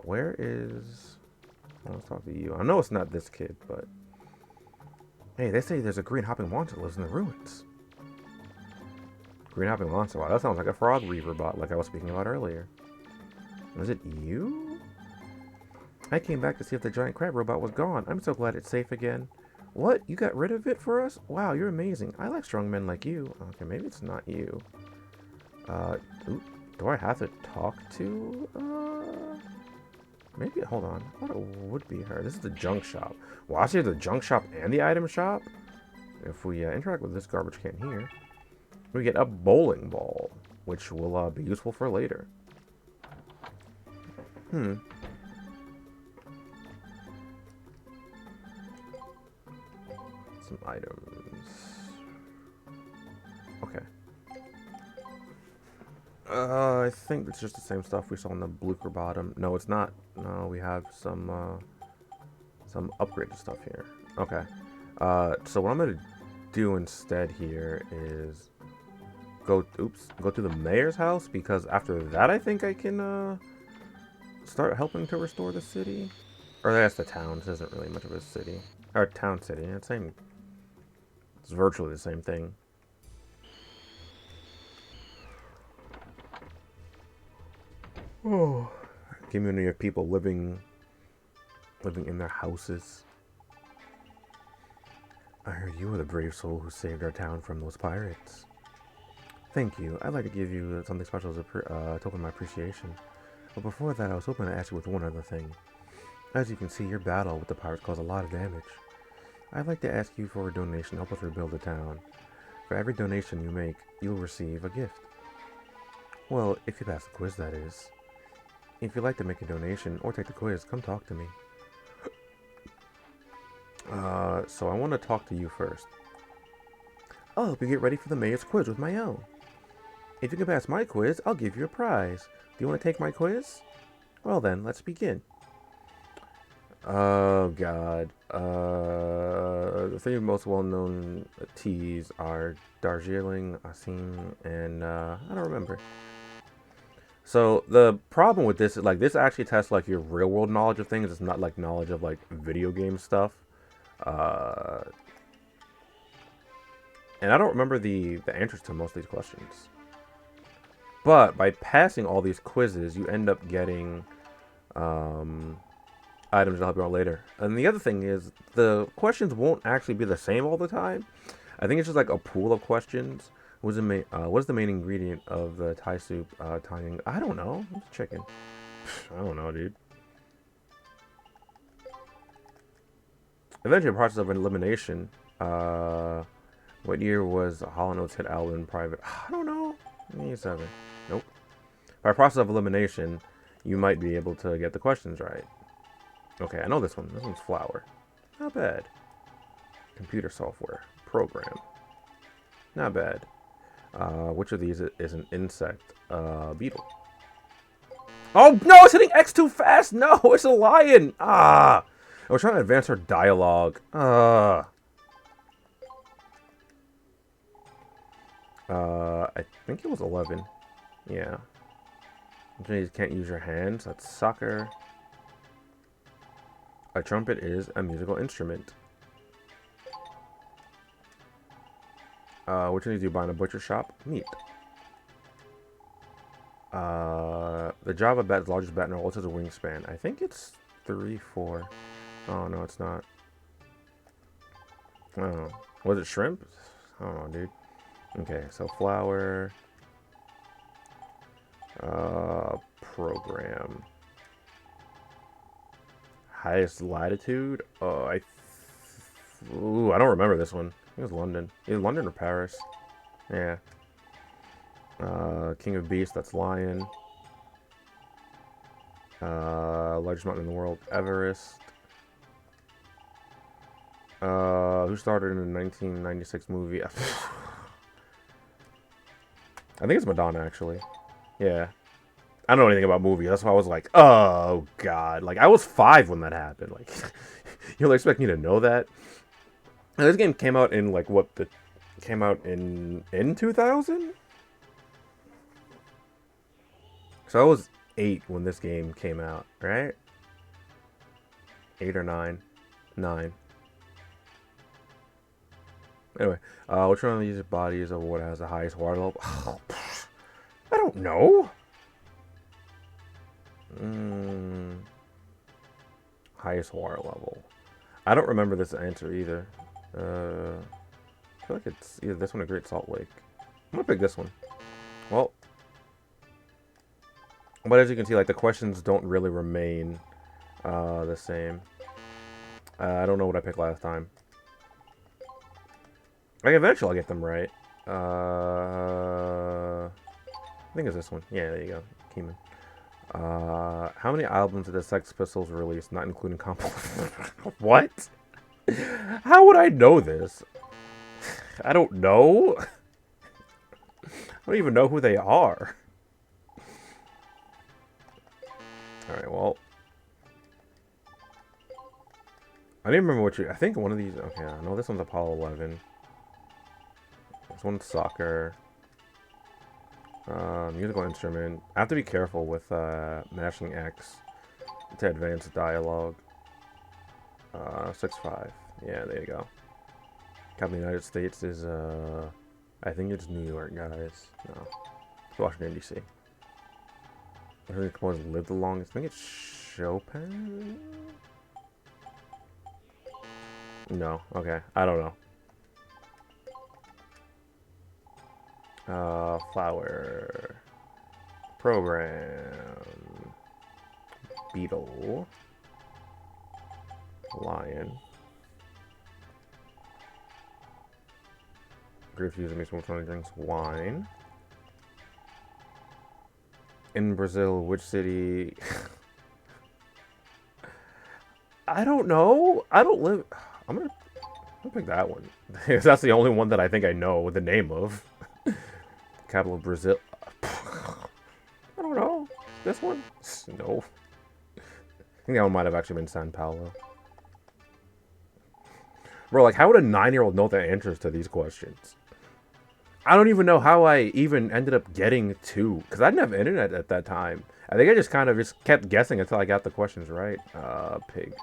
Where is... Let's talk to you. I know it's not this kid, but... Hey, they say there's a green hopping monster that lives in the ruins. Green hopping monster? Wow, that sounds like a frog reaver bot like I was speaking about earlier. Was it you? I came back to see if the giant crab robot was gone. I'm so glad it's safe again. What? You got rid of it for us? Wow, you're amazing. I like strong men like you. Okay, maybe it's not you. Ooh, do I have to talk to? Maybe, hold on. I thought it would be her. This is the junk shop. Well, I see the junk shop and the item shop. If we interact with this garbage can here, we get a bowling ball, which will be useful for later. Some items. Okay. I think it's just the same stuff we saw on the Blucher bottom. No, it's not. No, we have some upgraded stuff here. Okay. So what I'm gonna do instead here is go to the mayor's house, because after that I think I can start helping to restore the city. Or that's the town. This isn't really much of a city. Or town city. It's virtually the same thing. Oh, community of people living in their houses. I heard you were the brave soul who saved our town from those pirates. Thank you. I'd like to give you something special as a token of my appreciation. But before that, I was hoping to ask you with one other thing. As you can see, your battle with the pirates caused a lot of damage. I'd like to ask you for a donation to help us rebuild the town. For every donation you make, you'll receive a gift. Well, if you pass the quiz, that is. If you'd like to make a donation or take the quiz, come talk to me. So I want to talk to you first. I'll help you get ready for the mayor's quiz with my own. If you can pass my quiz, I'll give you a prize. Do you want to take my quiz? Well then, let's begin. Oh god. The three most well-known teas are Darjeeling, Asim, and I don't remember. So the problem with this is, like, this actually tests like your real-world knowledge of things. It's not like knowledge of like video game stuff. And I don't remember the answers to most of these questions. But by passing all these quizzes, you end up getting items to help you out later. And the other thing is, the questions won't actually be the same all the time. I think it's just like a pool of questions. What is the main ingredient of the Thai soup? Thai, I don't know. It's chicken. I don't know, dude. Eventually, a process of elimination. What year was Hall & Oates hit album private? I don't know. 87. Nope. By process of elimination, you might be able to get the questions right. Okay, I know this one. This one's flower. Not bad. Computer software. Program. Not bad. Which of these is an insect? Beetle. Oh, no! It's hitting X too fast! No! It's a lion! Ah! I was trying to advance her dialogue. I think it was 11. Yeah. You can't use your hands. That's soccer. A trumpet is a musical instrument. Which one do you buy in a butcher shop? Meat. The Java bat's largest bat in the world has a wingspan. I think it's 3, 4. Oh, no, it's not. I don't know. Was it shrimp? I don't know, dude. Okay, so flower. Program. Highest latitude? Oh, Ooh, I don't remember this one. I think it was London. Either London or Paris. Yeah. King of Beasts, that's lion. Largest mountain in the world, Everest. Who started in the 1996 movie? I think it's Madonna, actually. Yeah. I don't know anything about movies. That's why I was like, oh, God. Like, I was 5 when that happened. Like, you don't expect me to know that? Now, this game came out in, like, what? Came out in 2000? So I was 8 when this game came out, right? 8 or 9. 9. Anyway, which one of these bodies of water has the highest water level? I don't know. Highest water level. I don't remember this answer either. I feel like it's either this one or Great Salt Lake. I'm gonna pick this one. Well, but as you can see, like, the questions don't really remain the same. I don't know what I picked last time. Like, eventually I'll get them right. I think it's this one. Yeah, there you go. Keenan. How many albums did the Sex Pistols release, not including compilations? What? How would I know this? I don't know. I don't even know who they are. Alright, well. I didn't remember what I think one of these... Okay, I know this one's Apollo 11. This one's soccer. Musical instrument. I have to be careful with mashing X to advance dialogue. 6-5. Yeah, there you go. Capital of the United States is, I think it's New York, guys. No. It's Washington, D.C. I think the composer lived the longest. I think it's Chopin? No. Okay. I don't know. Flower. Program. Beetle. Lion. Grape juice makes more fun drinks. Wine. In Brazil, which city? I don't know. I don't live... I'm gonna pick that one. That's the only one that I think I know the name of. Capital of Brazil. I don't know. This one? No. I think that one might have actually been Sao Paulo. Bro, like, how would a 9-year-old know the answers to these questions? I don't even know how I even ended up getting 2. Because I didn't have internet at that time. I think I just kind of just kept guessing until I got the questions right. Pig.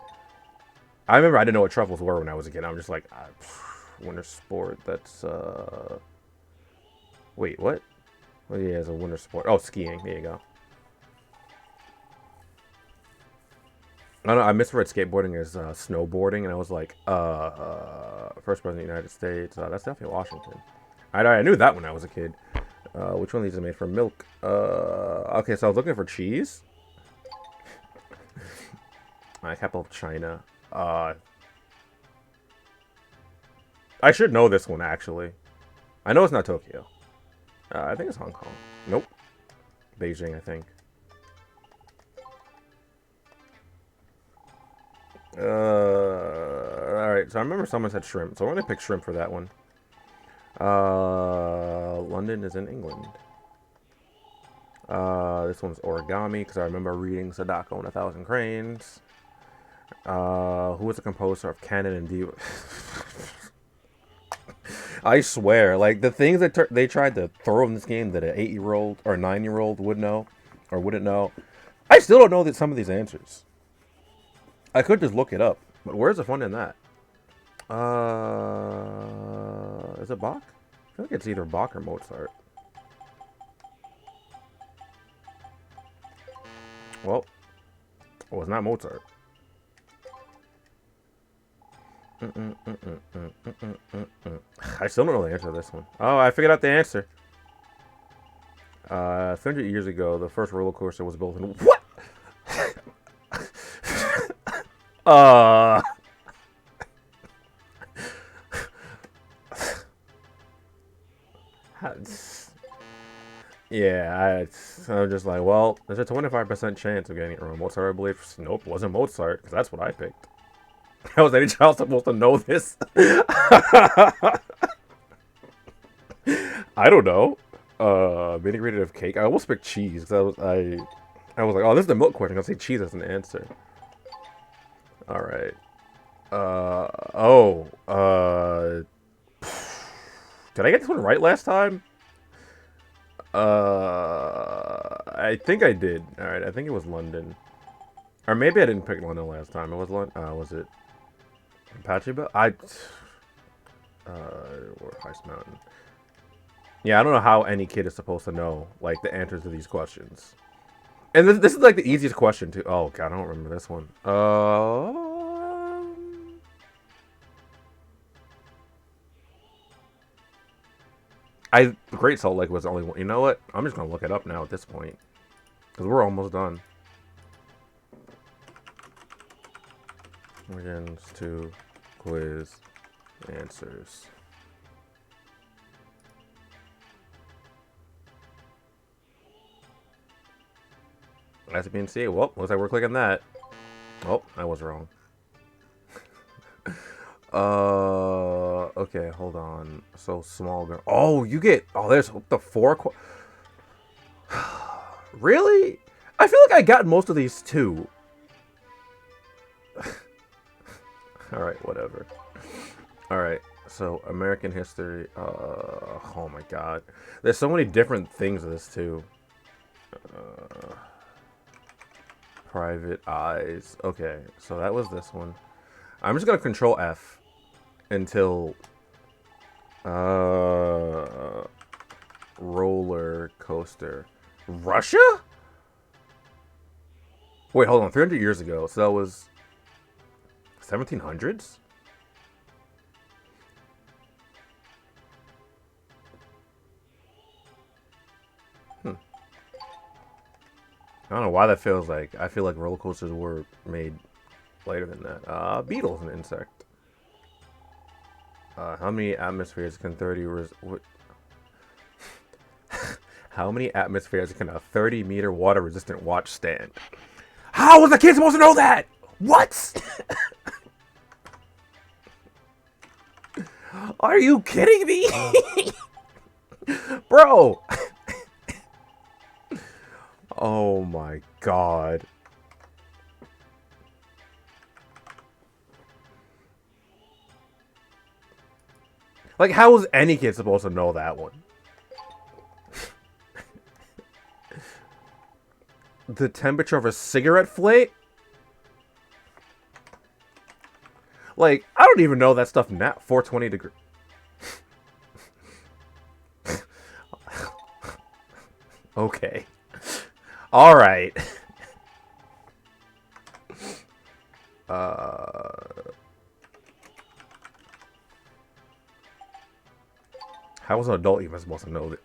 I remember I didn't know what truffles were when I was a kid. I'm just like, winter sport. That's, wait, what? Oh, yeah, it's a winter sport. Oh, skiing. There you go. I don't know, I misread skateboarding as snowboarding, and I was like, first president of the United States. That's definitely Washington. I knew that when I was a kid. Which one of these is made from milk? Okay, so I was looking for cheese. Capital of China. I should know this one, actually. I know it's not Tokyo. I think it's Hong Kong. Nope. Beijing, I think. Alright, so I remember someone said shrimp, so I'm gonna pick shrimp for that one. London is in England. This one's origami, because I remember reading Sadako and 1,000 Cranes. Who was the composer of Canon and Diva? I swear, like, the things that they tried to throw in this game that an 8-year-old or 9-year-old would know, or wouldn't know, I still don't know that some of these answers. I could just look it up, but where's the fun in that? Is it Bach? I feel like it's either Bach or Mozart. Well, it was not Mozart. I still don't know the answer to this one. Oh, I figured out the answer. 300 years ago, the first roller coaster was built in... What? Yeah, I'm just like, well, there's a 25% chance of getting it wrong. Mozart, I believe. Nope, it wasn't Mozart, because that's what I picked. How was any child supposed to know this? I don't know. Vinaigrette of cake. I almost picked cheese, because I was like, oh, this is the milk question. I'll say cheese as an answer. Alright. Did I get this one right last time? I think I did. Alright, I think it was London. Or maybe I didn't pick London last time. It was London. Was it Apache Bell? Or Heist Mountain. Yeah, I don't know how any kid is supposed to know, like, the answers to these questions. And this is, like, the easiest question, too. Oh, God, I don't remember this one. Great Salt Lake was the only one. You know what? I'm just gonna look it up now at this point, because we're almost done. Origins to quiz answers. As being seen, well, looks like we're clicking that. Oh, I was wrong. Okay, hold on. So small girl. Oh, you get. Oh, there's the 4. Really? I feel like I got most of these too. Alright, whatever. Alright, so American history. Oh my god. There's so many different things of this too. Private eyes. Okay, so that was this one. I'm just gonna control F until roller coaster. Russia? Wait, hold on. 300 years ago. So that was 1700s? I don't know why that feels like. I feel like roller coasters were made later than that. Beetle's an insect. How many atmospheres can 30 How many atmospheres can a 30-meter water-resistant watch stand? How was the kid supposed to know that? What? Are you kidding me? Bro. Oh my god. Like, how is any kid supposed to know that one? The temperature of a cigarette flake? Like, I don't even know that stuff now. 420 degrees. Okay. Alright. How was an adult even supposed to know that?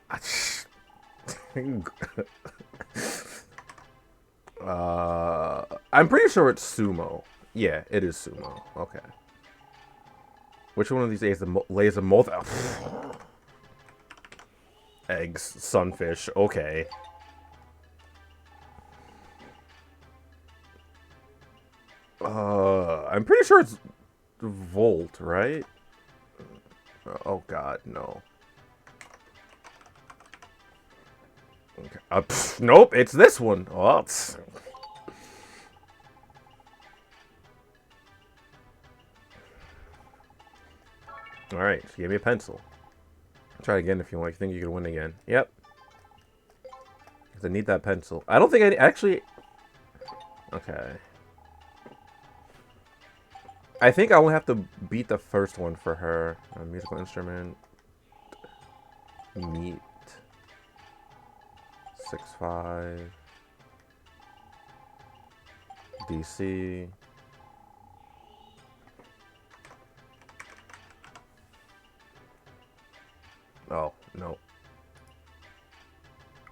I'm pretty sure it's sumo. Yeah, it is sumo. Okay. Which one of these lays the most? Eggs, sunfish. Okay. I'm pretty sure it's Volt, right? Oh god, no. Okay. Nope, it's this one. Oh, Alright, she gave me a pencil. Try again if you want. You think you can win again. Yep. Because I need that pencil. I don't think I actually... Okay. I think I only have to beat the first one for her. A musical instrument. Meat. 6'5". DC. Oh, no.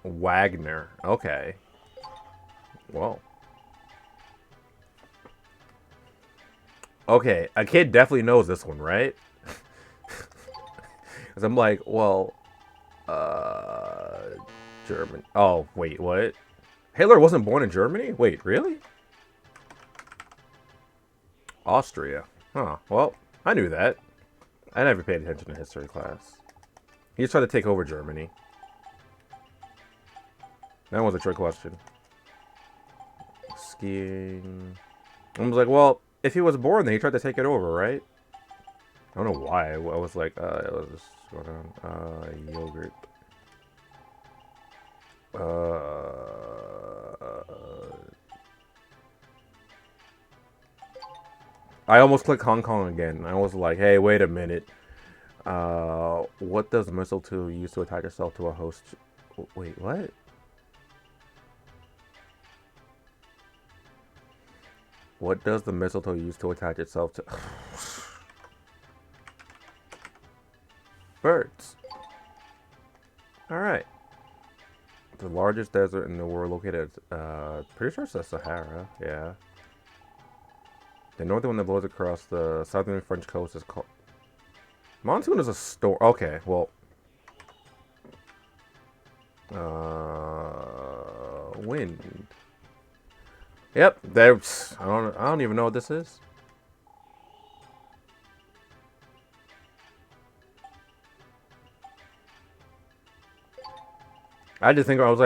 Wagner. Okay. Whoa. Okay, a kid definitely knows this one, right? Because I'm like, well, German. Oh, wait, what? Hitler wasn't born in Germany? Wait, really? Austria. Huh, well, I knew that. I never paid attention to history class. He just tried to take over Germany. That was a trick question. Skiing. I was like, well, if he was born, then he tried to take it over, right? I don't know why. I was like, it was just going on. Yogurt. I almost clicked Hong Kong again. I was like, hey, wait a minute. What does mistletoe use to attach itself to a host? Wait, what? What does the mistletoe use to attach itself to? Birds. Alright. The largest desert in the world located at, pretty sure it's the Sahara, yeah. The northern one that blows across the southern French coast is called... Monsoon is a storm. Okay, well... Wind. Yep, there's... I don't even know what this is. I just think I was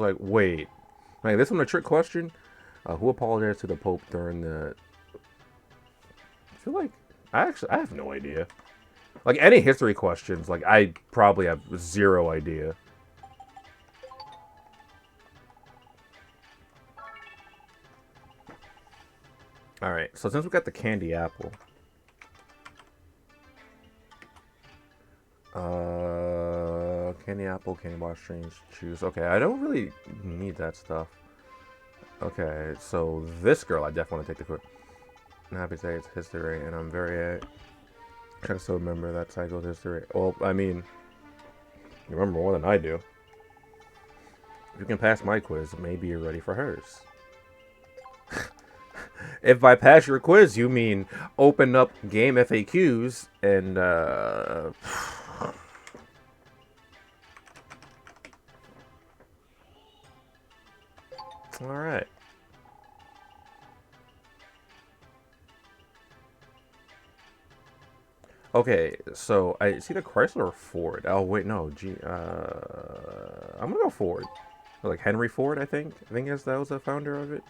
like, wait, like this one a trick question? Who apologized to the Pope during the? I feel like I have no idea. Like any history questions, like I probably have zero idea. All right, so since we got the candy apple, candy apple, candy bar, strange juice. Okay, I don't really need that stuff. Okay, so this girl, I definitely want to take the quiz. I'm happy to say it's history, and I'm very. I still remember that cycle's history. Well, I mean, you remember more than I do. If you can pass my quiz, maybe you're ready for hers. If by pass your quiz, you mean open up game FAQs and, Alright. Okay, so I see the Chrysler or Ford. Oh wait, no, I'm gonna go Ford. Like Henry Ford, I think. I think that was the founder of it.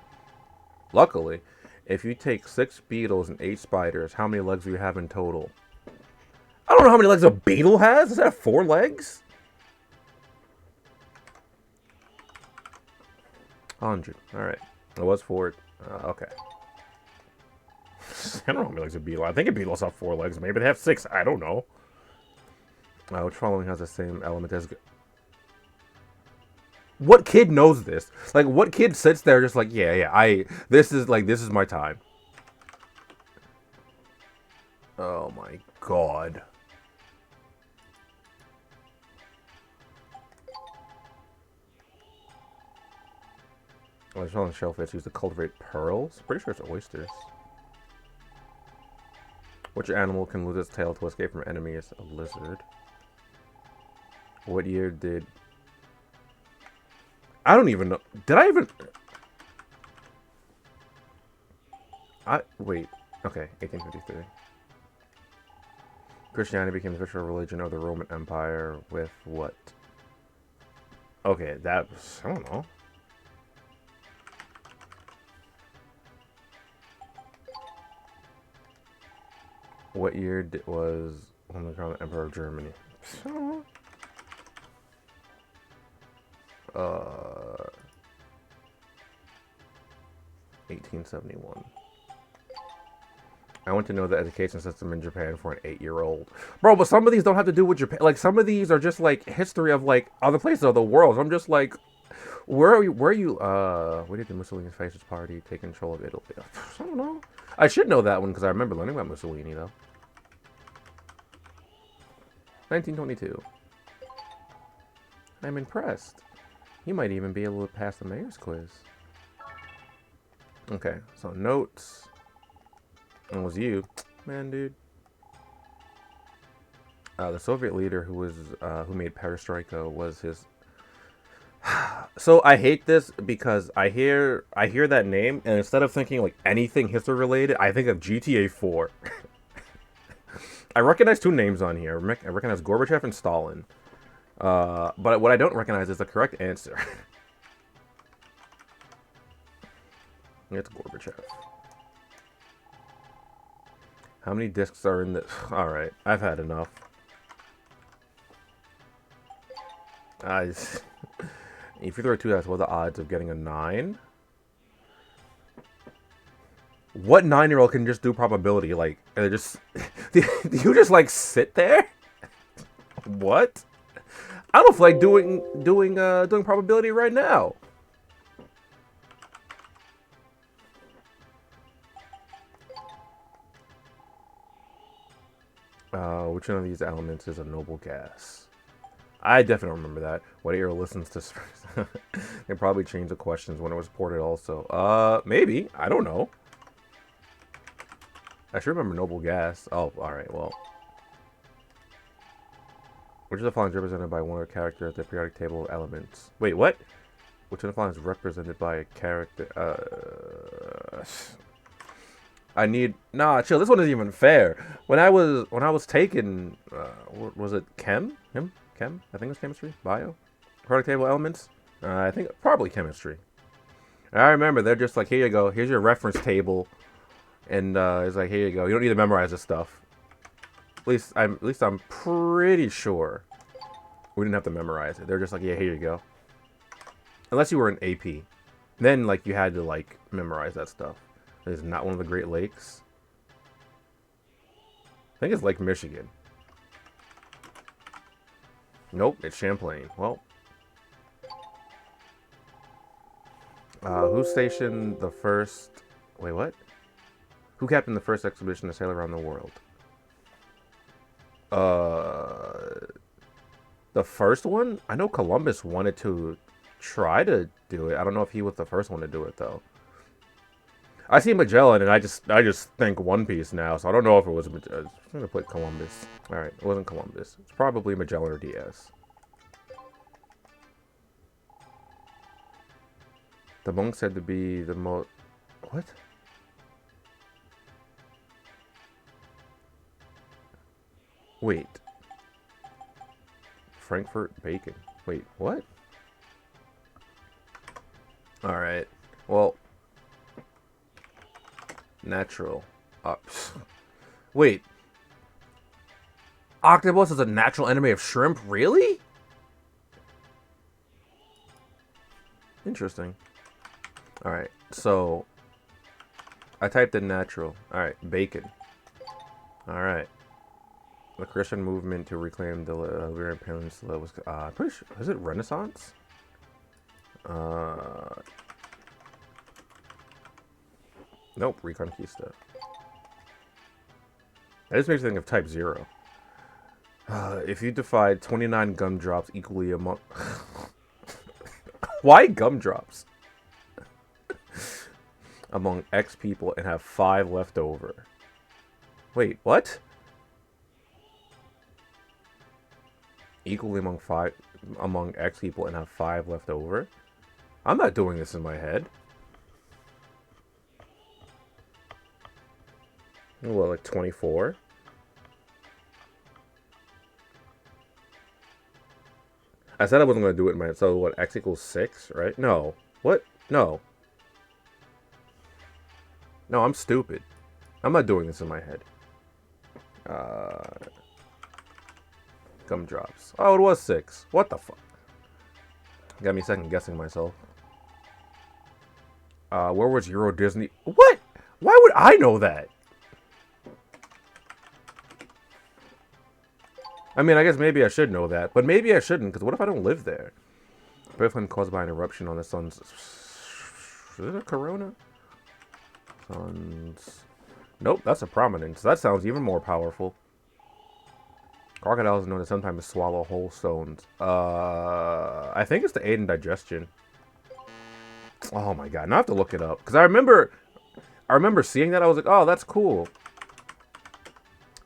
Luckily, if you take 6 beetles and 8 spiders, how many legs do you have in total? I don't know how many legs a beetle has. Does that have 4 legs? 100. Alright. It was Ford. Okay. I don't know how many legs a beetle. I think a beetle's have 4 legs. Maybe they have 6. I don't know. Which following has the same element as... What kid knows this? Like, what kid sits there just like, yeah, this is my time. Oh my god. Oh, it's on the shellfish used to cultivate pearls? Pretty sure it's oysters. Which animal can lose its tail to escape from enemies? A lizard. What year did... I don't even know. Did I even... Wait. Okay, 1853. Christianity became the official religion of the Roman Empire with what? Okay, that was, I don't know. What year was the Emperor of Germany? 1871. I want to know the education system in Japan for an 8-year-old. Bro, but some of these don't have to do with Japan. Like, some of these are just, like, history of, like, other places of the world. So I'm just like, where are you, where did the Mussolini's fascist party take control of Italy? I don't know. I should know that one because I remember learning about Mussolini, though. 1922. I'm impressed. You might even be able to pass the mayor's quiz. Okay, so notes. It was you, man, dude. The Soviet leader who made Perestroika was his. So I hate this because I hear that name, and instead of thinking like anything history related, I think of GTA 4. I recognize two names on here. I recognize Gorbachev and Stalin. But what I don't recognize is the correct answer. It's Gorbachev. How many discs are in this? Alright, I've had enough. If you throw 2 dice, what are the odds of getting a 9? What 9-year-old can just do probability? Like, just... do you just, like, sit there? What? I don't feel like doing probability right now. Which one of these elements is a noble gas? I definitely remember that. What era listens to... They probably changed the questions when it was ported also. Maybe. I don't know. I should remember noble gas. Oh, alright, well. Which of the following is represented by one of the characters of the periodic table of elements? Wait, what? Which of the following is represented by a character? I need... Nah, chill. This one isn't even fair. When I was taking... was it chem? Chem? I think it was chemistry? Bio? Periodic table elements? I think probably chemistry. I remember they're just like, here you go. Here's your reference table. And it's like, here you go. You don't need to memorize this stuff. At least I'm pretty sure we didn't have to memorize it. They're just like, yeah, here you go. Unless you were an AP. Then, like, you had to, like, memorize that stuff. It's not one of the Great Lakes. I think it's Lake Michigan. Nope, it's Champlain. Well. Who stationed the first... Wait, what? Who captained the first expedition to sail around the world? The first one? I know Columbus wanted to try to do it. I don't know if he was the first one to do it, though. I see Magellan, and I just think One Piece now, so I don't know if it was Magellan. I'm going to put Columbus. Alright, it wasn't Columbus. It's probably Magellan or Diaz. The monk said to be the most... What? Wait. Frankfurt bacon. Wait, what? Alright. Well... Natural. Wait. Octopus is a natural enemy of shrimp? Really? Interesting. Alright, so... I typed in natural. Alright, bacon. Alright. The Christian movement to reclaim the Iberian Peninsula was... pretty sure... Is it Renaissance? Nope, Reconquista. That just makes me think of Type 0. If you divide 29 gumdrops equally among... Why gumdrops? Among X people and have 5 left over. Wait, what? Equally among X people and have 5 left over? I'm not doing this in my head. What, like 24? I said I wasn't going to do it in my... So what, x equals 6, right? No. What? No. No, I'm stupid. I'm not doing this in my head. Gumdrops. Oh, it was 6. What the fuck? Got me second guessing myself. Where was Euro Disney? What? Why would I know that? I mean, I guess maybe I should know that, but maybe I shouldn't, because what if I don't live there? Earthquake caused by an eruption on the sun's... Is it a corona? Sun's... Nope, that's a prominence. That sounds even more powerful. Crocodiles are known to sometimes swallow whole stones. I think it's to aid in digestion. Oh my god, now I have to look it up. Because I remember seeing that, I was like, oh, that's cool.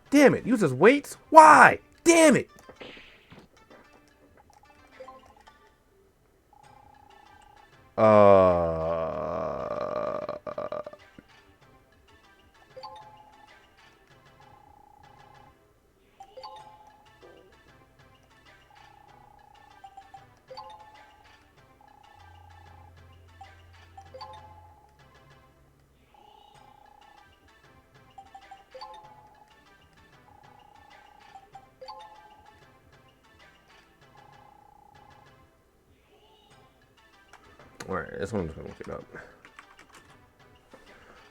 Damn it, uses weights? Why? Damn it! Alright, this one's gonna look it up.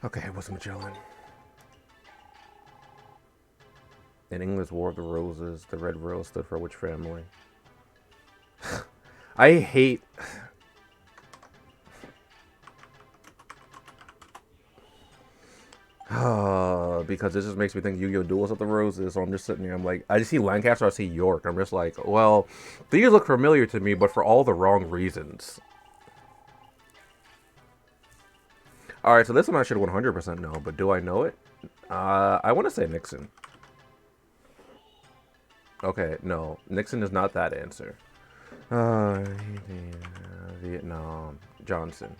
Okay, what's Magellan? In England's War of the Roses, the red rose stood for which family? I hate... because this just makes me think Yu-Gi-Oh! Duels of the Roses, so I'm just sitting here, I'm like, I just see Lancaster, I see York, I'm just like, well, these look familiar to me, but for all the wrong reasons. Alright, so this one I should 100% know, but do I know it? I want to say Nixon. Okay, no. Nixon is not that answer. Vietnam. Johnson.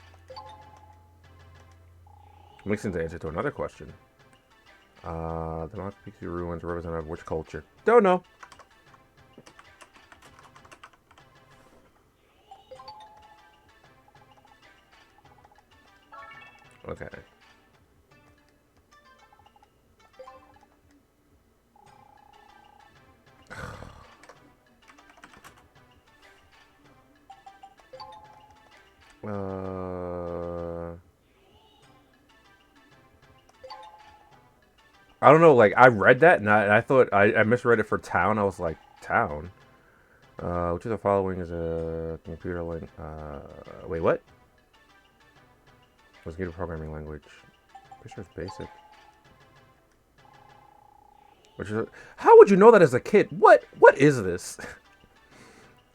Nixon's the answer to another question. The Machu Picchu ruins represent which culture? Don't know. Okay. I don't know, like, I read that, and I thought, I misread it for town. I was like, town? Which of the following is a computer link? Wait, what? Was computer programming language. Pretty sure it's basic. Which is how would you know that as a kid? What is this?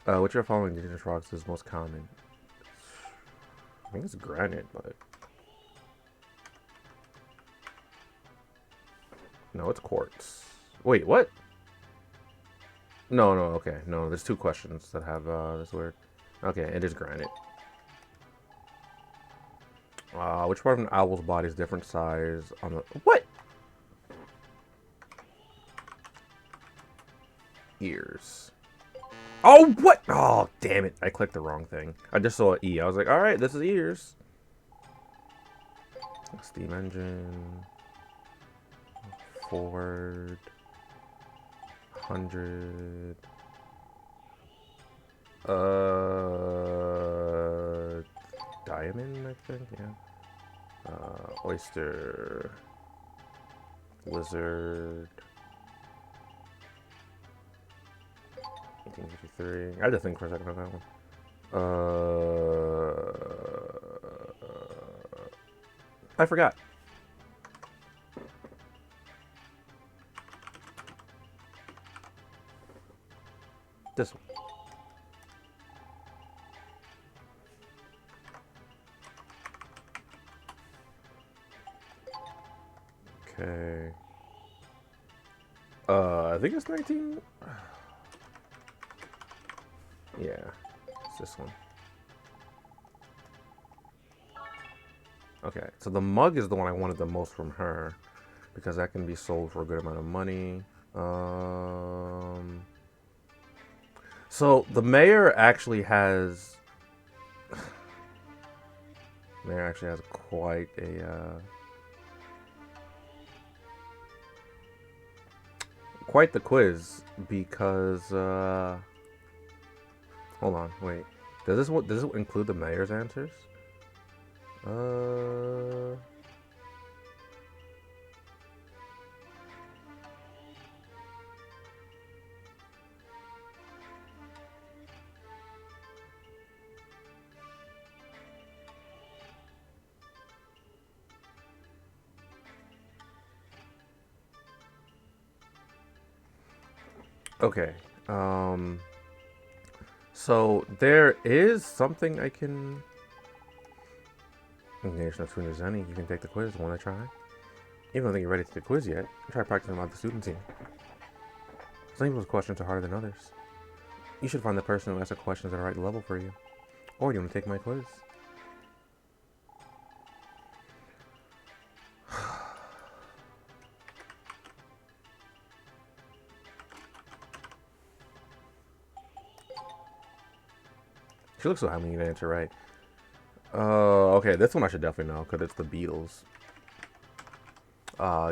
Which of the following indigenous rocks is most common? I think it's granite, but no, it's quartz. Wait, what? No, okay, no. There's two questions that have this word. Okay, it is granite. Which part of an owl's body is different size on the what? Ears. Oh, what? Oh, damn it. I clicked the wrong thing. I just saw an E. I was like, alright, this is ears. Steam engine. Ford. 100. Diamond, I think, yeah. Oyster. Lizard. 1853. I had to think for a second on that one. I forgot. This one. Okay. I think it's 19. Yeah, it's this one. Okay, so the mug is the one I wanted the most from her. because that can be sold for a good amount of money. So the mayor actually has quite quite the quiz because hold on, wait. Does this include the mayor's answers? Okay. So there is something I can. Nation of Tuner Zenny, you can take the quiz. Want to try? Even don't think you're ready to take the quiz yet. Try practicing about the student team. Some people's questions are harder than others. You should find the person who asks the questions at the right level for you. Or you want to take my quiz. She looks so happy you answer right. Okay, this one I should definitely know, because it's the Beatles.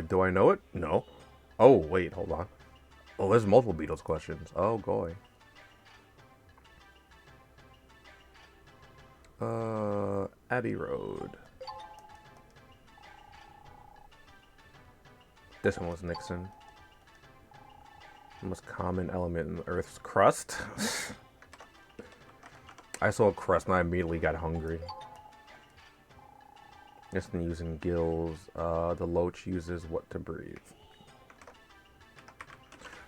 Do I know it? No. Oh, wait, hold on. Oh, there's multiple Beatles questions. Oh, boy. Abbey Road. This one was Nixon. The most common element in the Earth's crust. I saw crust and I immediately got hungry. Just using gills. The loach uses what to breathe.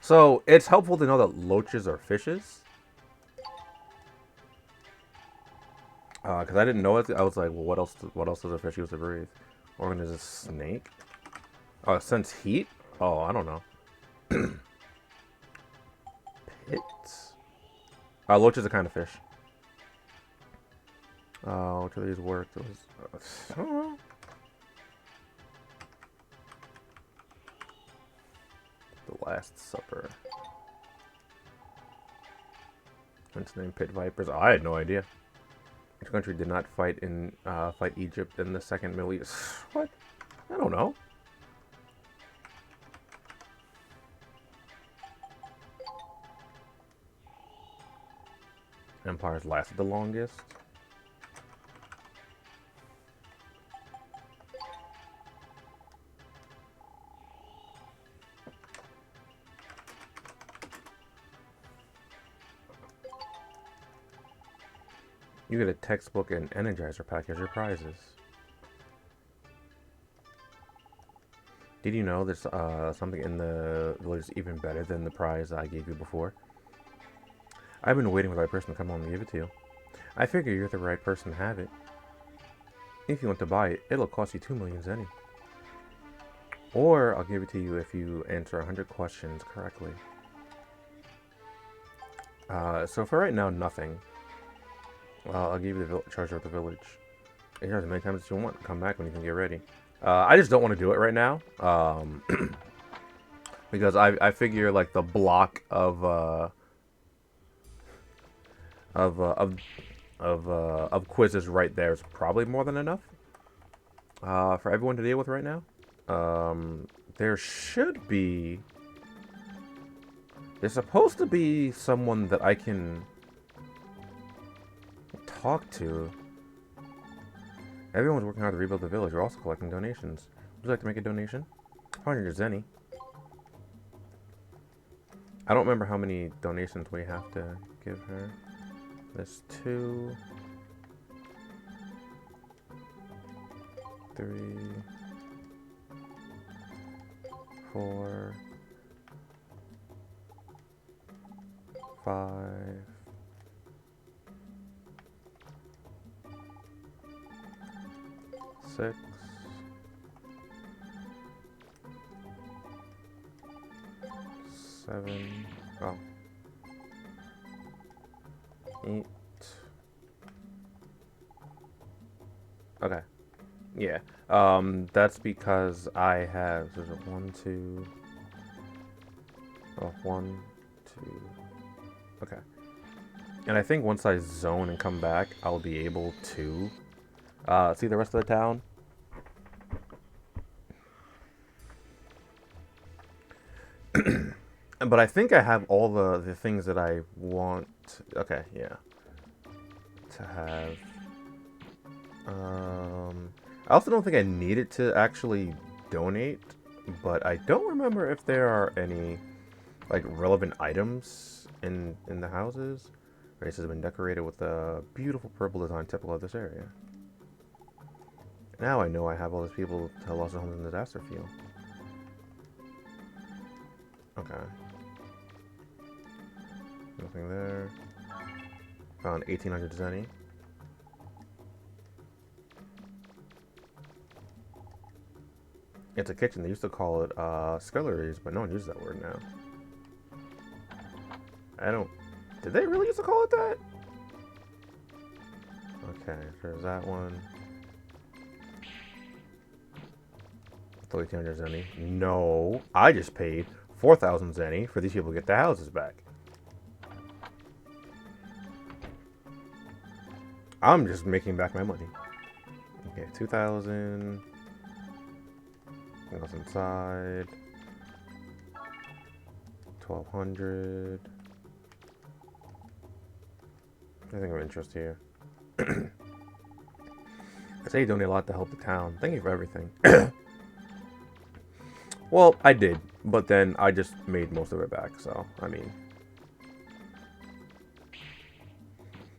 So it's helpful to know that loaches are fishes. Because I didn't know it. I was like, well, what else does a fish use to breathe? Organ is a snake. Oh, sense heat? Oh, I don't know. Pits. Loach is a kind of fish. Which of these worked? It was, I don't know. The Last Supper. It's named Pit Vipers. Oh, I had no idea. Which country did not fight Egypt in the Second Middle East? What? I don't know. Empires lasted the longest. You get a textbook and Energizer pack as your prizes. Did you know there's something in the village even better than the prize I gave you before? I've been waiting for the right person to come home and give it to you. I figure you're the right person to have it. If you want to buy it, it'll cost you 2 million zenny. Or I'll give it to you if you answer 100 questions correctly. So for right now, nothing. I'll give you the charge of the village. You can as many times as you want. Come back when you can get ready. I just don't want to do it right now. Because I figure like the block of quizzes right there is probably more than enough for everyone to deal with right now. There should be. There's supposed to be someone that I can talk to. Everyone's working hard to rebuild the village. We're also collecting donations. Would you like to make a donation? 100 zenny. I don't remember how many donations we have to give her. There's 2, 3, 4, 5, 6, 7, oh, 8. Okay. Yeah. That's because I have. There's a 1, 2. Oh, 1, 2. Okay. And I think once I zone and come back, I'll be able to see the rest of the town. But I think I have all the things that I want. Okay, yeah. To have. I also don't think I needed to actually donate, but I don't remember if there are any like relevant items in the houses. Races have been decorated with a beautiful purple design typical of this area. Now I know I have all these people to lost their homes in the disaster field. Okay. Nothing there. Found 1800 zenny. It's a kitchen. They used to call it sculleries, but no one uses that word now. I don't... Did they really used to call it that? Okay, there's that one. 1,300 zenny. No, I just paid 4,000 zenny for these people to get their houses back. I'm just making back my money. Okay, 2,000. What's inside? 1,200. Anything of interest here? I say you donate a lot to help the town. Thank you for everything. Well, I did, but then I just made most of it back, so, I mean.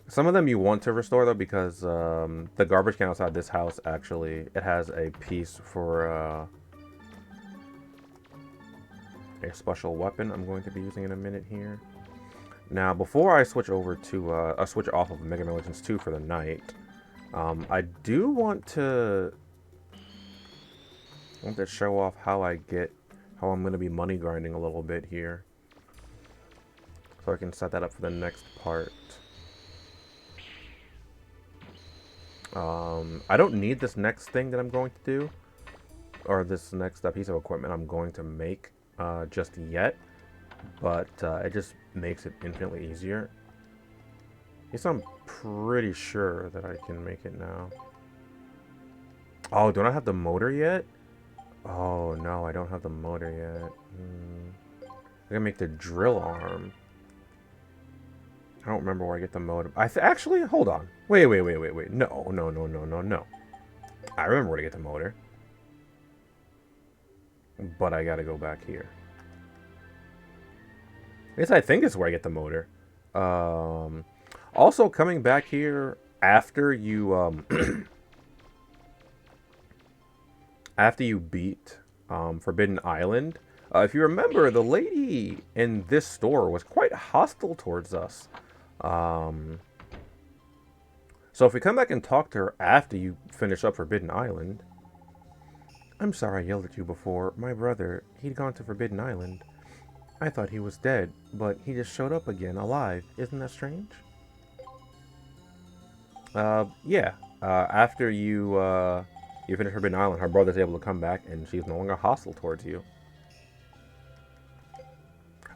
Some of them you want to restore, though, because the garbage can outside this house, actually, it has a piece for a special weapon I'm going to be using in a minute here. Now, before I switch over to, switch off of Mega Man Legends 2 for the night, I do want to show off how I'm going to be money grinding a little bit here. So I can set that up for the next part. I don't need this next thing that I'm going to do, or this next piece of equipment I'm going to make just yet, but it just makes it infinitely easier. At least I'm pretty sure that I can make it now. Oh, don't I have the motor yet? Oh, no, I don't have the motor yet. I'm gonna make the drill arm. I don't remember where I get the motor. Actually, hold on. Wait. No. I remember where to get the motor. But I gotta go back here. I guess I think it's where I get the motor. Also, coming back here after you, after you beat Forbidden Island, if you remember, the lady in this store was quite hostile towards us. So if we come back and talk to her after you finish up Forbidden Island... I'm sorry I yelled at you before. My brother, he'd gone to Forbidden Island. I thought he was dead, but he just showed up again, alive. Isn't that strange? Yeah. After you finish Forbidden Island, her brother's able to come back, and she's no longer hostile towards you.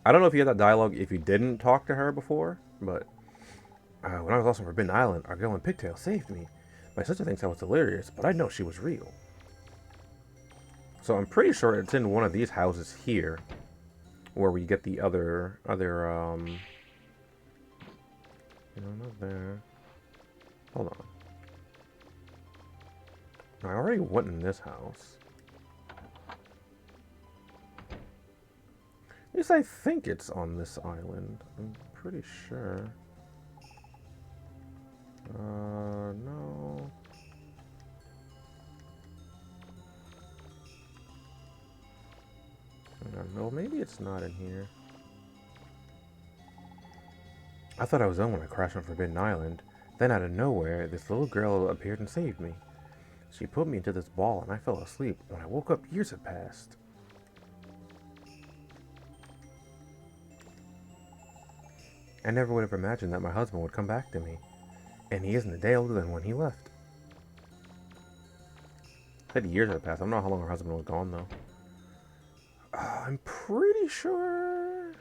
I don't know if you had that dialogue if you didn't talk to her before, but... when I was lost on Forbidden Island, our girl in Pigtail saved me. My sister thinks I was delirious, but I know she was real. So I'm pretty sure it's in one of these houses here, where we get the other, no, not there. Hold on. I already went in this house. At least I think it's on this island. I'm pretty sure. No. I don't know, maybe it's not in here. I thought I was done when I crashed on Forbidden Island. Then out of nowhere, this little girl appeared and saved me. She put me into this ball and I fell asleep. When I woke up, years had passed. I never would have imagined that my husband would come back to me. And he isn't a day older than when he left. Said years have passed. I don't know how long her husband was gone though. I'm pretty sure.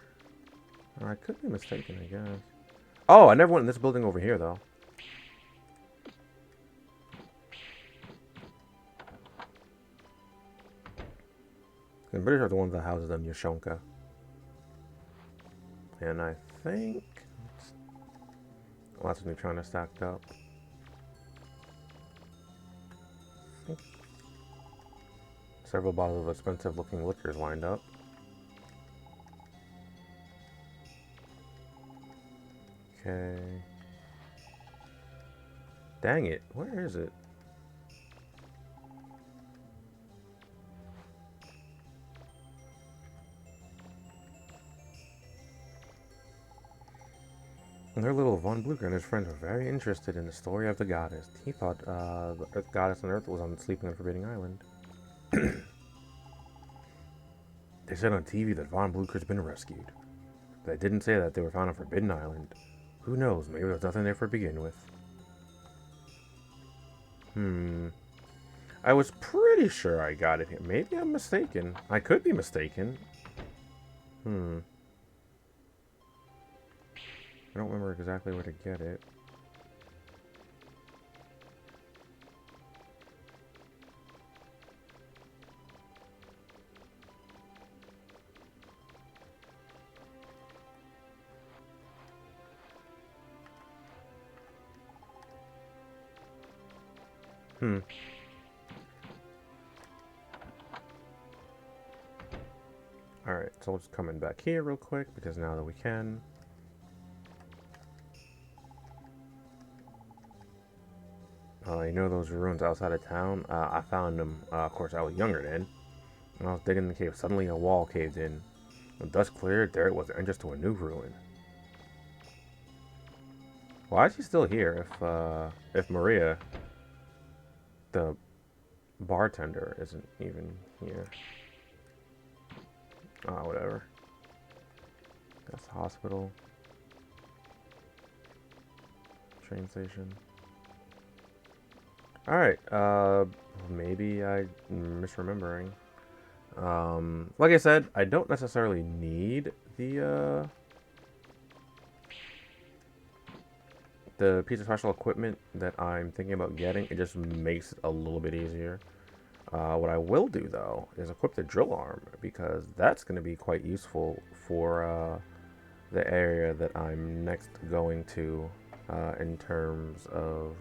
I could be mistaken, I guess. Oh, I never went in this building over here though. I'm pretty sure the one that houses them Yashonka. And I think lots of Neutrona stacked up. Several bottles of expensive looking liquors lined up. Okay. Dang it, where is it? Their little Von Blucher and his friends were very interested in the story of the goddess. He thought the Earth goddess on Earth was sleeping on Forbidding Island. They said on TV that Von Blucher's been rescued. They didn't say that they were found on Forbidden Island. Who knows, maybe there's nothing there to begin with. I was pretty sure I got it here. Maybe I'm mistaken. I could be mistaken. I don't remember exactly where to get it. Alright, so we'll just come in back here real quick, because now that we can. You know those ruins outside of town? I found them, of course I was younger then. When I was digging in the cave, suddenly a wall caved in. When dust cleared, there it was, the entrance to a new ruin. Why is he still here if Maria, the bartender, isn't even here? Whatever. That's the hospital. Train station. Alright, maybe I'm misremembering. Like I said, I don't necessarily need the piece of special equipment that I'm thinking about getting. It just makes it a little bit easier. What I will do, though, is equip the drill arm, because that's going to be quite useful for the area that I'm next going to in terms of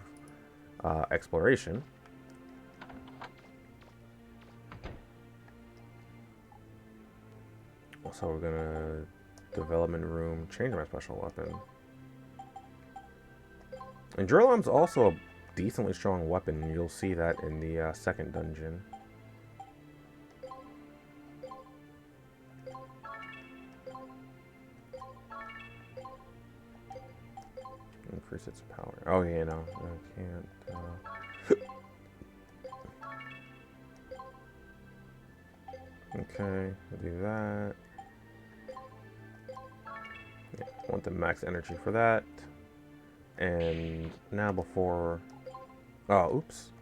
exploration. So we're gonna development room, change my special weapon. And drill arm's also a decently strong weapon. You'll see that in the second dungeon. Increase its power. Oh yeah, no, I can't. Okay, we'll do that. Yeah, I want the max energy for that. And now before... Oh, oops.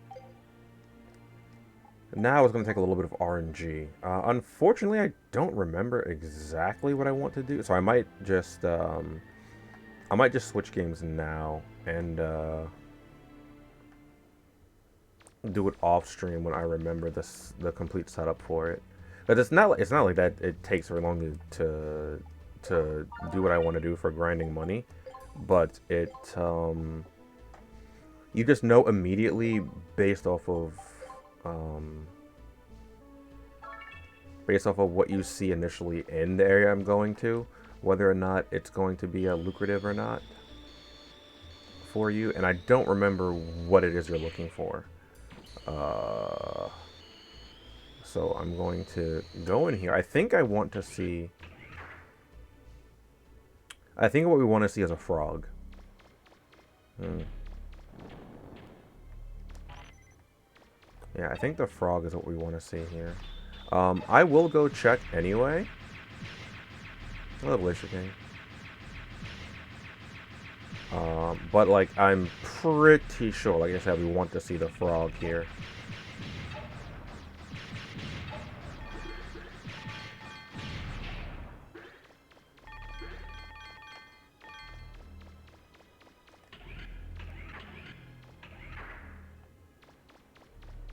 Now it's going to take a little bit of RNG. Unfortunately, I don't remember exactly what I want to do. So I might just switch games now and do it off stream when I remember the complete setup for it. But it's not like that it takes very long to do what I want to do for grinding money, but it you just know immediately based off of what you see initially in the area I'm going to, whether or not it's going to be lucrative or not for you. And I don't remember what it is you're looking for. So I'm going to go in here. I think I want to see... I think what we want to see is a frog. Yeah, I think the frog is what we want to see here. I will go check anyway. Hello, Glacier King. But, like, I'm pretty sure, like I said, we want to see the frog here.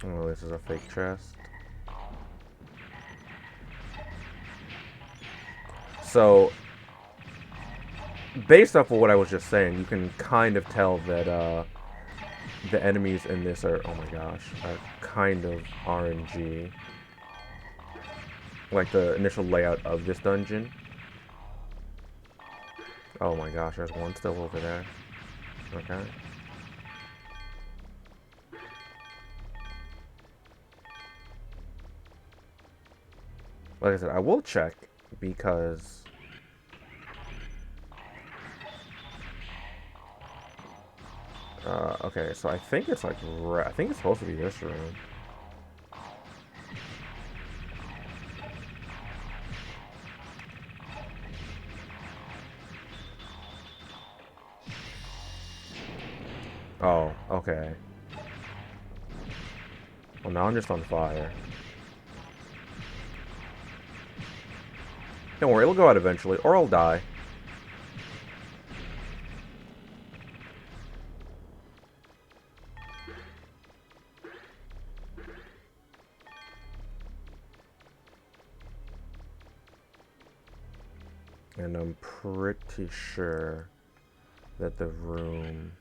Oh, this is a fake chest. So, based off of what I was just saying, you can kind of tell that the enemies in this are, oh my gosh, are kind of RNG. Like the initial layout of this dungeon. Oh my gosh, there's one still over there. Okay. Like I said, I will check because okay, so I think it's like I think it's supposed to be this room. Oh, okay. Well, now I'm just on fire. Don't worry, it'll go out eventually, or I'll die. And I'm pretty sure that the room...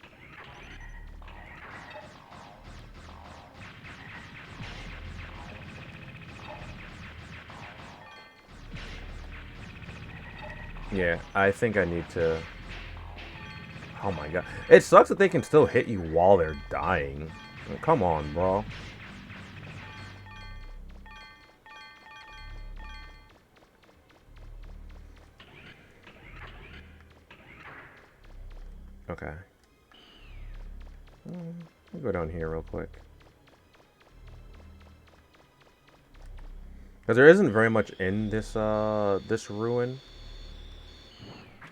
Yeah, I think I need to... Oh my god. It sucks that they can still hit you while they're dying. Come on, bro. Okay. I'll go down here real quick. Because there isn't very much in this, this ruin.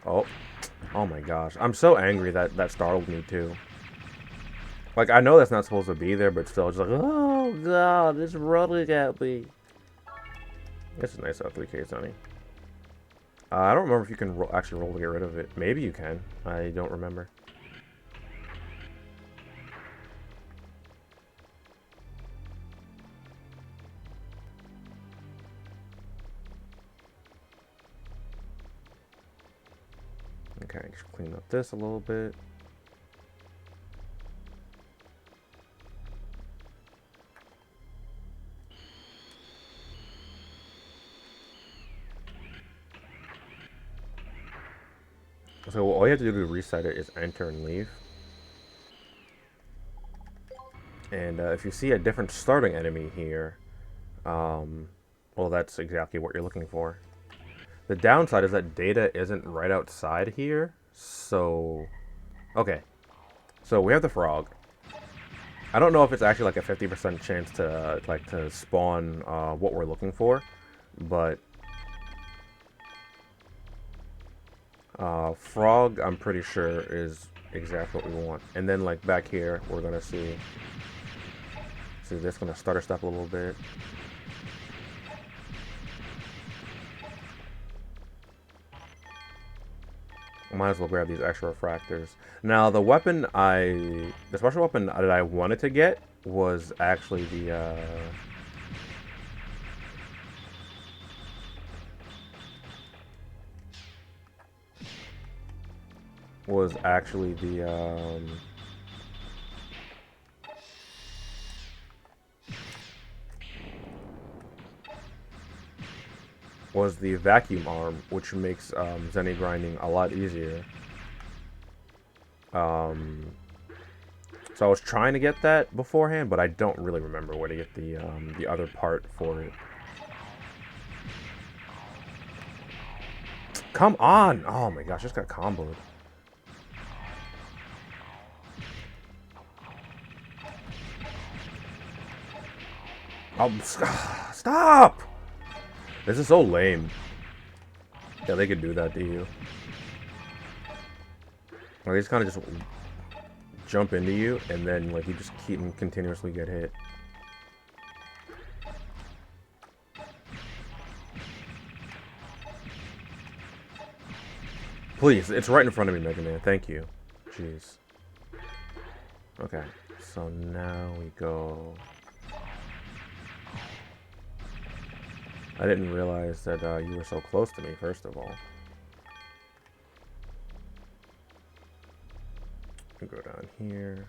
Oh. Oh my gosh. I'm so angry that that startled me too. Like, I know that's not supposed to be there, but still, it's like, oh god, it's running at me. It's a nice 3K, Sonny. I don't remember if you can actually roll to get rid of it. Maybe you can. I don't remember. Okay, just clean up this a little bit. So all you have to do to reset it is enter and leave. And if you see a different starting enemy here, well, that's exactly what you're looking for. The downside is that data isn't right outside here, so... Okay, so we have the frog. I don't know if it's actually like a 50% chance to, to spawn what we're looking for, but... frog, I'm pretty sure, is exactly what we want. And then, like, back here, we're gonna see this, gonna stutter step a little bit. Might as well grab these extra refractors. Now, the special weapon that I wanted to get was actually the, was the vacuum arm, which makes Zenny grinding a lot easier. So I was trying to get that beforehand, but I don't really remember where to get the other part for it. Come on! Oh my gosh, just got comboed. Stop! This is so lame. Yeah, they could do that to you. Like, they just kind of just jump into you, and then, like, you just keep and continuously get hit. Please, it's right in front of me, Mega Man. Thank you. Jeez. Okay, so now we go I didn't realize that you were so close to me, first of all. Go down here.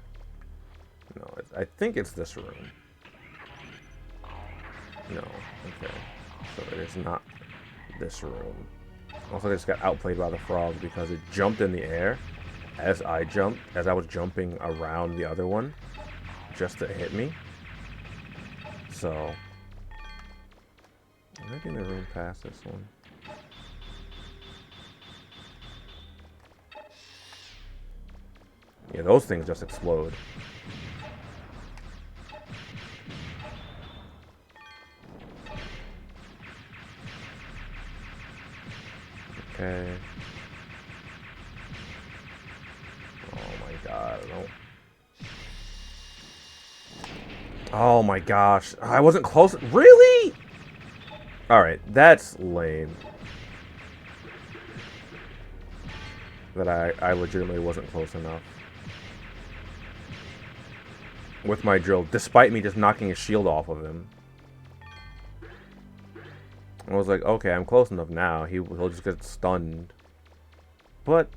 No, I think it's this room. No, okay. So it is not this room. Also, I just got outplayed by the frog because it jumped in the air as I was jumping around the other one just to hit me. So, maybe in the room past this one. Yeah, those things just explode. Okay. Oh my god, no. Oh my gosh. I wasn't close. Really? Alright, that's lame. That I legitimately wasn't close enough. With my drill, despite me just knocking his shield off of him. I was like, okay, I'm close enough now. He'll just get stunned. But,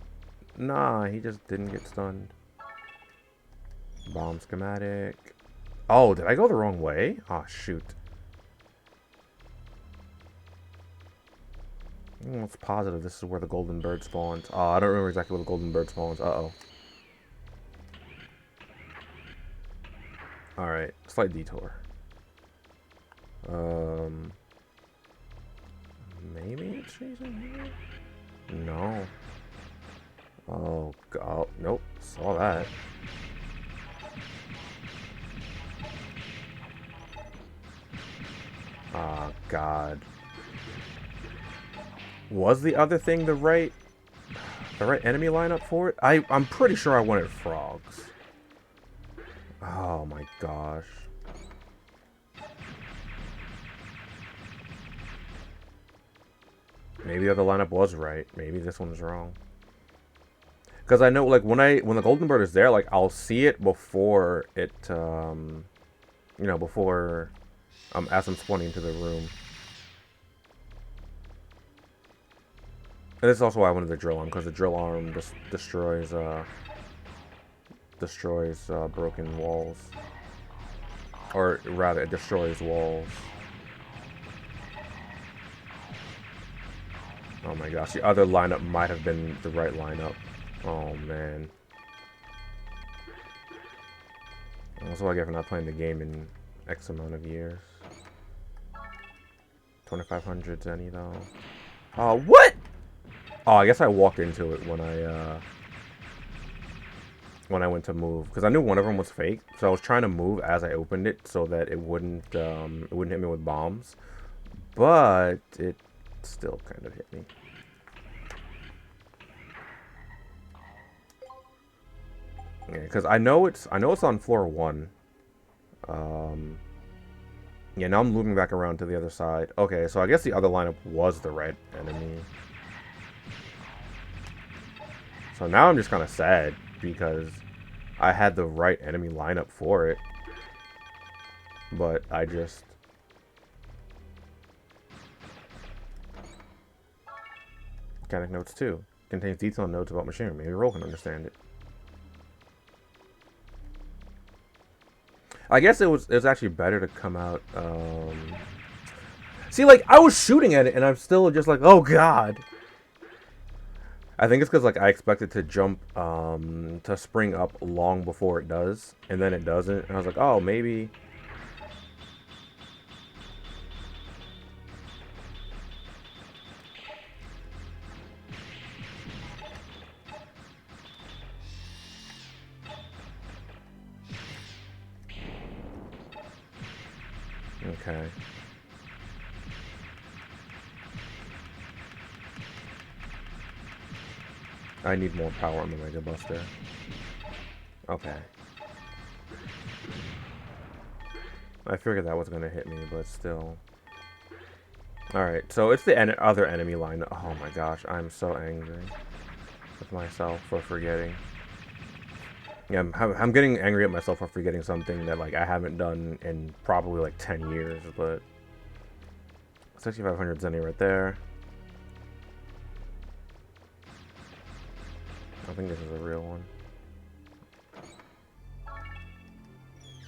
nah, he just didn't get stunned. Bomb schematic. Oh, did I go the wrong way? Oh, shoot. It's positive this is where the golden bird spawns. Oh, I don't remember exactly where the golden bird spawns. Uh-oh. Alright, slight detour. Maybe it's chasing here? No. Oh, God. Nope. Saw that. Oh, God. Was the other thing the right enemy lineup for it? I'm pretty sure I wanted frogs. Oh, my gosh. Maybe the other lineup was right. Maybe this one's wrong. Because I know, like, when the golden bird is there, like, I'll see it before it, you know, before, as I'm spawning into the room. And this is also why I wanted the drill arm, because the drill arm just destroys broken walls. Or, rather, it destroys walls. Oh my gosh, the other lineup might have been the right lineup. Oh man. That's what I get for not playing the game in X amount of years. 2500 Zenny though. Oh, what? Oh, I guess I walked into it when I went to move, because I knew one of them was fake, so I was trying to move as I opened it so that it wouldn't hit me with bombs, but it still kind of hit me. Yeah, because I know it's on floor 1. Yeah, now I'm moving back around to the other side. Okay, so I guess the other lineup was the right enemy. So now I'm just kind of sad because I had the right enemy lineup for it, but I just... Mechanic notes 2. Contains detailed notes about machinery. Maybe Roll can understand it. I guess it was actually better to come out, See, like, I was shooting at it, and I'm still just like, oh god! I think it's because, like, I expected to jump, to spring up long before it does, and then it doesn't, and I was like, oh, maybe... Okay. I need more power on the Mega Buster. Okay. I figured that was gonna hit me, but still. Alright, so it's the other enemy line. Oh my gosh, I'm so angry with myself for forgetting. Yeah, I'm getting angry at myself for forgetting something that, like, I haven't done in probably like 10 years, but 6,500 zenny right there. I think this is a real one.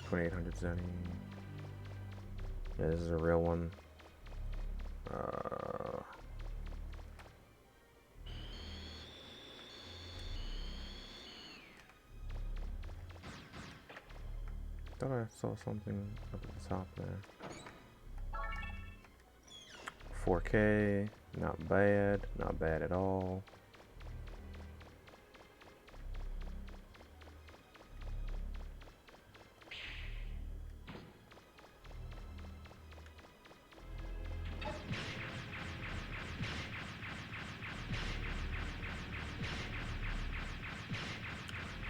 2,800 zenny. Yeah, this is a real one. Thought I saw something up at the top there. 4K, not bad at all.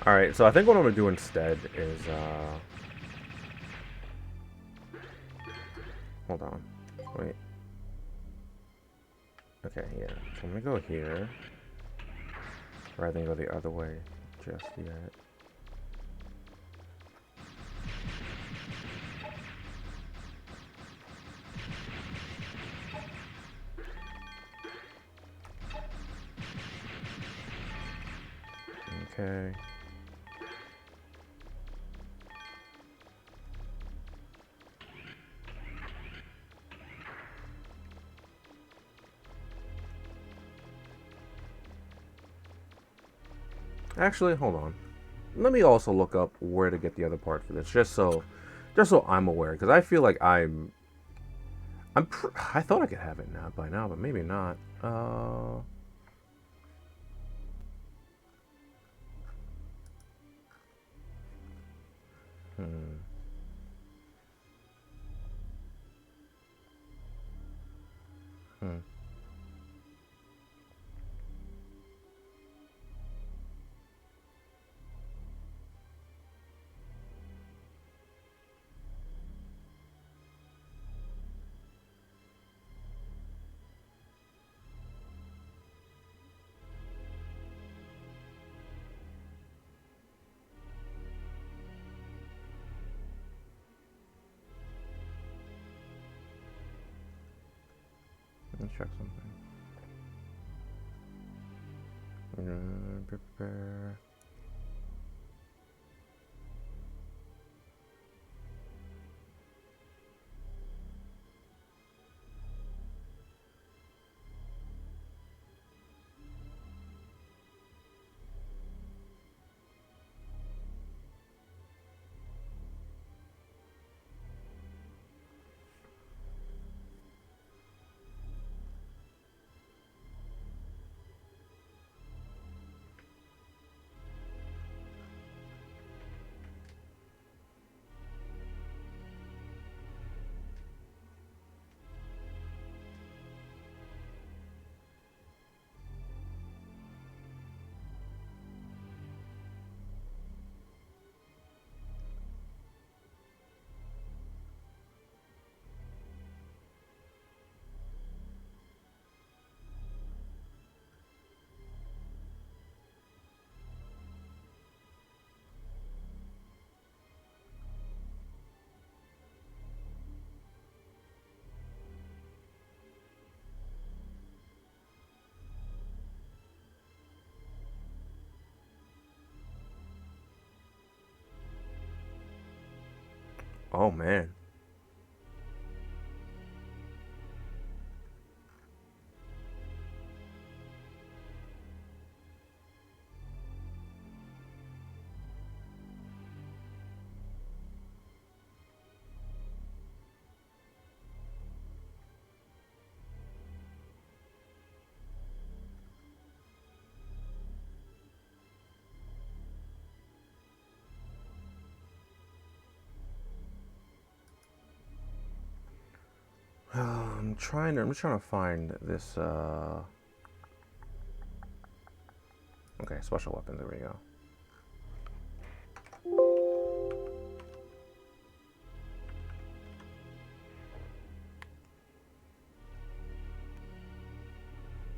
Alright, so I think what I'm gonna do instead is, hold on. Wait. Okay, yeah. So I'm gonna go here. Rather than go the other way just yet. Okay. Actually, hold on. Let me also look up where to get the other part for this, just so I'm aware, because I feel like I thought I could have it now by now, but maybe not. Hmm. Let me check something. Prepare. Oh man. I'm trying to find this, okay, special weapon, there we go.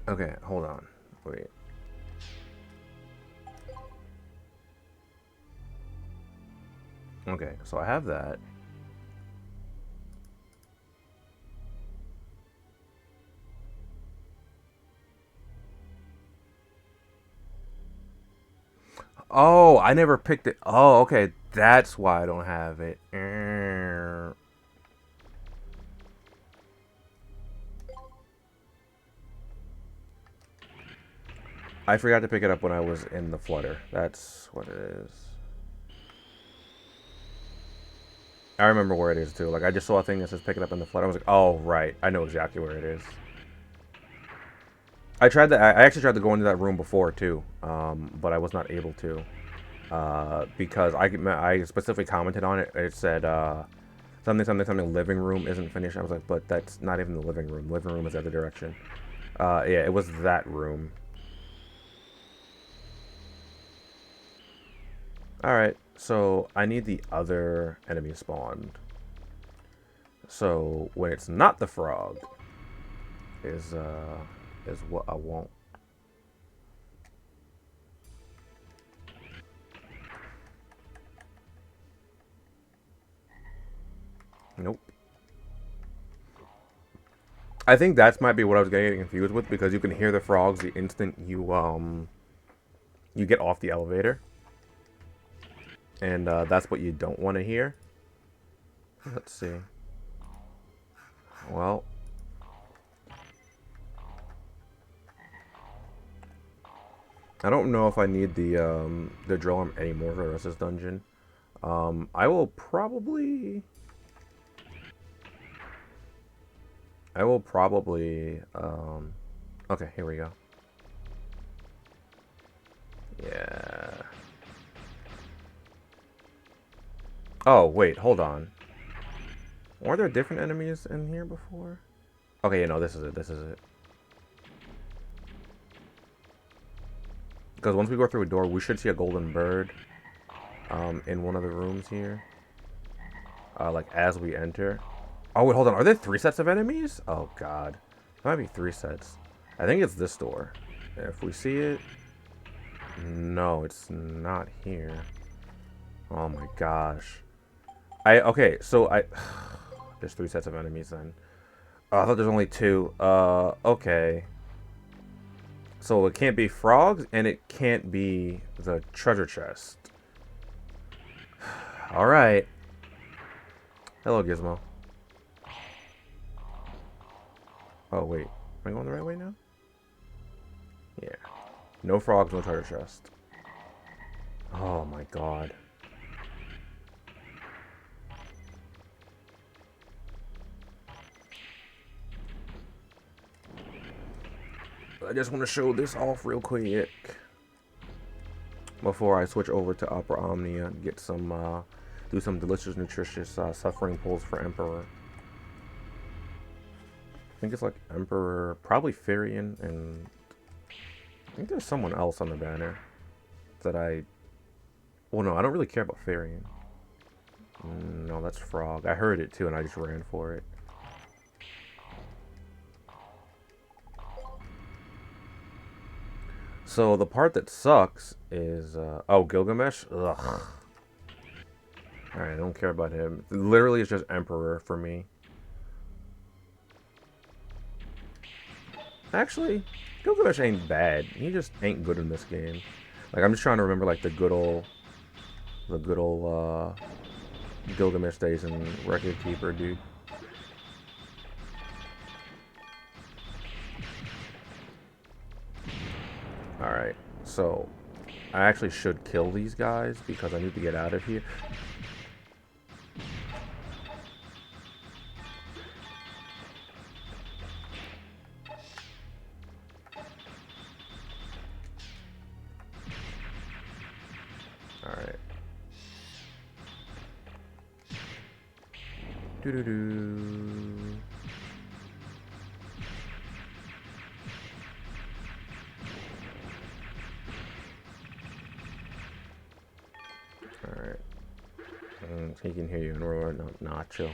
Okay, hold on, wait. Okay, so I have that. Oh, I never picked it. Oh, okay. That's why I don't have it. I forgot to pick it up when I was in the flutter. That's what it is. I remember where it is too. Like I just saw a thing that says pick it up in the flutter. I was like, oh right, I know exactly where it is. I tried that. I actually tried to go into that room before too, but I was not able to because I specifically commented on it. It said something living room isn't finished. I was like, but that's not even the living room. Living room is the other direction. Yeah, it was that room. Alright, so I need the other enemy spawned. So when it's not the frog is what I want. Nope. I think that might be what I was getting confused with, because you can hear the frogs the instant you get off the elevator. And that's what you don't want to hear. Let's see. Well, I don't know if I need the drill arm anymore for the rest of this dungeon. I will probably okay, here we go. Yeah. Oh, wait, hold on. Weren't there different enemies in here before? Okay, you know, this is it. This is it. Because once we go through a door, we should see a golden bird in one of the rooms here. Like, as we enter. Oh, wait, hold on. Are there 3 sets of enemies? Oh, God. There might be 3 sets. I think it's this door. If we see it... No, it's not here. Oh, my gosh. Okay, so there's 3 sets of enemies then. Oh, I thought there's only 2. Okay. So it can't be frogs, and it can't be the treasure chest. Alright. Hello, Gizmo. Oh, wait. Am I going the right way now? Yeah. No frogs, no treasure chest. Oh, my God. I just want to show this off real quick before I switch over to Upper Omnia and get some, do some delicious, nutritious suffering pulls for Emperor. I think it's like Emperor, probably Firion, and I think there's someone else on the banner that well, no, I don't really care about Firion. No, that's Frog. I heard it too, and I just ran for it. So the part that sucks is, oh, Gilgamesh? Ugh. Alright, I don't care about him. Literally, it's just Emperor for me. Actually, Gilgamesh ain't bad. He just ain't good in this game. Like, I'm just trying to remember, like, the good old, Gilgamesh days in Record Keeper, dude. Alright, so I actually should kill these guys because I need to get out of here. Alright. Doo-doo-doo. Alright. He can hear you and roar. No, Nacho.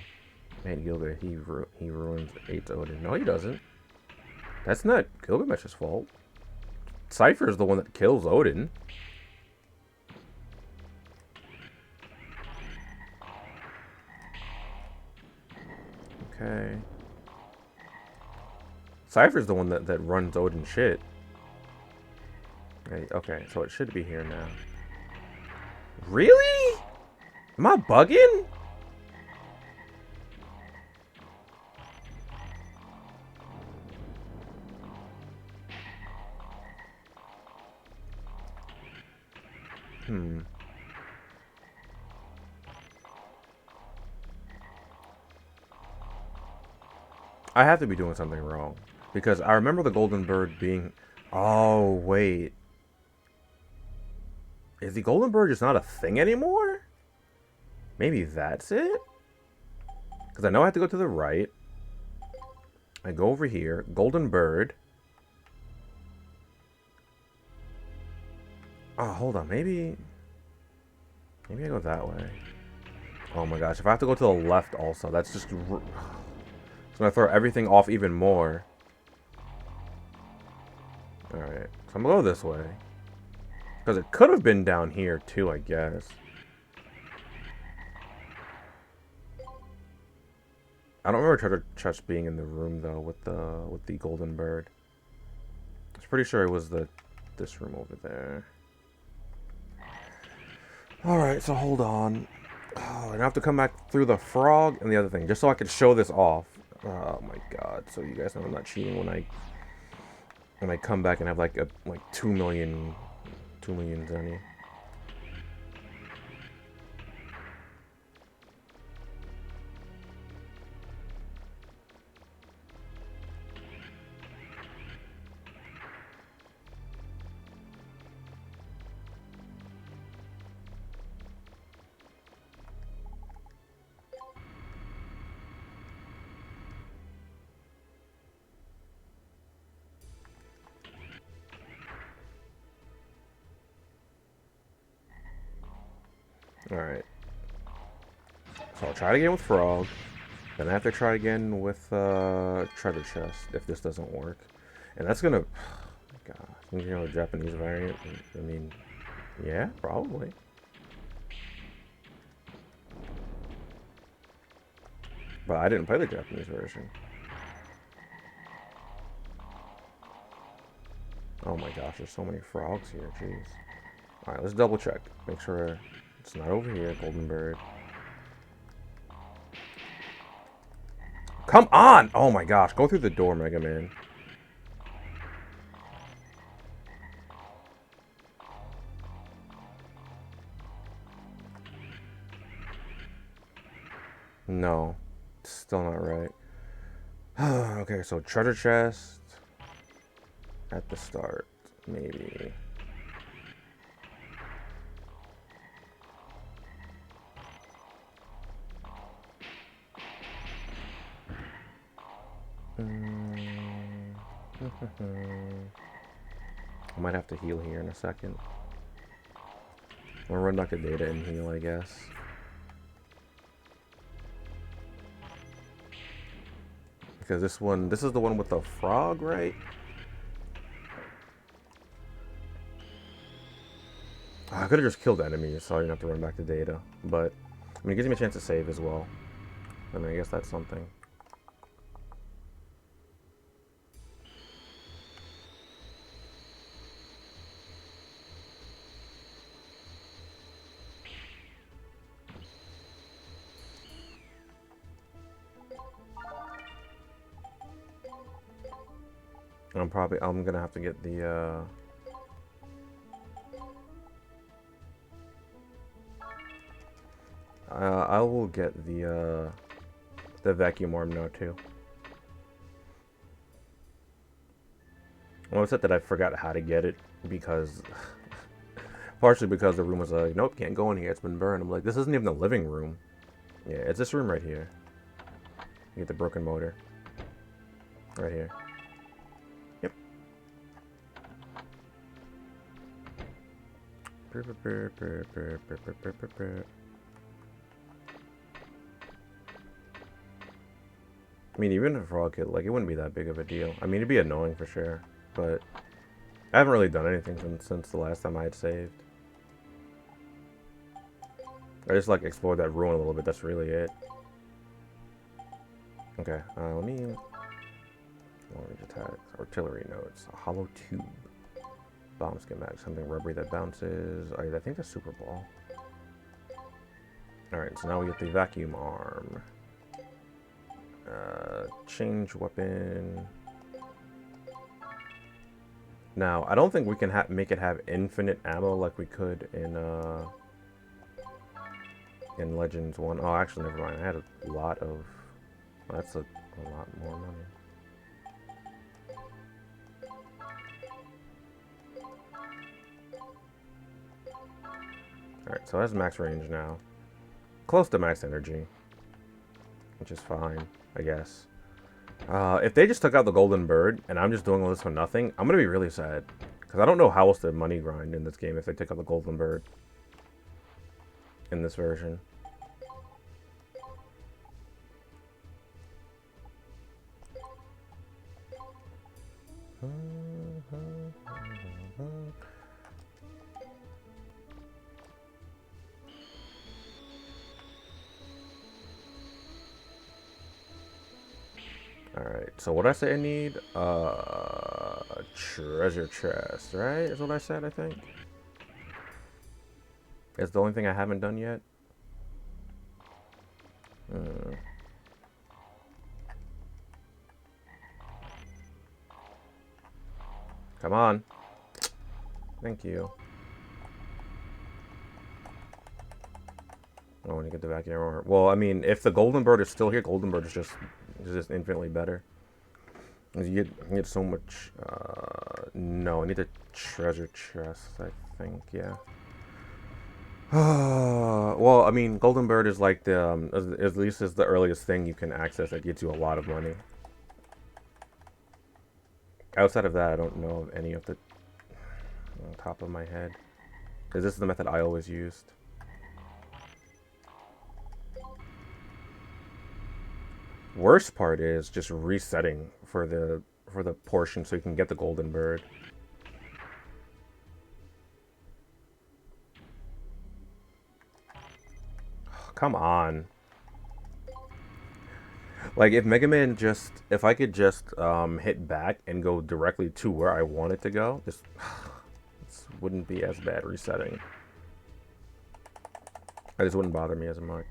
Man, Gilgamesh, he ruins 8's Odin. No, he doesn't. That's not Gilgamesh's fault. Cypher is the one that kills Odin. Okay. Cypher's the one that runs Odin shit. Okay, so it should be here now. Really? Am I bugging? I have to be doing something wrong. Because I remember the golden bird being... Oh, wait. Is the golden bird just not a thing anymore? Maybe that's it? Because I know I have to go to the right. I go over here. Golden bird. Oh, hold on. Maybe I go that way. Oh my gosh. If I have to go to the left also, that's just... It's going to throw everything off even more. Alright. So I'm going to go this way. Because it could have been down here too, I guess. I don't remember treasure chest being in the room though with the golden bird. I was pretty sure it was this room over there. Alright, so hold on. Oh, and I have to come back through the frog and the other thing, just so I can show this off. Oh my god, so you guys know I'm not cheating when I come back and have like 2 million Zenny. Alright. So I'll try it again with frog. Then I have to try again with treasure chest if this doesn't work. And that's gonna... Oh my gosh. You know, a Japanese variant? I mean, yeah, probably. But I didn't play the Japanese version. Oh my gosh, there's so many frogs here, jeez. Alright, let's double check. Make sure it's not over here, golden bird. Come on! Oh my gosh, go through the door, Mega Man. No, still not right. Okay, so treasure chest at the start, maybe. I might have to heal here in a second. I'll run back the data and heal, I guess. Because this is the one with the frog, right? I could have just killed enemies, so I didn't have to run back the data. But, I mean, it gives me a chance to save as well. I mean, I guess that's something. I'm gonna have to get the I will get the vacuum arm now too. Well, it's that I forgot how to get it because partially because the room was like, nope, can't go in here, it's been burned. I'm like, this isn't even the living room. Yeah, it's this room right here. You get the broken motor. Right here. Yep. I mean, even if frog hit, like, it wouldn't be that big of a deal. I mean, it'd be annoying for sure, but I haven't really done anything since the last time I had saved. I just, like, explored that ruin a little bit, that's really it. Okay, let me... Orange attacks, artillery notes, a hollow tube, bomb schematic, something rubbery that bounces. I think that's Super Ball. Alright, so now we get the vacuum arm. Change weapon. Now, I don't think we can make it have infinite ammo like we could in Legends 1. Oh, actually, never mind. I had a lot of... Well, that's a lot more money. Alright, so that's max range now. Close to max energy. Which is fine, I guess. If they just took out the golden bird, and I'm just doing all this for nothing, I'm gonna be really sad. Because I don't know how else to money grind in this game if they take out the golden bird. In this version. Alright, so what I say I need? Treasure chest, right? Is what I said, I think. It's the only thing I haven't done yet. Come on. Thank you. Oh, when you get the vacuum armor. Well, I mean, if the golden bird is still here, golden bird is just infinitely better. You get so much. No, I need a treasure chest, I think. Yeah. Well, I mean, golden bird is like the at least is the earliest thing you can access that gets you a lot of money. Outside of that, I don't know of any of the on top of my head. Because this is the method I always used. Worst part is just resetting for the portion so you can get the golden bird. Oh, come on. Like if Mega Man if I could just hit back and go directly to where I want it to go, this wouldn't be as bad resetting. It just wouldn't bother me as much.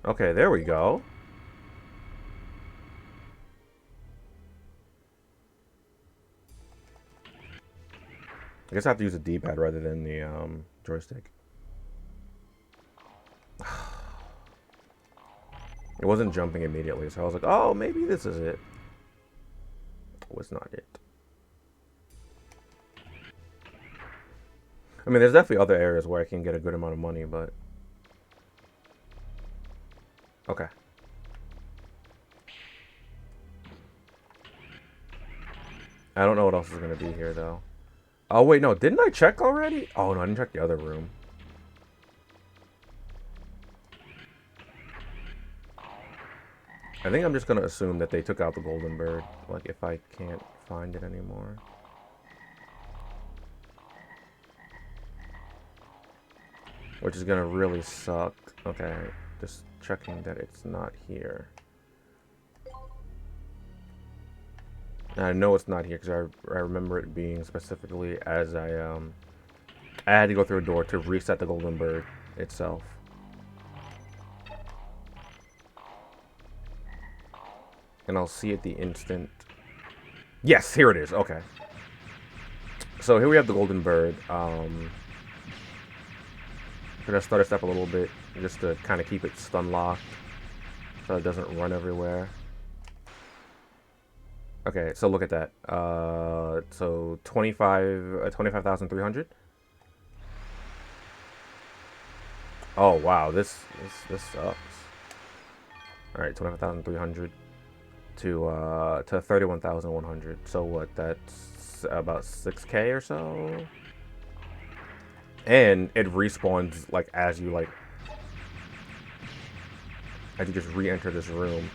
Okay, there we go. I guess I have to use a D-pad rather than the joystick. It wasn't jumping immediately, so I was like, oh, maybe this is it. It was not it. I mean, there's definitely other areas where I can get a good amount of money, but... Okay. I don't know what else is going to be here, though. Oh, wait, no. Didn't I check already? Oh, no, I didn't check the other room. I think I'm just going to assume that they took out the golden bird. Like, if I can't find it anymore. Which is going to really suck. Okay, just checking that it's not here. And I know it's not here because I remember it being specifically as I had to go through a door to reset the golden bird itself. And I'll see it the instant. Yes, here it is. Okay. So here we have the golden bird. I'm gonna stutter step a little bit just to kind of keep it stun locked so it doesn't run everywhere. Okay, so look at that. So 25,300. Oh wow, this sucks. All right, 25,300 to 31,100. So what? That's about 6K or so. And it respawns like as you just re-enter this room.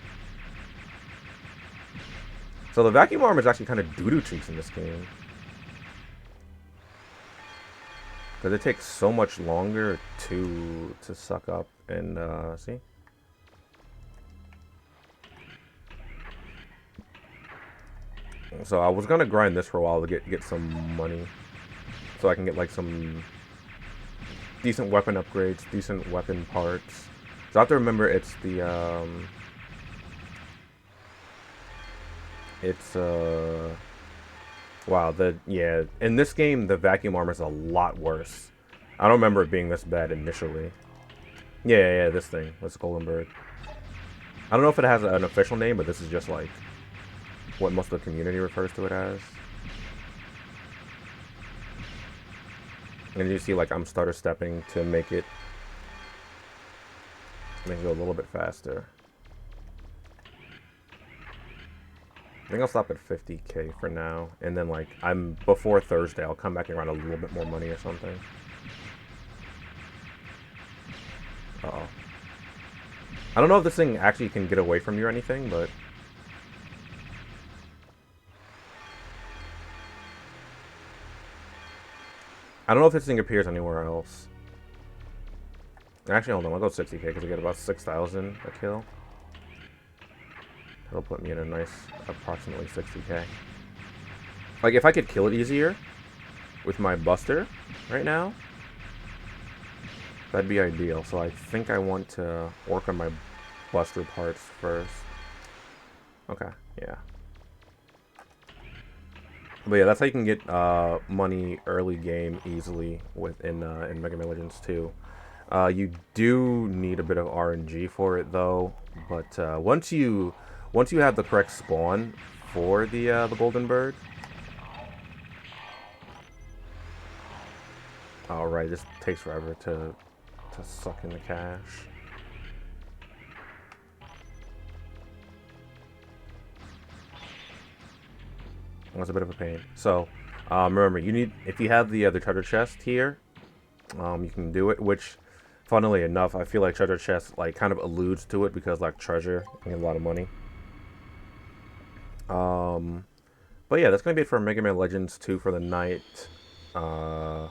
So the vacuum arm is actually kind of doo-doo cheeks in this game. Because it takes so much longer to suck up and see? So I was gonna grind this for a while to get some money. So I can get like some decent weapon upgrades, decent weapon parts. So I have to remember it's the wow, in this game the vacuum armor is a lot worse. I don't remember it being this bad initially. Yeah, this thing, this golden bird. I don't know if it has an official name, but this is just like what most of the community refers to it as. And you see, like, I'm stutter stepping to make it go a little bit faster. I think I'll stop at 50k for now, and then like before Thursday, I'll come back and run a little bit more money or something. Uh-oh. I don't know if this thing actually can get away from you or anything, but I don't know if this thing appears anywhere else. Actually, hold on, I'll go 60k because I get about 6,000 a kill. That'll put me in a nice approximately 60k. Like, if I could kill it easier with my buster right now, that'd be ideal. So I think I want to work on my buster parts first. Okay, yeah. But yeah, that's how you can get money early game easily in Mega Man Legends 2. You do need a bit of RNG for it though, but once you have the correct spawn for the golden bird. All right, this takes forever to suck in the cash. That's a bit of a pain. So remember, if you have the treasure chest here, you can do it. Which, funnily enough, I feel like treasure chest like kind of alludes to it because like treasure, you get a lot of money. But yeah, that's gonna be it for Mega Man Legends 2 for the night. I'm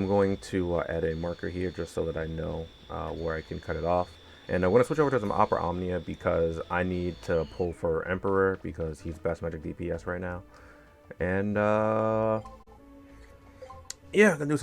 going to add a marker here just so that I know where I can cut it off. And I'm going to switch over to some Opera Omnia because I need to pull for Emperor because he's best magic DPS right now. And yeah, I'm gonna do some